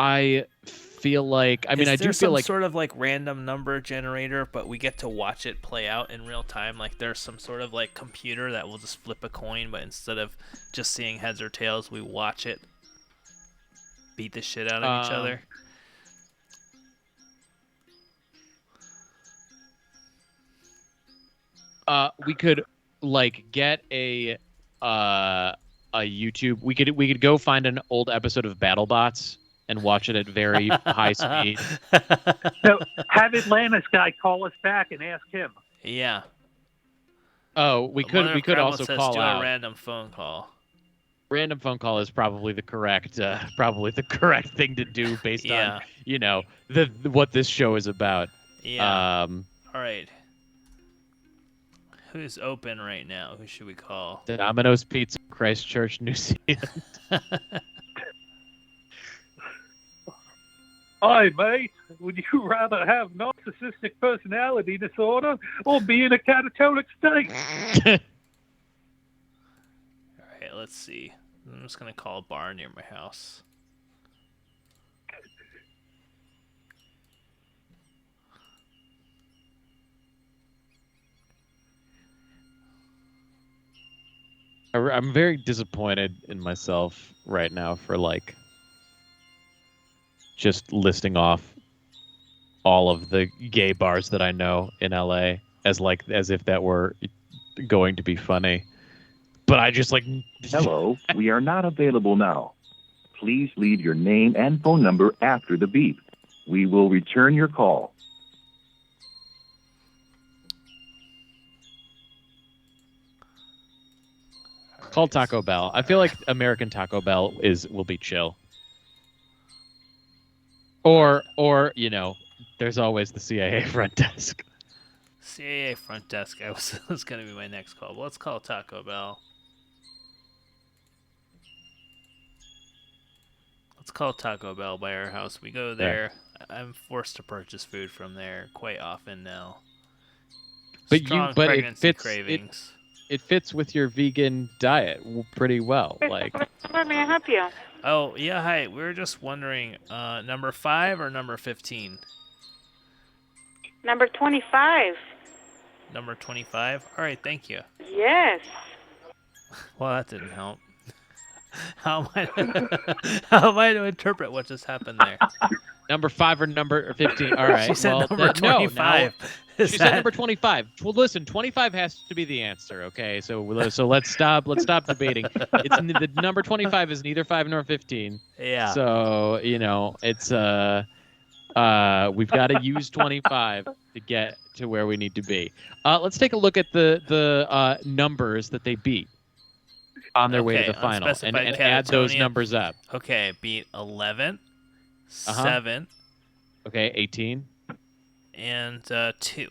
I feel like I do feel like sort of like random number generator, but we get to watch it play out in real time. Like there's some sort of like computer that will just flip a coin, but instead of just seeing heads or tails, we watch it beat the shit out of each other. We could like get a a YouTube. We could go find an old episode of BattleBots and watch it at very high speed. So have Atlantis guy call us back and ask him. Yeah. Oh, we could Gremlin also says call do out. a random phone call. Random phone call is probably the correct thing to do based on what this show is about. Yeah. All right. Who's open right now? Who should we call? Domino's Pizza, Christchurch, New Zealand. Hi, mate. Would you rather have narcissistic personality disorder or be in a catatonic state? All right, let's see. I'm just gonna call a bar near my house. I'm very disappointed in myself right now for just listing off all of the gay bars that I know in LA as if that were going to be funny. But I just Hello, we are not available now. Please leave your name and phone number after the beep. We will return your call. call Taco Bell. I feel like American Taco Bell will be chill. Or there's always the CIA front desk. CIA front desk. Was going to be my next call. But let's call Taco Bell. Let's call Taco Bell by our house. We go there. Yeah. I'm forced to purchase food from there quite often now. Strong pregnancy cravings. It fits with your vegan diet pretty well. Let me help you. Oh, yeah, hi. We were just wondering, number 5 or number 15? Number 25. Number 25? All right, thank you. Yes. Well, that didn't help. How am I to interpret what just happened there? Number 5 or number 15? All right. She said number 25. No, she said number 25. Well, listen, 25 has to be the answer, okay? So let's stop debating. It's the number 25 is neither 5 nor 15. Yeah. So, it's we've got to use 25 to get to where we need to be. Let's take a look at the numbers that they beat on their way to the final and add those numbers up. Okay, beat 11, 7. Okay, 18. And 2.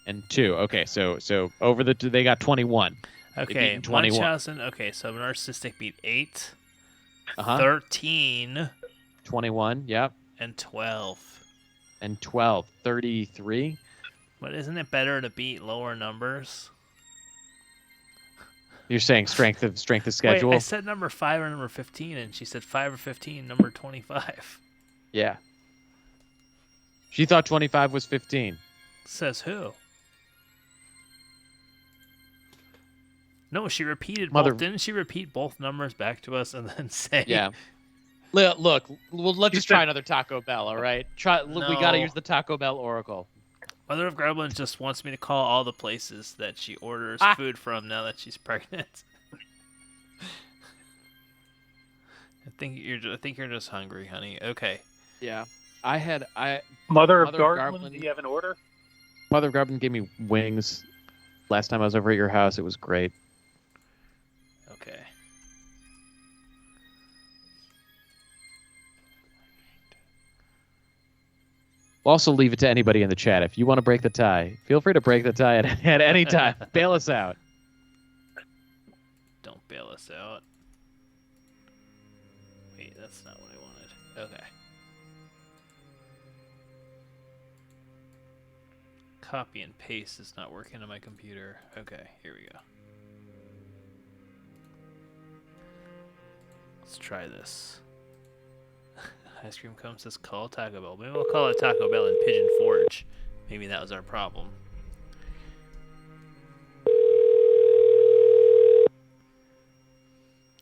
And 2. Okay, so over they got 21. Okay, 21. Munchausen. Okay, so Narcissistic beat 8, 13, 21. Yep. And 12. And 12, 33. But isn't it better to beat lower numbers? You're saying strength of schedule? Wait, I said number 5 or number 15, and she said 5 or 15, number 25. Yeah. She thought 25 was 15. Says who? No, she repeated both. Didn't she repeat both numbers back to us and then say? Yeah. Look, let's just try another Taco Bell, all right? No. We got to use the Taco Bell Oracle. Mother of Gremlins just wants me to call all the places that she orders food from now that she's pregnant. I think you're just hungry, honey. Okay. Yeah. Mother of Garland, do you have an order? Mother of Garland gave me wings last time I was over at your house. It was great. Okay. We'll also leave it to anybody in the chat. If you want to break the tie, feel free to break the tie at any time. Bail us out. Don't bail us out. Wait, that's not what I wanted. Okay. Copy and paste is not working on my computer. Okay, here we go. Let's try this. Ice Cream Cone says call Taco Bell. Maybe we'll call it Taco Bell in Pigeon Forge. Maybe that was our problem.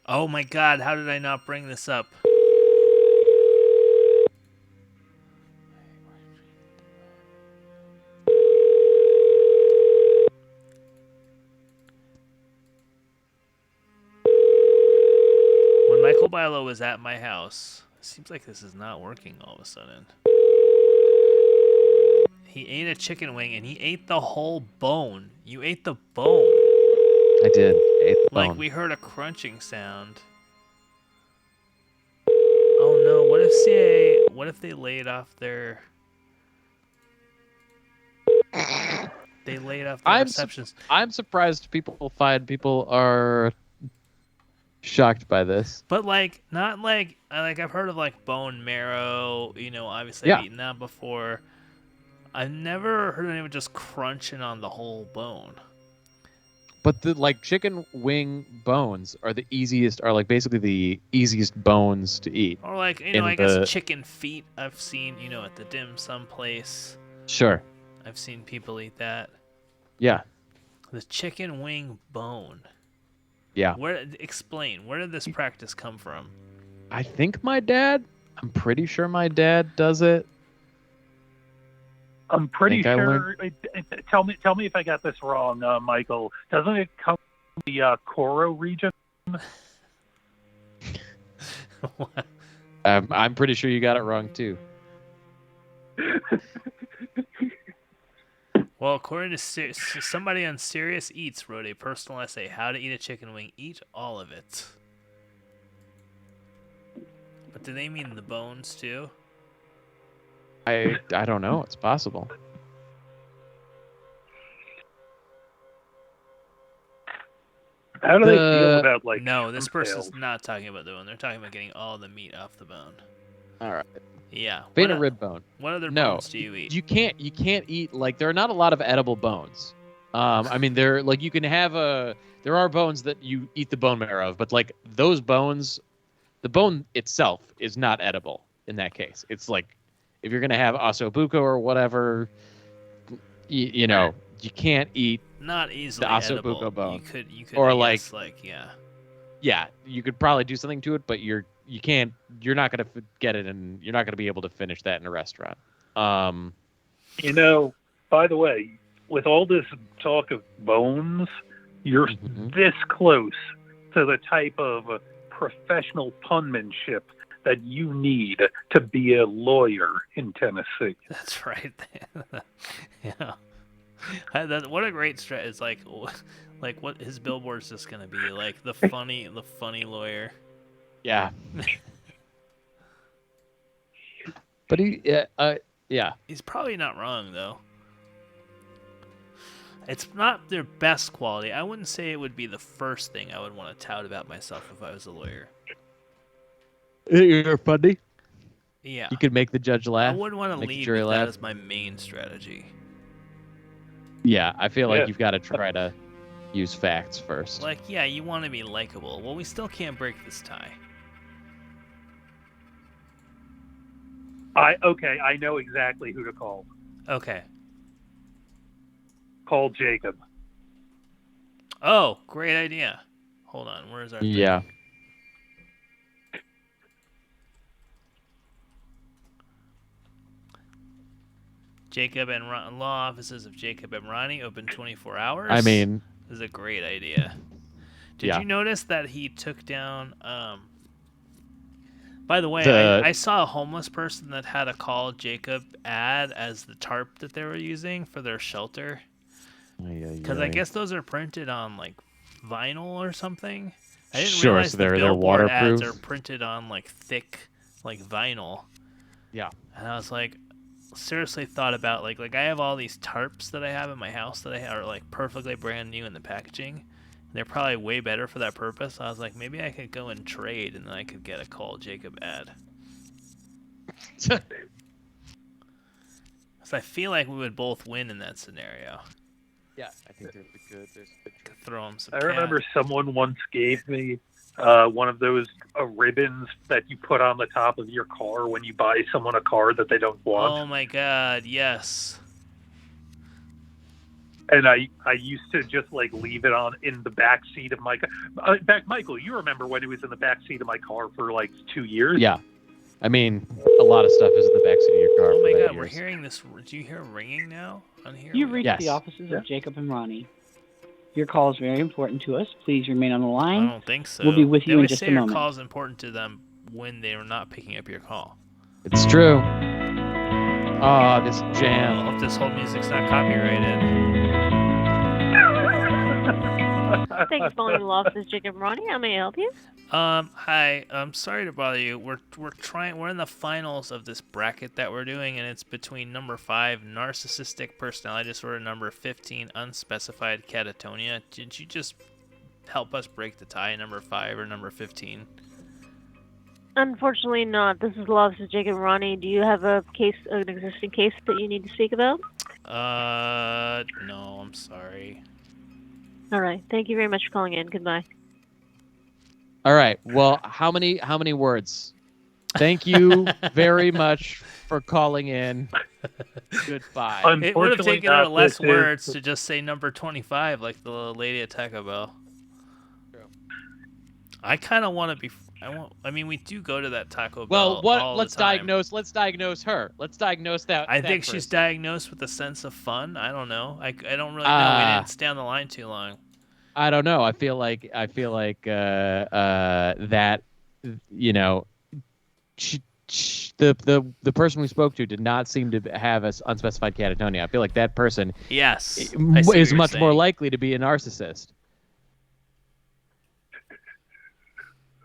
Oh my god, how did I not bring this up? Philo was at my house. Seems like this is not working all of a sudden. He ate a chicken wing and he ate the whole bone. You ate the bone. I did. I ate the Like bone. we heard a crunching sound. Oh no! What if they laid off their? They laid off their receptions. I'm surprised people are shocked by this. But like, not like I've heard of like bone marrow. You know, obviously Yeah. I've eaten that before. I've never heard of anyone just crunching on the whole bone. But the like chicken wing bones are basically the easiest bones to eat. Or like, you know, I guess chicken feet I've seen, you know, at the dim sum place. Sure. I've seen people eat that. Yeah. The chicken wing bone. Yeah. Explain, where did this practice come from? I think I'm pretty sure my dad does it. I'm pretty sure. Tell me if I got this wrong, Michael. Doesn't it come from the Koro region? I'm pretty sure you got it wrong too. Well, according to somebody on Serious Eats wrote a personal essay, How to Eat a Chicken Wing. Eat all of it. But do they mean the bones too? I don't know. It's possible. How do they feel about like? No, this person's not talking about the bone. They're talking about getting all the meat off the bone. All right. Yeah. Beta rib bone. What other bones do you eat? You can't eat there are not a lot of edible bones. I mean there are bones that you eat the bone marrow of, but like those bones, the bone itself is not edible in that case. It's like if you're gonna have ossobuco or whatever, you know, you can't eat not easily the edible. ossobuco bone. You could or yeah, you could probably do something to it, but you're not gonna get it, and you're not gonna be able to finish that in a restaurant. You know, by the way, with all this talk of bones, you're this close to the type of professional punmanship that you need to be a lawyer in Tennessee. That's right. Yeah. What a great stretch! It's like what his billboard's just gonna be like the funny lawyer. Yeah. But yeah. He's probably not wrong though. It's not their best quality. I wouldn't say it would be the first thing I would want to tout about myself if I was a lawyer. You're funny. Yeah. You could make the judge laugh. I wouldn't want to lead with that as my main strategy. Yeah, I feel like you've got to try to use facts first. Like, yeah, you want to be likable. Well, we still can't break this tie. I know exactly who to call. Okay. Call Jacob. Oh, great idea. Hold on, where's our thing? Yeah. Jacob and Law offices of Jacob and Ronnie open 24 hours. I mean, this is a great idea. Did you notice that he took down? By the way, I saw a homeless person that had a Call Jacob ad as the tarp that they were using for their shelter. Because I guess those are printed on like vinyl or something. I didn't realize so the they're billboard ads waterproof. are printed on like thick, like vinyl. Yeah. And I was like, seriously thought about like I have all these tarps that I have in my house that are like perfectly brand new in the packaging. They're probably way better for that purpose. I was like, maybe I could go and trade, and then I could get a Call Jacob ad. So I feel like we would both win in that scenario. Yeah, I think they're good. Throw them some. I remember someone once gave me one of those ribbons that you put on the top of your car when you buy someone a car that they don't want. Oh my God! Yes. And I used to just like leave it on in the back seat of my car. Michael, you remember when it was in the back seat of my car for like 2 years? Yeah. I mean, a lot of stuff is in the backseat of your car. Oh my for God, we're years. hearing this. Do you hear ringing now on here? You reached Yes. the offices of Jacob and Ronnie. Your call is very important to us. Please remain on the line. I don't think so. We'll be with They you in always just say a your moment. call is important to them when they're not picking up your call. It's true. Oh, this jam. I hope this whole music's not copyrighted. Thanks for calling Law Office Jacob Ronnie. How may I help you? Hi. I'm sorry to bother you. We're in the finals of this bracket that we're doing, and it's between number 5, narcissistic personality disorder, number 15, unspecified catatonia. Did you just help us break the tie, number 5 or number 15? Unfortunately not. This is Law Office Jacob Ronnie. Do you have an existing case that you need to speak about? No, I'm sorry. All right. Thank you very much for calling in. Goodbye. All right. Well, how many words? Thank you very much for calling in. Goodbye. It would have taken her less words to just say number 25, like the lady at Taco Bell. True. I kind of want to be. I mean, we do go to that Taco Well, Bell. all let's the time. diagnose her. Let's diagnose that. I that think person. she's diagnosed with a sense of fun. I don't know. I don't really know. We didn't stay on the line too long. I don't know. I feel like that, you know, the person we spoke to did not seem to have an unspecified catatonia. I feel like that person is much more likely to be a narcissist.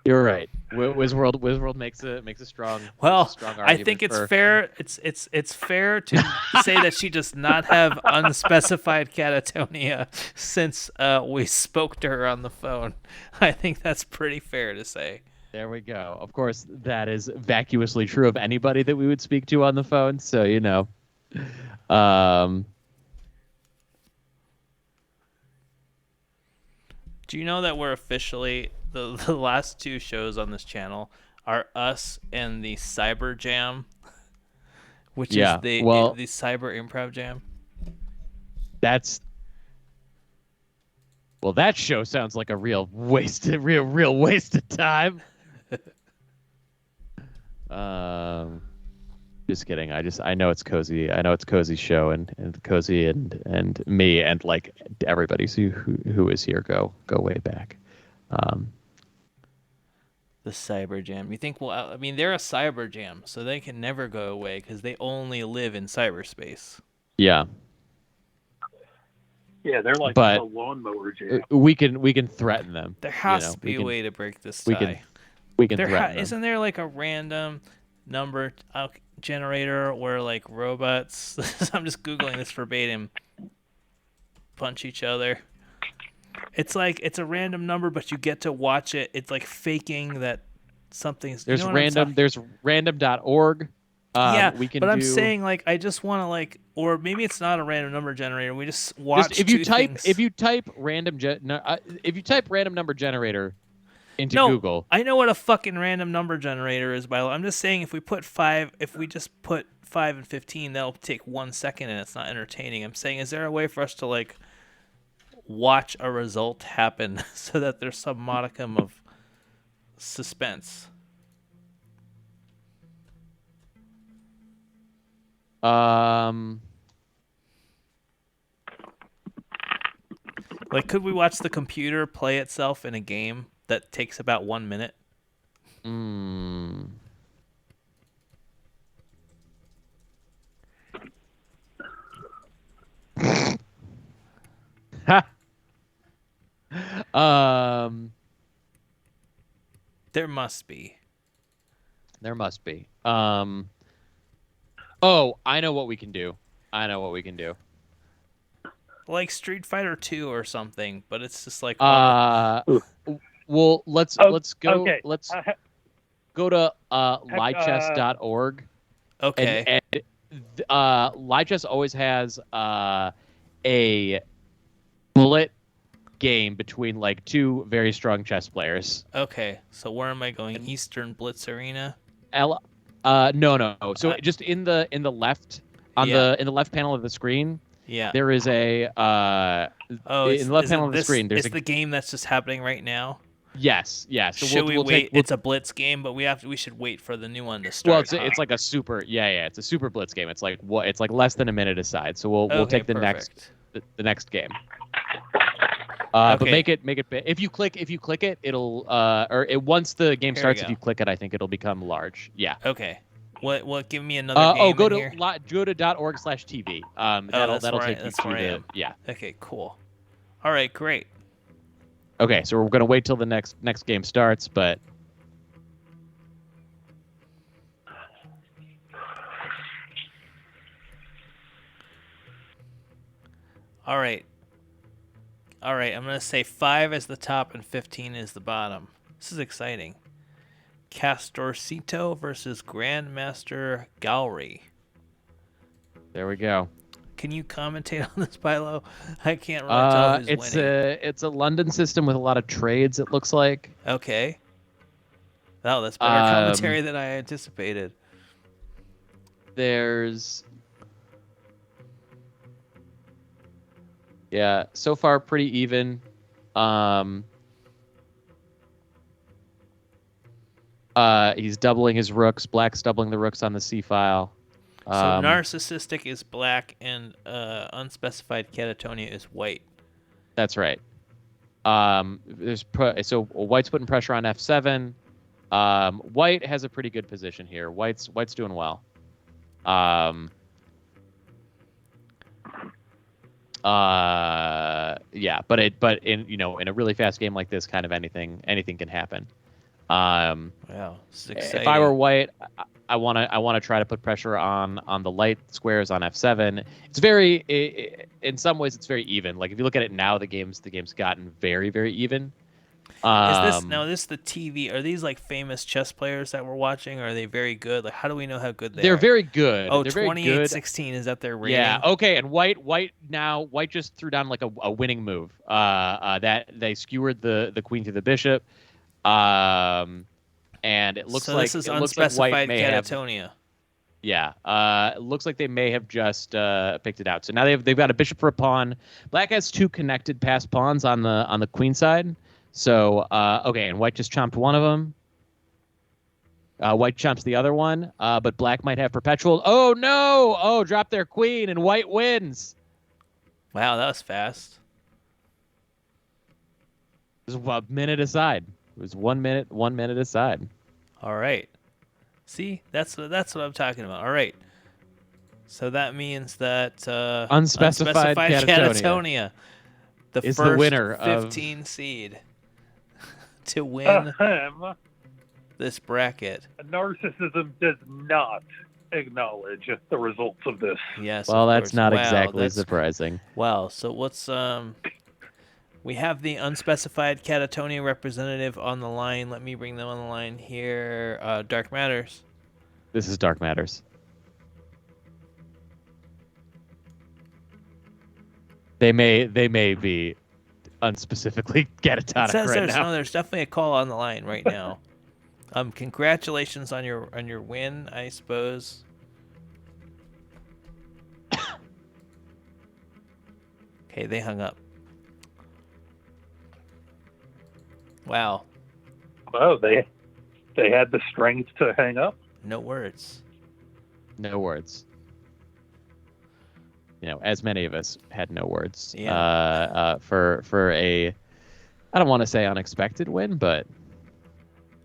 You're right. Wizworld makes a strong. Well, strong I think it's fair. It's fair to say that she does not have unspecified catatonia since we spoke to her on the phone. I think that's pretty fair to say. There we go. Of course, that is vacuously true of anybody that we would speak to on the phone. So you know. Do you know that we're officially the last 2 shows on this channel are us and the Cyber Jam, which is the Cyber Improv Jam? That show sounds like a real waste of time. Just kidding. I know it's Cozy. I know it's Cozy's show, and Cozy and me and like everybody who is here go way back. The Cyber Jam. You think? Well, I mean, they're a Cyber Jam, so they can never go away because they only live in cyberspace. Yeah. Yeah, they're like a lawnmower jam. We can threaten them. There has to be a way to break this tie. We can threaten them. Isn't there like a random number generator where like robots? I'm just googling this verbatim. Punch each other. It's like it's a random number, but you get to watch it. It's like faking that something's. There's There's random.org. I'm saying like I just want to like, or maybe it's not a random number generator. We just watch. If you type random number generator into Google. I know what a fucking random number generator is. I'm just saying if we just put 5 and 15, that'll take 1 second and it's not entertaining. I'm saying, is there a way for us to like watch a result happen so that there's some modicum of suspense? Like, could we watch the computer play itself in a game that takes about 1 minute? There must be. Oh, I know what we can do. Like Street Fighter 2 or something, but it's just like. Well, let's go. Okay. Let's go to lichess.org. Okay. And Lichess always has a split game between like 2 very strong chess players. Okay. So where am I going? Eastern Blitz Arena? No. So just in the left in the left panel of the screen. Yeah. There is a in the left panel of the screen. There's the game that's just happening right now. Yes. So should we wait? It's a blitz game, but we should wait for the new one to start. Well, it's like a super. Yeah. It's a super blitz game. It's like It's like less than a minute aside. So we'll take the perfect. next game. But Okay. make it big. If you click it, it'll once the game Here we starts, if go. you click it, I think it'll become large. Yeah. Okay. What? Give me another game Go in to here. .org/TV. That'll take you to the yeah. Okay, cool. All right, great. Okay, so we're gonna wait till the next game starts, but All right. I'm going to say 5 is the top and 15 is the bottom. This is exciting. Castorcito versus Grandmaster Gowry. there we go. Can you commentate on this, Bilo? I can't really tell who's winning. It's a London system with a lot of trades, it looks like. Okay. Oh, that's better commentary than I anticipated. There's yeah, so far pretty even. He's doubling his rooks. Black's doubling the rooks on the C file. So narcissistic is black and unspecified catatonia is white. That's right. So White's putting pressure on F7. White has a pretty good position here. White's doing well. Yeah, but in a really fast game like this, kind of anything can happen. Wow, this is exciting. If I were White, I want to try to put pressure on the light squares on F7. It's in some ways it's very even. Like if you look at it now, the game's gotten very, very even. Is this the TV? Are these like famous chess players that we're watching? Or are they very good? Like how do we know how good they are? They're very good. Oh, they're 28-16 is that their rating? Yeah. Okay. And White just threw down like a winning move. That they skewered the queen to the bishop. And it looks like this is unspecified catatonia. It looks like they may have just picked it out. So now they've got a bishop for a pawn. Black has 2 connected passed pawns on the queen side. So okay, and White just chomped one of them. White chomps the other one, but Black might have perpetual. Oh no! Oh, drop their queen and White wins. Wow, that was fast. It was a minute aside. It was 1 minute aside. All right. See, that's what I'm talking about. All right. So that means that unspecified catatonia is the winner 15 seed to win this bracket. Narcissism does not acknowledge the results of this. Yes. Well, that's not exactly surprising. Wow. So what's we have the unspecified catatonia representative on the line. Let me bring them on the line here. Dark Matters. This is Dark Matters. They may be unspecifically catatonic right now. No, there's definitely a call on the line right now. Congratulations on your win, I suppose. Okay, they hung up. Wow. Oh, they had the strength to hang up. No words. No words. As many of us had no words. Yeah. For a, I don't want to say unexpected win, but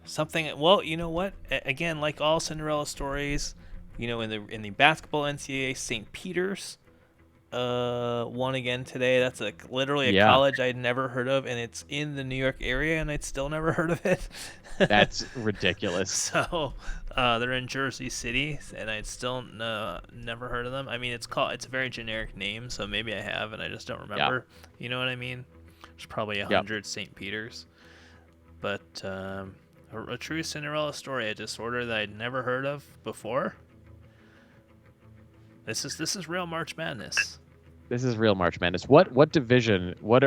something. Well, you know what? Again, like all Cinderella stories, in the basketball NCAA, St. Peter's won again today. That's literally a college I'd never heard of, and it's in the New York area, and I'd still never heard of it. That's ridiculous. So they're in Jersey City, and I'd still never heard of them. I mean, it's a very generic name, so maybe I have, and I just don't remember. Yeah. You know what I mean? There's probably 100 St. Peter's, but a true Cinderella story, a disorder that I'd never heard of before. This is real March Madness. This is real March Madness. What division? What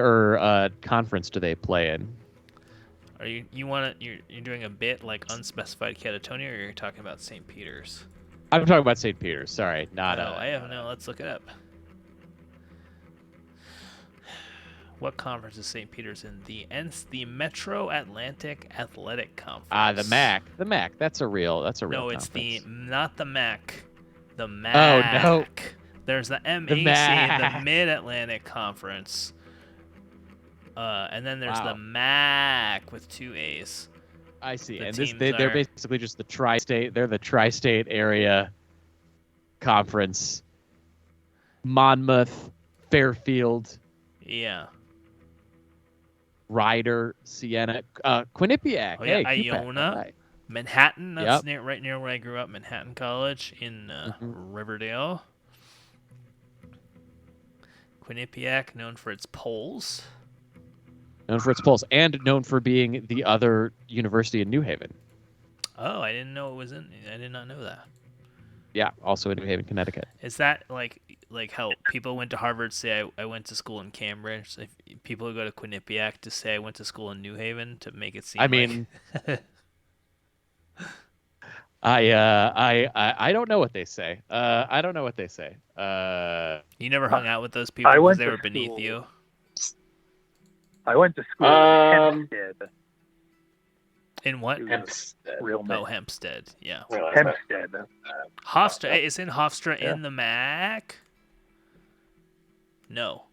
conference do they play in? Are you're doing a bit like unspecified catatonia, or you're talking about St. Peter's? I'm talking about St. Peter's. Sorry, not. I have no. Let's look it up. What conference is St. Peter's in? The Metro Atlantic Athletic Conference. The MAC. The MAC. That's a real. No, it's conference. not the MAC. The MAC. Oh no. There's the MAC, the Mid Atlantic Conference. And then there's the Wow. MAC with 2 A's. I see. The And teams they're are- basically just the tri-state. They're the tri-state area conference. Monmouth, Fairfield, Yeah. Ryder, Siena, Quinnipiac. Oh, yeah, Hey, QPAC, Iona. all right. Manhattan, that's Yep. right near where I grew up, Manhattan College in Riverdale. Quinnipiac, known for its polls. Known for its polls and known for being the other university in New Haven. Oh, I didn't know it was in. I did not know that. Yeah, also in New Haven, Connecticut. Is that like how people went to Harvard say I went to school in Cambridge? If people who go to Quinnipiac to say I went to school in New Haven to make it seem. I mean, I don't know what they say. I don't know what they say. You never hung out with those people I because went they to were beneath school. you. I went to school in Hempstead. In what? Hempstead. Real name. Oh, Hempstead. Yeah. Hempstead. Hofstra. Isn't Hofstra in the MAC? No.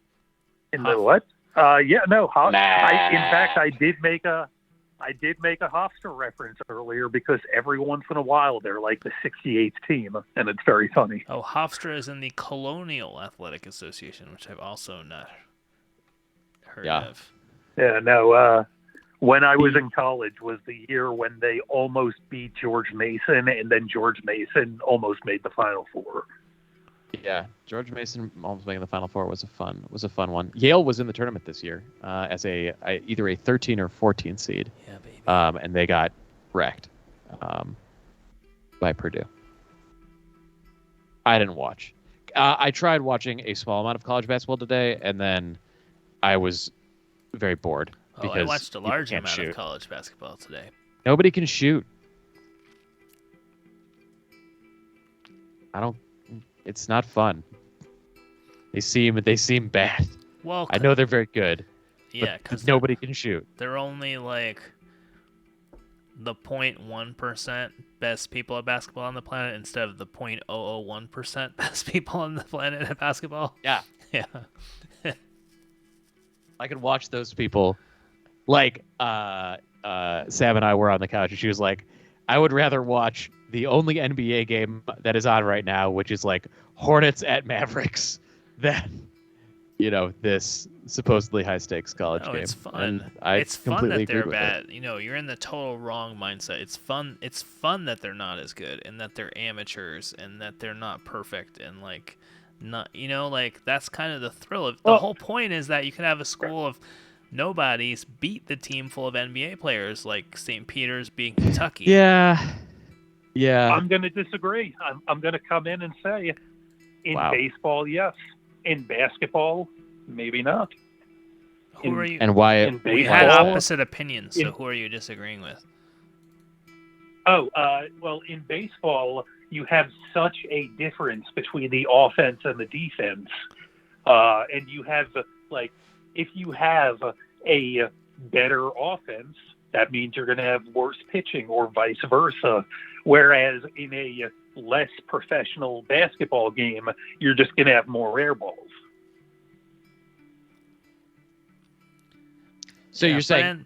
In the what? Yeah, no. In Nah. fact, I did make a Hofstra reference earlier because every once in a while they're like the 68th team, and it's very funny. Oh, Hofstra is in the Colonial Athletic Association, which I've also not heard of. Yeah, no. When I was in college was the year when they almost beat George Mason, and then George Mason almost made the Final Four. Yeah, George Mason almost making the Final Four was a fun one. Yale was in the tournament this year as either a 13 or 14 seed. Yeah, baby. And they got wrecked by Purdue. I didn't watch. I tried watching a small amount of college basketball today, and then I was very bored. Oh, because I watched a people large can't amount shoot. of college basketball today. Nobody can shoot. It's not fun. They seem bad. Well, I know they're very good. Yeah, but because nobody can shoot. They're only like the 0.1% best people at basketball on the planet instead of the 0.001% best people on the planet at basketball. Yeah. Yeah. I could watch those people. Like Sam and I were on the couch, and she was like, I would rather watch the only NBA game that is on right now, which is like Hornets at Mavericks, than this supposedly high stakes college game. It's fun. And I it's fun completely that they're agreed with bad. it. You're in the total wrong mindset. It's fun. It's fun that they're not as good and that they're amateurs and that they're not perfect and that's kind of the thrill of the whole point is that you can have a school of nobodies beat the team full of NBA players like St. Peter's being Kentucky. Yeah. I'm going to disagree. I'm going to come in and say, in baseball, yes. In basketball, maybe not. Who are you? And why? We had opposite opinions. So who are you disagreeing with? Well, in baseball, you have such a difference between the offense and the defense, and you have if you have a better offense, that means you're going to have worse pitching or vice versa. Whereas in a less professional basketball game, you're just going to have more air balls. So you're saying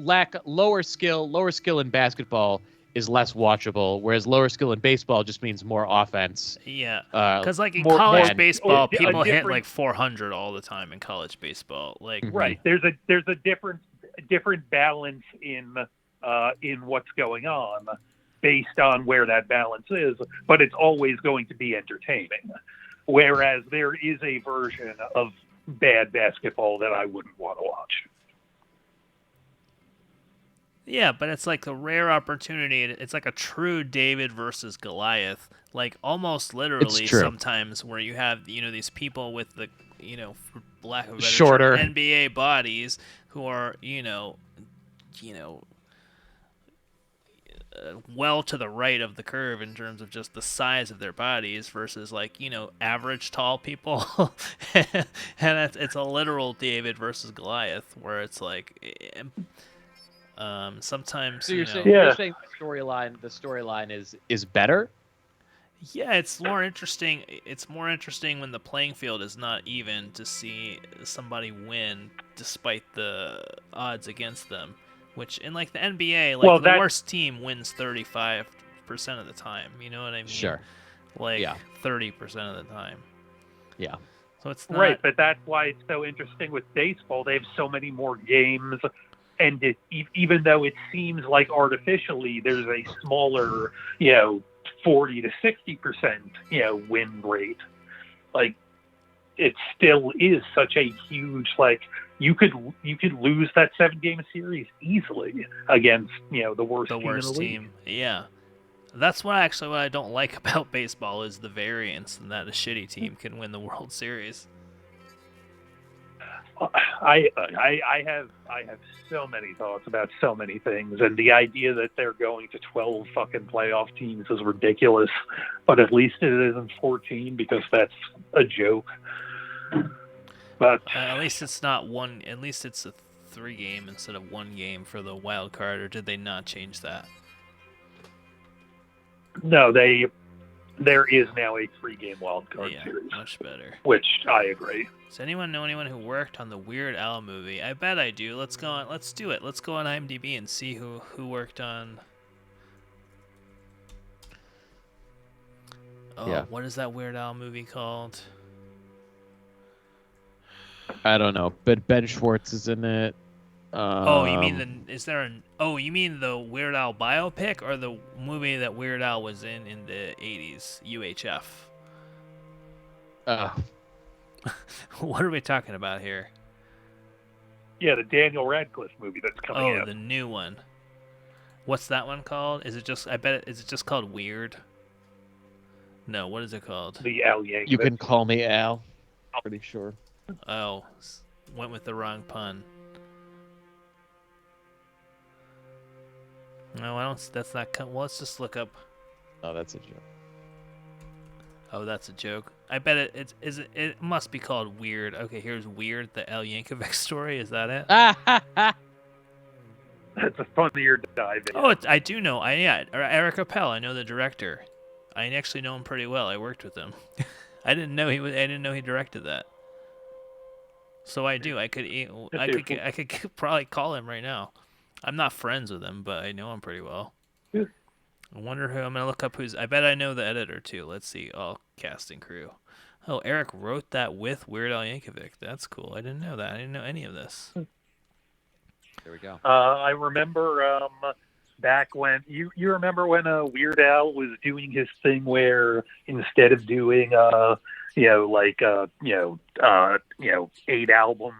lower skill in basketball is less watchable, whereas lower skill in baseball just means more offense. Yeah, because in college baseball, people hit like 400 all the time in college baseball. Right, there's a different balance in what's going on based on where that balance is, but it's always going to be entertaining. Whereas there is a version of bad basketball that I wouldn't want to watch. Yeah, but it's like a rare opportunity. It's like a true David versus Goliath, like almost literally sometimes, where you have these people with the for lack of a better shorter term, NBA bodies who are well to the right of the curve in terms of just the size of their bodies versus average tall people, and it's a literal David versus Goliath where it's like. Sometimes so you're saying the storyline is better. Yeah, it's more interesting. It's more interesting when the playing field is not even to see somebody win despite the odds against them. Which in like the NBA, Well, the that- worst team wins 35% of the time. You know what I mean? Sure. Like Yeah. 30% of the time. Yeah. So it's not Right, but that's why it's so interesting with baseball. They have so many more games, and even though it seems like artificially there's a smaller, 40 to 60%, win rate, like it still is such a huge, like you could lose that 7-game series easily against the worst team in the league. team. Yeah. That's what I don't like about baseball is the variance and that a shitty team can win the World Series. I have so many thoughts about so many things, and the idea that they're going to 12 fucking playoff teams is ridiculous. But at least it isn't 14 because that's a joke. But At least it's not one. At least it's a 3-game instead of 1 game for the wild card. Or did they not change that? no, there is now a 3-game wild card series, much better. which I agree. Does anyone know anyone who worked on the Weird Al movie? I bet I do. Let's go on. Let's do it. Let's go on IMDb and see who worked on. Oh, Yeah. what is that Weird Al movie called? I don't know, but Ben Schwartz is in it. Oh, you mean you mean the Weird Al biopic or the movie that Weird Al was in the 80s, UHF? What are we talking about here? Yeah, the Daniel Radcliffe movie that's coming out. Oh, the new one. What's that one called? Is it just called Weird? No, what is it called? The Al Yankovic. You can call me Al. Pretty sure. Oh, went with the wrong pun. No, I don't. That's not. Well, let's just look up. Oh, that's a joke. Oh, that's a joke. I bet it must be called Weird. Okay, here's Weird, the Al Yankovic story. Is that it? That's a funnier dive. Oh, I do know. Eric Appel. I know the director. I actually know him pretty well. I worked with him. I didn't know he directed that. So I do. I could probably call him right now. I'm not friends with him, but I know him pretty well. Yeah. I wonder who. I'm gonna look up who's. I bet I know the editor too. Let's see. All cast and crew. Oh, Eric wrote that with Weird Al Yankovic. That's cool. I didn't know that. I didn't know any of this. There we go. I remember back when you remember when Weird Al was doing his thing where instead of doing 8 albums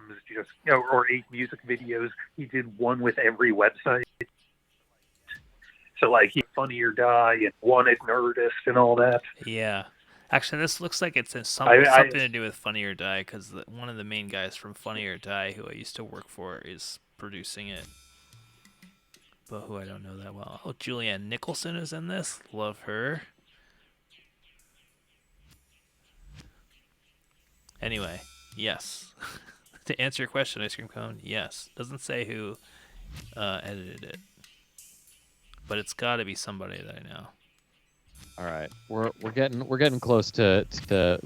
or 8 music videos, he did one with every website. So like he Funny or Die and one at Nerdist and all that. Yeah. Actually, this looks like it's something to do with Funny or Die because one of the main guys from Funny or Die who I used to work for is producing it. But who I don't know that well. Oh, Julianne Nicholson is in this. Love her. Anyway, yes. To answer your question, Ice Cream Cone, yes. Doesn't say who edited it. But it's got to be somebody that I know. All right, we're getting close to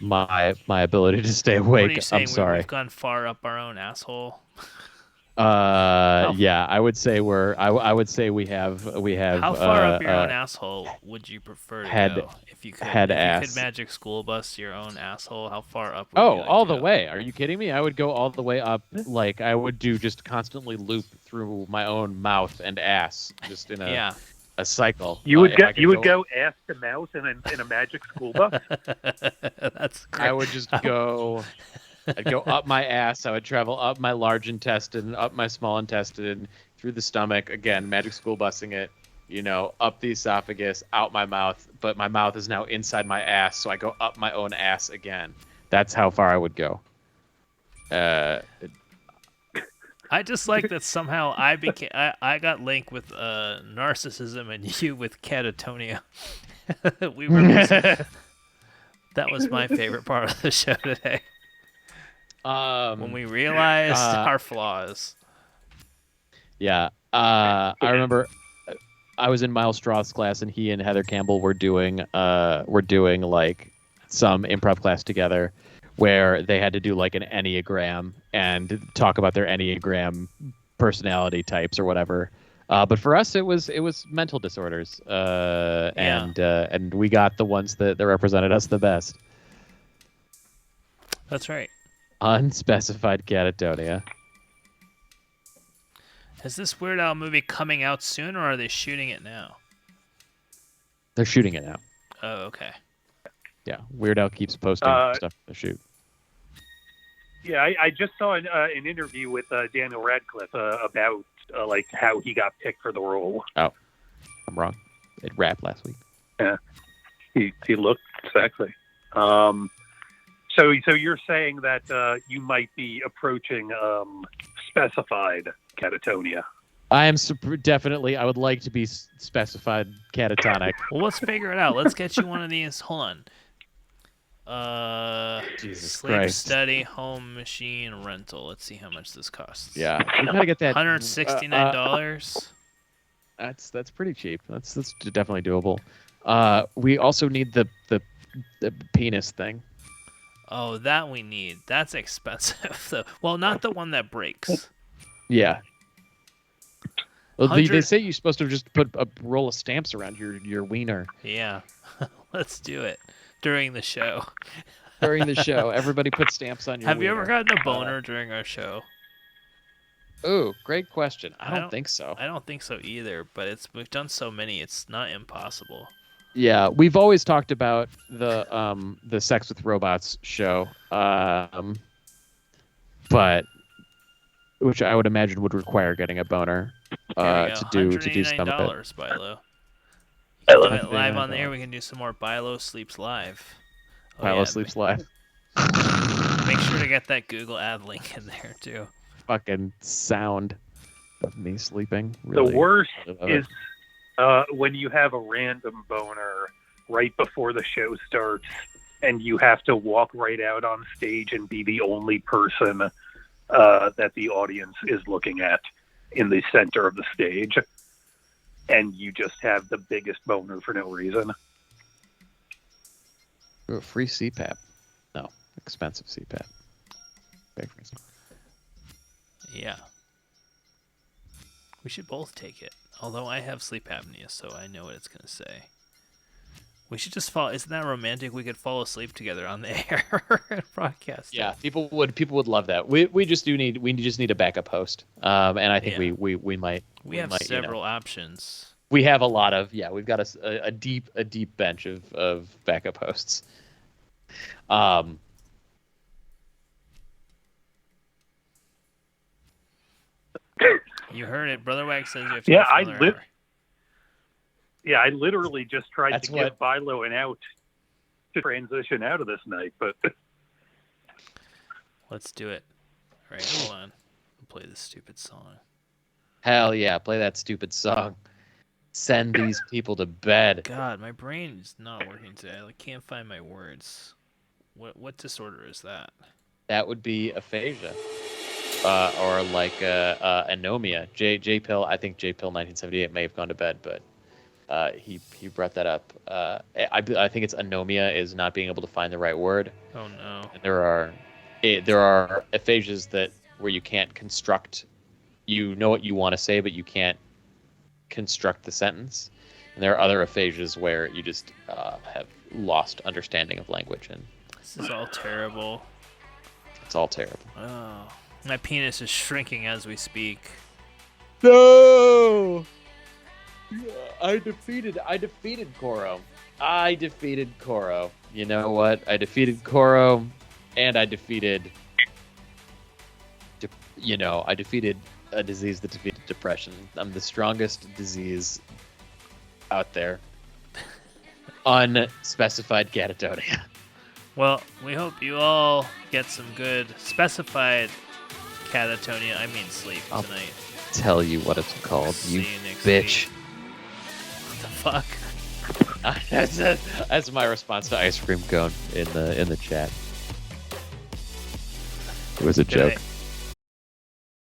my ability to stay awake. What are you saying? I'm sorry. We've gone far up our own asshole. Yeah, I would say I would say we have. How far up your own asshole would you prefer to go? If you could, ass. You could magic school bus your own asshole, how far up? Would you like all the way. Are you kidding me? I would go all the way up. Like I would do just constantly loop through my own mouth and ass, just in a cycle. You would go ass to mouth in a magic school bus. That's great. I would just go. I'd go up my ass. I would travel up my large intestine, up my small intestine, through the stomach. Again, magic school busing it. Up the esophagus, out my mouth. But my mouth is now inside my ass, so I go up my own ass again. That's how far I would go. I just like that somehow I got linked with narcissism and you with catatonia. That was my favorite part of the show today. When we realized our flaws. Yeah. I remember I was in Miles Strauss' class and he and Heather Campbell were doing like some improv class together where they had to do like an Enneagram and talk about their Enneagram personality types or whatever. But for us, it was mental disorders, and we got the ones that represented us the best. That's right. Unspecified catatonia. Is this Weird Al movie coming out soon, or are they shooting it now? They're shooting it now. Oh, okay. Yeah, Weird Al keeps posting stuff to shoot. Yeah, I just saw an interview with Daniel Radcliffe about like how he got picked for the role. Oh, I'm wrong. It rapped last week. Yeah, he looked sexy. So you're saying that you might be approaching specified catatonia. I am definitely. I would like to be specified catatonic. Well, let's figure it out. Let's get you one of these. Hold on. Jesus Sleep Christ. study, home machine rental. Let's see how much this costs. Yeah, we gotta get that. $169. That's pretty cheap. That's definitely doable. We also need the penis thing. Oh, that we need. That's expensive, though. Well, not the one that breaks. Yeah. Well, they say you're supposed to just put a roll of stamps around your wiener. Yeah. Let's do it during the show. During the show, everybody put stamps on your Have wiener. you ever gotten a boner during our show? Oh, great question. I don't think so. I don't think so either, but we've done so many, it's not impossible. Yeah, we've always talked about the Sex with Robots show, but which I would imagine would require getting a boner to do some of it. Bilo. I love it. Live on the air, we can do some more Bilo Sleeps Live. Oh, Bilo Sleeps Live. Make sure to get that Google ad link in there too. Fucking sound of me sleeping. Really, the worst is when you have a random boner right before the show starts and you have to walk right out on stage and be the only person that the audience is looking at in the center of the stage, and you just have the biggest boner for no reason. Ooh, free CPAP. No, expensive CPAP. Yeah. We should both take it. Although I have sleep apnea, so I know what it's going to say. We should just fall. Isn't that romantic? We could fall asleep together on the air and broadcast. Yeah, people would love that. We just need a backup host. And I think we might. We have several options. We have a lot of we've got a deep bench of backup hosts. You heard it. Brother Wag says you have to go for another hour. Yeah, I literally just tried That's to get Bilo an out to transition out of this night, but let's do it. All right, hold on. We'll play this stupid song. Hell yeah, play that stupid song. Send these people to bed. God, my brain is not working today. I can't find my words. What disorder is that? That would be aphasia. Or like anomia. J Pill, I think J Pill 1978 may have gone to bed, but he brought that up. I think it's anomia is not being able to find the right word. Oh no. And there are aphasias where you can't construct. You know what you want to say, but you can't construct the sentence. And there are other aphasias where you just have lost understanding of language. And this is all terrible. It's all terrible. Oh. My penis is shrinking as we speak. No! I defeated Koro. You know what? I defeated Koro, and I defeated a disease that defeated depression. I'm the strongest disease out there. Unspecified catatonia. Well, we hope you all get some good specified catatonia. I mean sleep tonight. Tell you what it's called, you bitch. Week. What the fuck? That's my response to ice cream cone in the chat. It was a joke.